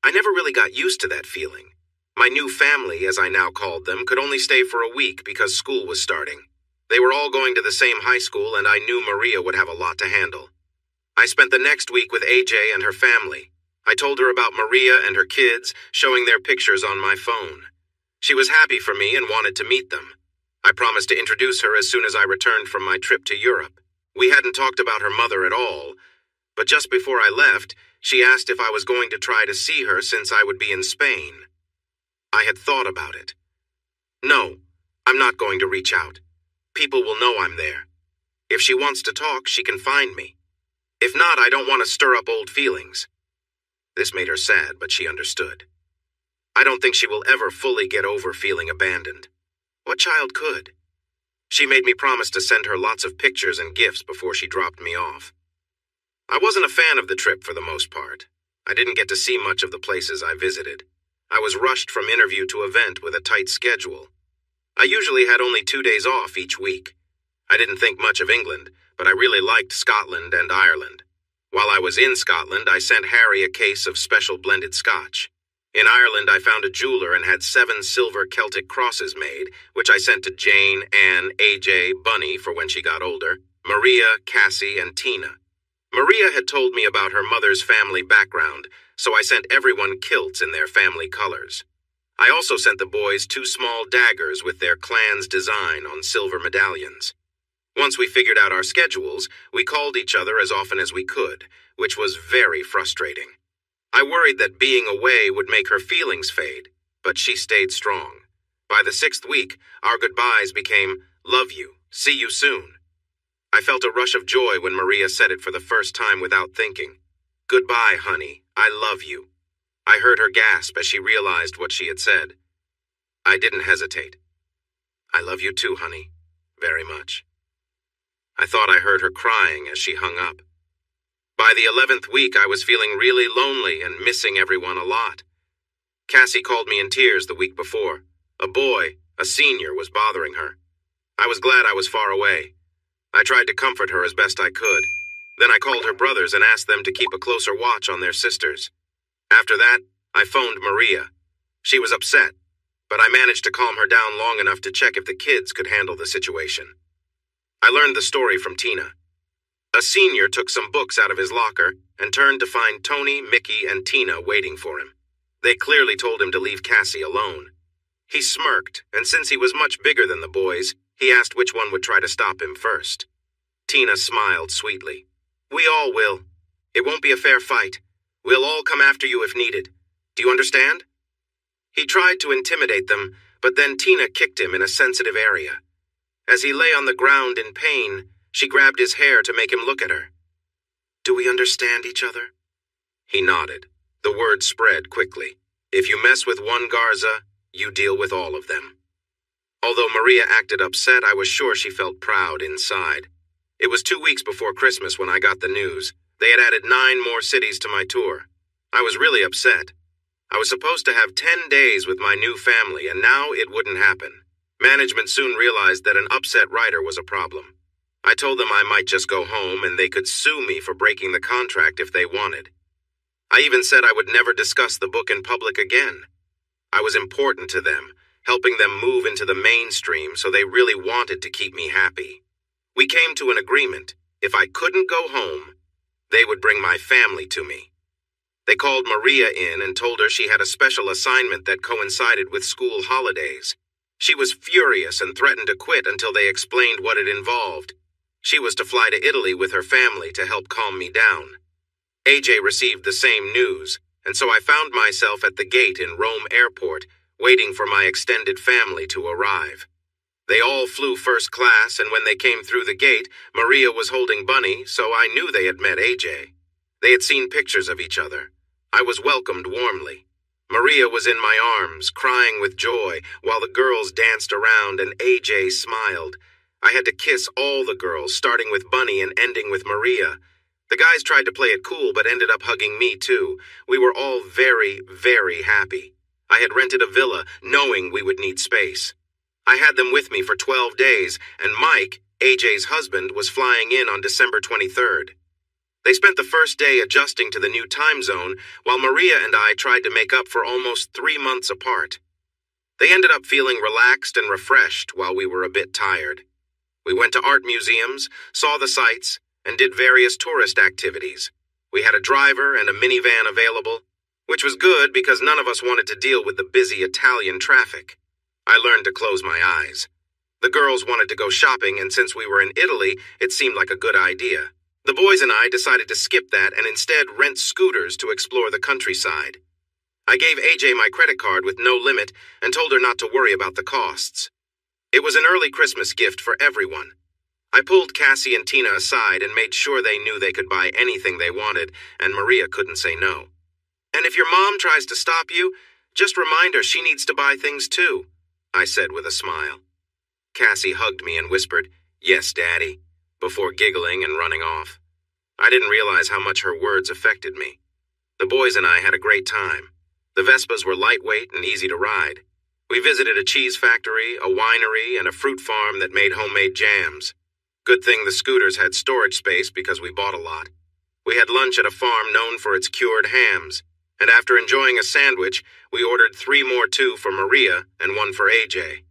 I never really got used to that feeling. My new family, as I now called them, could only stay for a week because school was starting. They were all going to the same high school, and I knew Maria would have a lot to handle. I spent the next week with AJ and her family. I told her about Maria and her kids, showing their pictures on my phone. She was happy for me and wanted to meet them. I promised to introduce her as soon as I returned from my trip to Europe. We hadn't talked about her mother at all, but just before I left, she asked if I was going to try to see her since I would be in Spain. I had thought about it. No, I'm not going to reach out. People will know I'm there. If she wants to talk, she can find me. If not, I don't want to stir up old feelings. This made her sad, but she understood. I don't think she will ever fully get over feeling abandoned. What child could? She made me promise to send her lots of pictures and gifts before she dropped me off. I wasn't a fan of the trip for the most part. I didn't get to see much of the places I visited. I was rushed from interview to event with a tight schedule. I usually had only 2 days off each week. I didn't think much of England, but I really liked Scotland and Ireland. While I was in Scotland, I sent Harry a case of special blended scotch. In Ireland, I found a jeweler and had 7 silver Celtic crosses made, which I sent to Jane, Anne, AJ, Bunny for when she got older, Maria, Cassie, and Tina. Maria had told me about her mother's family background, so I sent everyone kilts in their family colors. I also sent the boys 2 small daggers with their clan's design on silver medallions. Once we figured out our schedules, we called each other as often as we could, which was very frustrating. I worried that being away would make her feelings fade, but she stayed strong. By the 6th week, our goodbyes became, "Love you, see you soon." I felt a rush of joy when Maria said it for the first time without thinking. "Goodbye, honey, I love you." I heard her gasp as she realized what she had said. I didn't hesitate. "I love you too, honey, very much." I thought I heard her crying as she hung up. By the 11th week, I was feeling really lonely and missing everyone a lot. Cassie called me in tears the week before. A boy, a senior, was bothering her. I was glad I was far away. I tried to comfort her as best I could. Then I called her brothers and asked them to keep a closer watch on their sisters. After that, I phoned Maria. She was upset, but I managed to calm her down long enough to check if the kids could handle the situation. I learned the story from Tina. A senior took some books out of his locker and turned to find Tony, Mickey, and Tina waiting for him. They clearly told him to leave Cassie alone. He smirked, and since he was much bigger than the boys, he asked which one would try to stop him first. Tina smiled sweetly. "We all will. It won't be a fair fight. We'll all come after you if needed. Do you understand?" He tried to intimidate them, but then Tina kicked him in a sensitive area. As he lay on the ground in pain, she grabbed his hair to make him look at her. "Do we understand each other?" He nodded. The word spread quickly. If you mess with one Garza, you deal with all of them. Although Maria acted upset, I was sure she felt proud inside. It was 2 weeks before Christmas when I got the news. They had added 9 more cities to my tour. I was really upset. I was supposed to have 10 days with my new family, and now it wouldn't happen. Management soon realized that an upset writer was a problem. I told them I might just go home and they could sue me for breaking the contract if they wanted. I even said I would never discuss the book in public again. I was important to them, helping them move into the mainstream, so they really wanted to keep me happy. We came to an agreement. If I couldn't go home, they would bring my family to me. They called Maria in and told her she had a special assignment that coincided with school holidays. She was furious and threatened to quit until they explained what it involved. She was to fly to Italy with her family to help calm me down. AJ received the same news, and so I found myself at the gate in Rome Airport, waiting for my extended family to arrive. They all flew first class, and when they came through the gate, Maria was holding Bunny, so I knew they had met AJ. They had seen pictures of each other. I was welcomed warmly. Maria was in my arms, crying with joy, while the girls danced around and AJ smiled. I had to kiss all the girls, starting with Bunny and ending with Maria. The guys tried to play it cool, but ended up hugging me too. We were all very, very happy. I had rented a villa, knowing we would need space. I had them with me for 12 days, and Mike, AJ's husband, was flying in on December 23rd. They spent the first day adjusting to the new time zone, while Maria and I tried to make up for almost 3 months apart. They ended up feeling relaxed and refreshed while we were a bit tired. We went to art museums, saw the sights, and did various tourist activities. We had a driver and a minivan available, which was good because none of us wanted to deal with the busy Italian traffic. I learned to close my eyes. The girls wanted to go shopping, and since we were in Italy, it seemed like a good idea. The boys and I decided to skip that and instead rent scooters to explore the countryside. I gave AJ my credit card with no limit and told her not to worry about the costs. It was an early Christmas gift for everyone. I pulled Cassie and Tina aside and made sure they knew they could buy anything they wanted, and Maria couldn't say no. "And if your mom tries to stop you, just remind her she needs to buy things too," I said with a smile. Cassie hugged me and whispered, "Yes, Daddy," before giggling and running off. I didn't realize how much her words affected me. The boys and I had a great time. The Vespas were lightweight and easy to ride. We visited a cheese factory, a winery, and a fruit farm that made homemade jams. Good thing the scooters had storage space because we bought a lot. We had lunch at a farm known for its cured hams, and after enjoying a sandwich, we ordered 3 more too for Maria and 1 for AJ.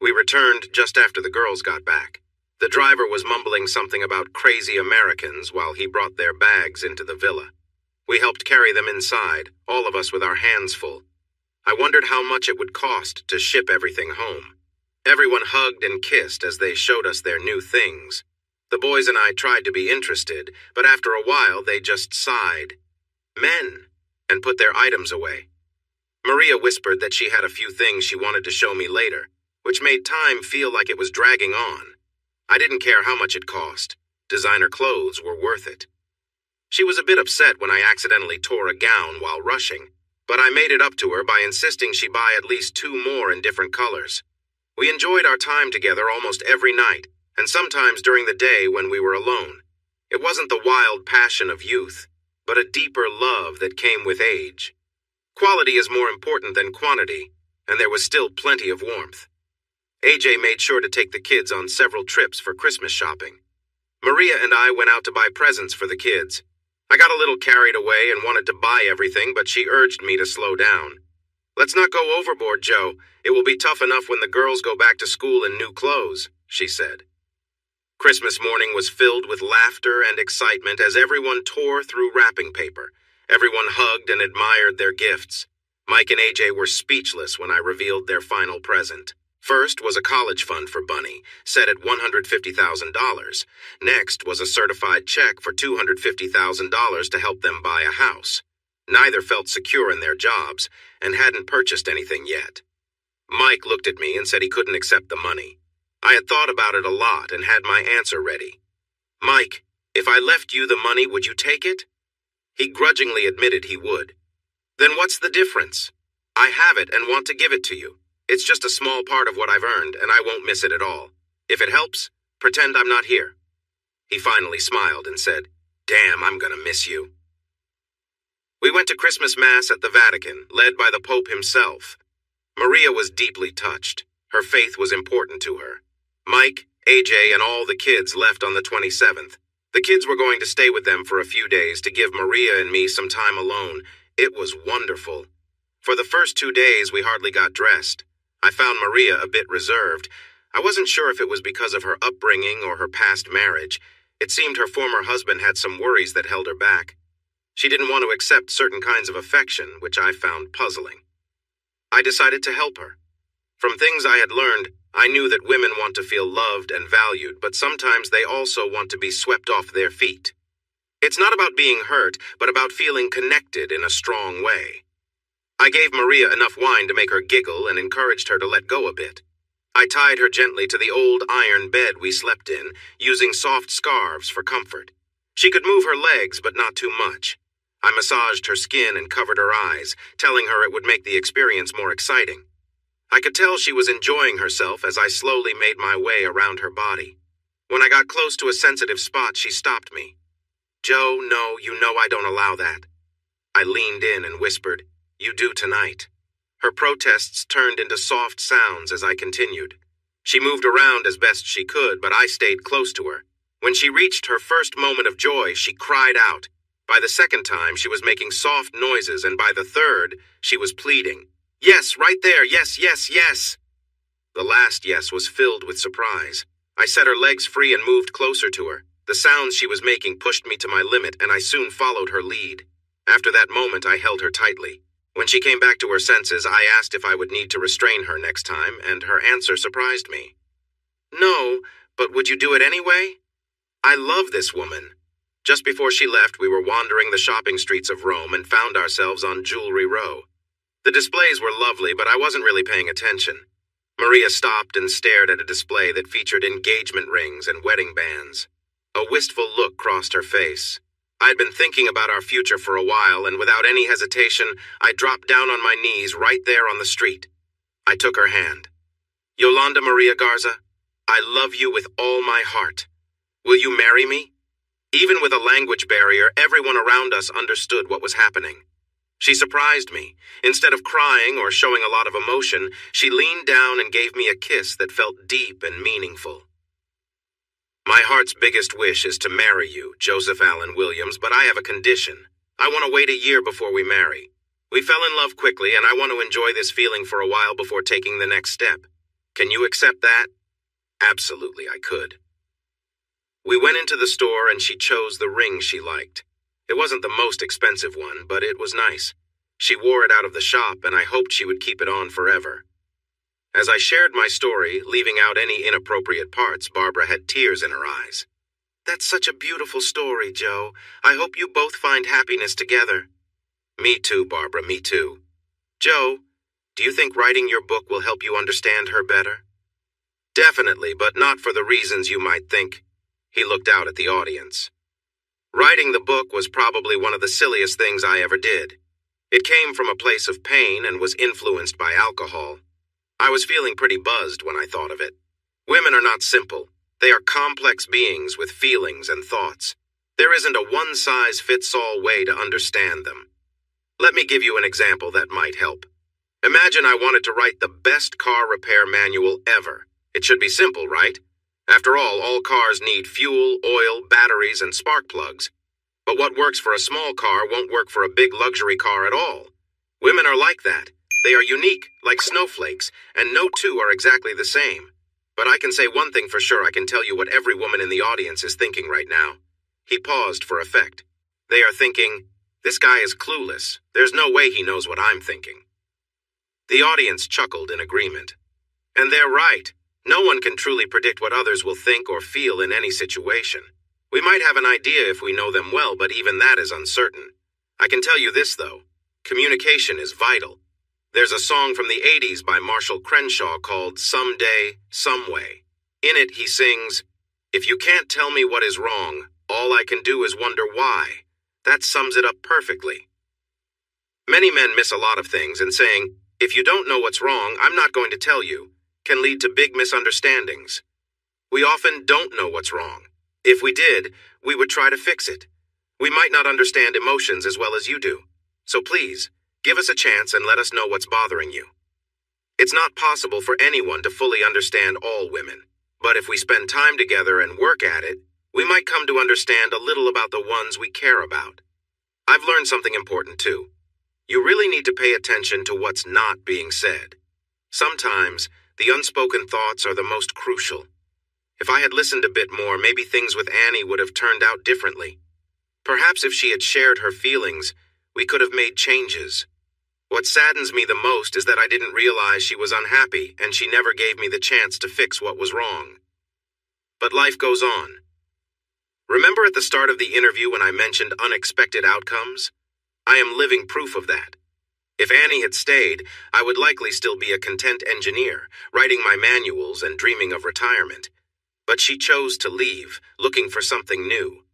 We returned just after the girls got back. The driver was mumbling something about crazy Americans while he brought their bags into the villa. We helped carry them inside, all of us with our hands full. I wondered how much it would cost to ship everything home. Everyone hugged and kissed as they showed us their new things. The boys and I tried to be interested, but after a while they just sighed. Men, and put their items away. Maria whispered that she had a few things she wanted to show me later, which made time feel like it was dragging on. I didn't care how much it cost. Designer clothes were worth it. She was a bit upset when I accidentally tore a gown while rushing, but I made it up to her by insisting she buy at least 2 more in different colors. We enjoyed our time together almost every night, and sometimes during the day when we were alone. It wasn't the wild passion of youth, but a deeper love that came with age. Quality is more important than quantity, and there was still plenty of warmth. AJ made sure to take the kids on several trips for Christmas shopping. Maria and I went out to buy presents for the kids. I got a little carried away and wanted to buy everything, but she urged me to slow down. "Let's not go overboard, Joe. It will be tough enough when the girls go back to school in new clothes," she said. Christmas morning was filled with laughter and excitement as everyone tore through wrapping paper. Everyone hugged and admired their gifts. Mike and AJ were speechless when I revealed their final present. First was a college fund for Bunny, set at $150,000. Next was a certified check for $250,000 to help them buy a house. Neither felt secure in their jobs and hadn't purchased anything yet. Mike looked at me and said he couldn't accept the money. I had thought about it a lot and had my answer ready. Mike, if I left you the money, would you take it? He grudgingly admitted he would. Then what's the difference? I have it and want to give it to you. It's just a small part of what I've earned, and I won't miss it at all. If it helps, pretend I'm not here. He finally smiled and said, Damn, I'm gonna miss you. We went to Christmas Mass at the Vatican, led by the Pope himself. Maria was deeply touched. Her faith was important to her. Mike, AJ, and all the kids left on the 27th. The kids were going to stay with them for a few days to give Maria and me some time alone. It was wonderful. For the first 2 days, we hardly got dressed. I found Maria a bit reserved. I wasn't sure if it was because of her upbringing or her past marriage. It seemed her former husband had some worries that held her back. She didn't want to accept certain kinds of affection, which I found puzzling. I decided to help her. From things I had learned, I knew that women want to feel loved and valued, but sometimes they also want to be swept off their feet. It's not about being hurt, but about feeling connected in a strong way. I gave Maria enough wine to make her giggle and encouraged her to let go a bit. I tied her gently to the old iron bed we slept in, using soft scarves for comfort. She could move her legs, but not too much. I massaged her skin and covered her eyes, telling her it would make the experience more exciting. I could tell she was enjoying herself as I slowly made my way around her body. When I got close to a sensitive spot, she stopped me. Joe, no, you know I don't allow that. I leaned in and whispered, You do tonight. Her protests turned into soft sounds as I continued. She moved around as best she could, but I stayed close to her. When she reached her first moment of joy, she cried out. By the second time, she was making soft noises, and by the third, she was pleading. Yes, right there, yes, yes, yes. The last yes was filled with surprise. I set her legs free and moved closer to her. The sounds she was making pushed me to my limit, and I soon followed her lead. After that moment, I held her tightly. When she came back to her senses, I asked if I would need to restrain her next time, and her answer surprised me. No, but would you do it anyway? I love this woman. Just before she left, we were wandering the shopping streets of Rome and found ourselves on Jewelry Row. The displays were lovely, but I wasn't really paying attention. Maria stopped and stared at a display that featured engagement rings and wedding bands. A wistful look crossed her face. I had been thinking about our future for a while, and without any hesitation, I dropped down on my knees right there on the street. I took her hand. Yolanda Maria Garza, I love you with all my heart. Will you marry me? Even with a language barrier, everyone around us understood what was happening. She surprised me. Instead of crying or showing a lot of emotion, she leaned down and gave me a kiss that felt deep and meaningful. My heart's biggest wish is to marry you, Joseph Allen Williams, but I have a condition. I want to wait a year before we marry. We fell in love quickly, and I want to enjoy this feeling for a while before taking the next step. Can you accept that? Absolutely, I could. We went into the store, and she chose the ring she liked. It wasn't the most expensive one, but it was nice. She wore it out of the shop, and I hoped she would keep it on forever. As I shared my story, leaving out any inappropriate parts, Barbara had tears in her eyes. That's such a beautiful story, Joe. I hope you both find happiness together. Me too, Barbara, me too. Joe, do you think writing your book will help you understand her better? Definitely, but not for the reasons you might think. He looked out at the audience. Writing the book was probably one of the silliest things I ever did. It came from a place of pain and was influenced by alcohol. I was feeling pretty buzzed when I thought of it. Women are not simple. They are complex beings with feelings and thoughts. There isn't a one-size-fits-all way to understand them. Let me give you an example that might help. Imagine I wanted to write the best car repair manual ever. It should be simple, right? After all cars need fuel, oil, batteries, and spark plugs. But what works for a small car won't work for a big luxury car at all. Women are like that. They are unique, like snowflakes, and no two are exactly the same. But I can say one thing for sure. I can tell you what every woman in the audience is thinking right now. He paused for effect. They are thinking, this guy is clueless. There's no way he knows what I'm thinking. The audience chuckled in agreement. And they're right. No one can truly predict what others will think or feel in any situation. We might have an idea if we know them well, but even that is uncertain. I can tell you this, though. Communication is vital. There's a song from the 80s by Marshall Crenshaw called Someday, Someway. In it, he sings, "If you can't tell me what is wrong, all I can do is wonder why." That sums it up perfectly. Many men miss a lot of things, and saying, "If you don't know what's wrong, I'm not going to tell you," can lead to big misunderstandings. We often don't know what's wrong. If we did, we would try to fix it. We might not understand emotions as well as you do. So please, give us a chance and let us know what's bothering you. It's not possible for anyone to fully understand all women, but if we spend time together and work at it, we might come to understand a little about the ones we care about. I've learned something important too. You really need to pay attention to what's not being said. Sometimes, the unspoken thoughts are the most crucial. If I had listened a bit more, maybe things with Annie would have turned out differently. Perhaps if she had shared her feelings, we could have made changes. What saddens me the most is that I didn't realize she was unhappy and she never gave me the chance to fix what was wrong. But life goes on. Remember at the start of the interview when I mentioned unexpected outcomes? I am living proof of that. If Annie had stayed, I would likely still be a content engineer, writing my manuals and dreaming of retirement. But she chose to leave, looking for something new.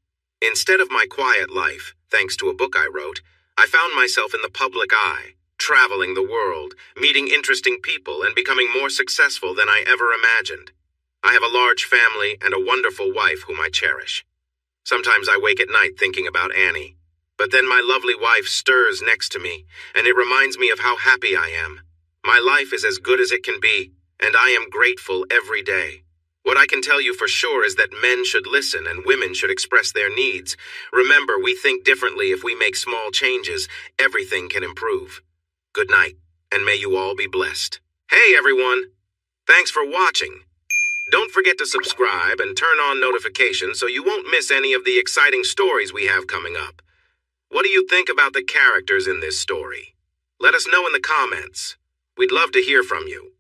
Instead of my quiet life, thanks to a book I wrote, I found myself in the public eye, traveling the world, meeting interesting people, and becoming more successful than I ever imagined. I have a large family and a wonderful wife whom I cherish. Sometimes I wake at night thinking about Annie. But then my lovely wife stirs next to me, and it reminds me of how happy I am. My life is as good as it can be, and I am grateful every day. What I can tell you for sure is that men should listen and women should express their needs. Remember, we think differently. If we make small changes, everything can improve. Good night, and may you all be blessed. Hey everyone! Thanks for watching. Don't forget to subscribe and turn on notifications so you won't miss any of the exciting stories we have coming up. What do you think about the characters in this story? Let us know in the comments. We'd love to hear from you.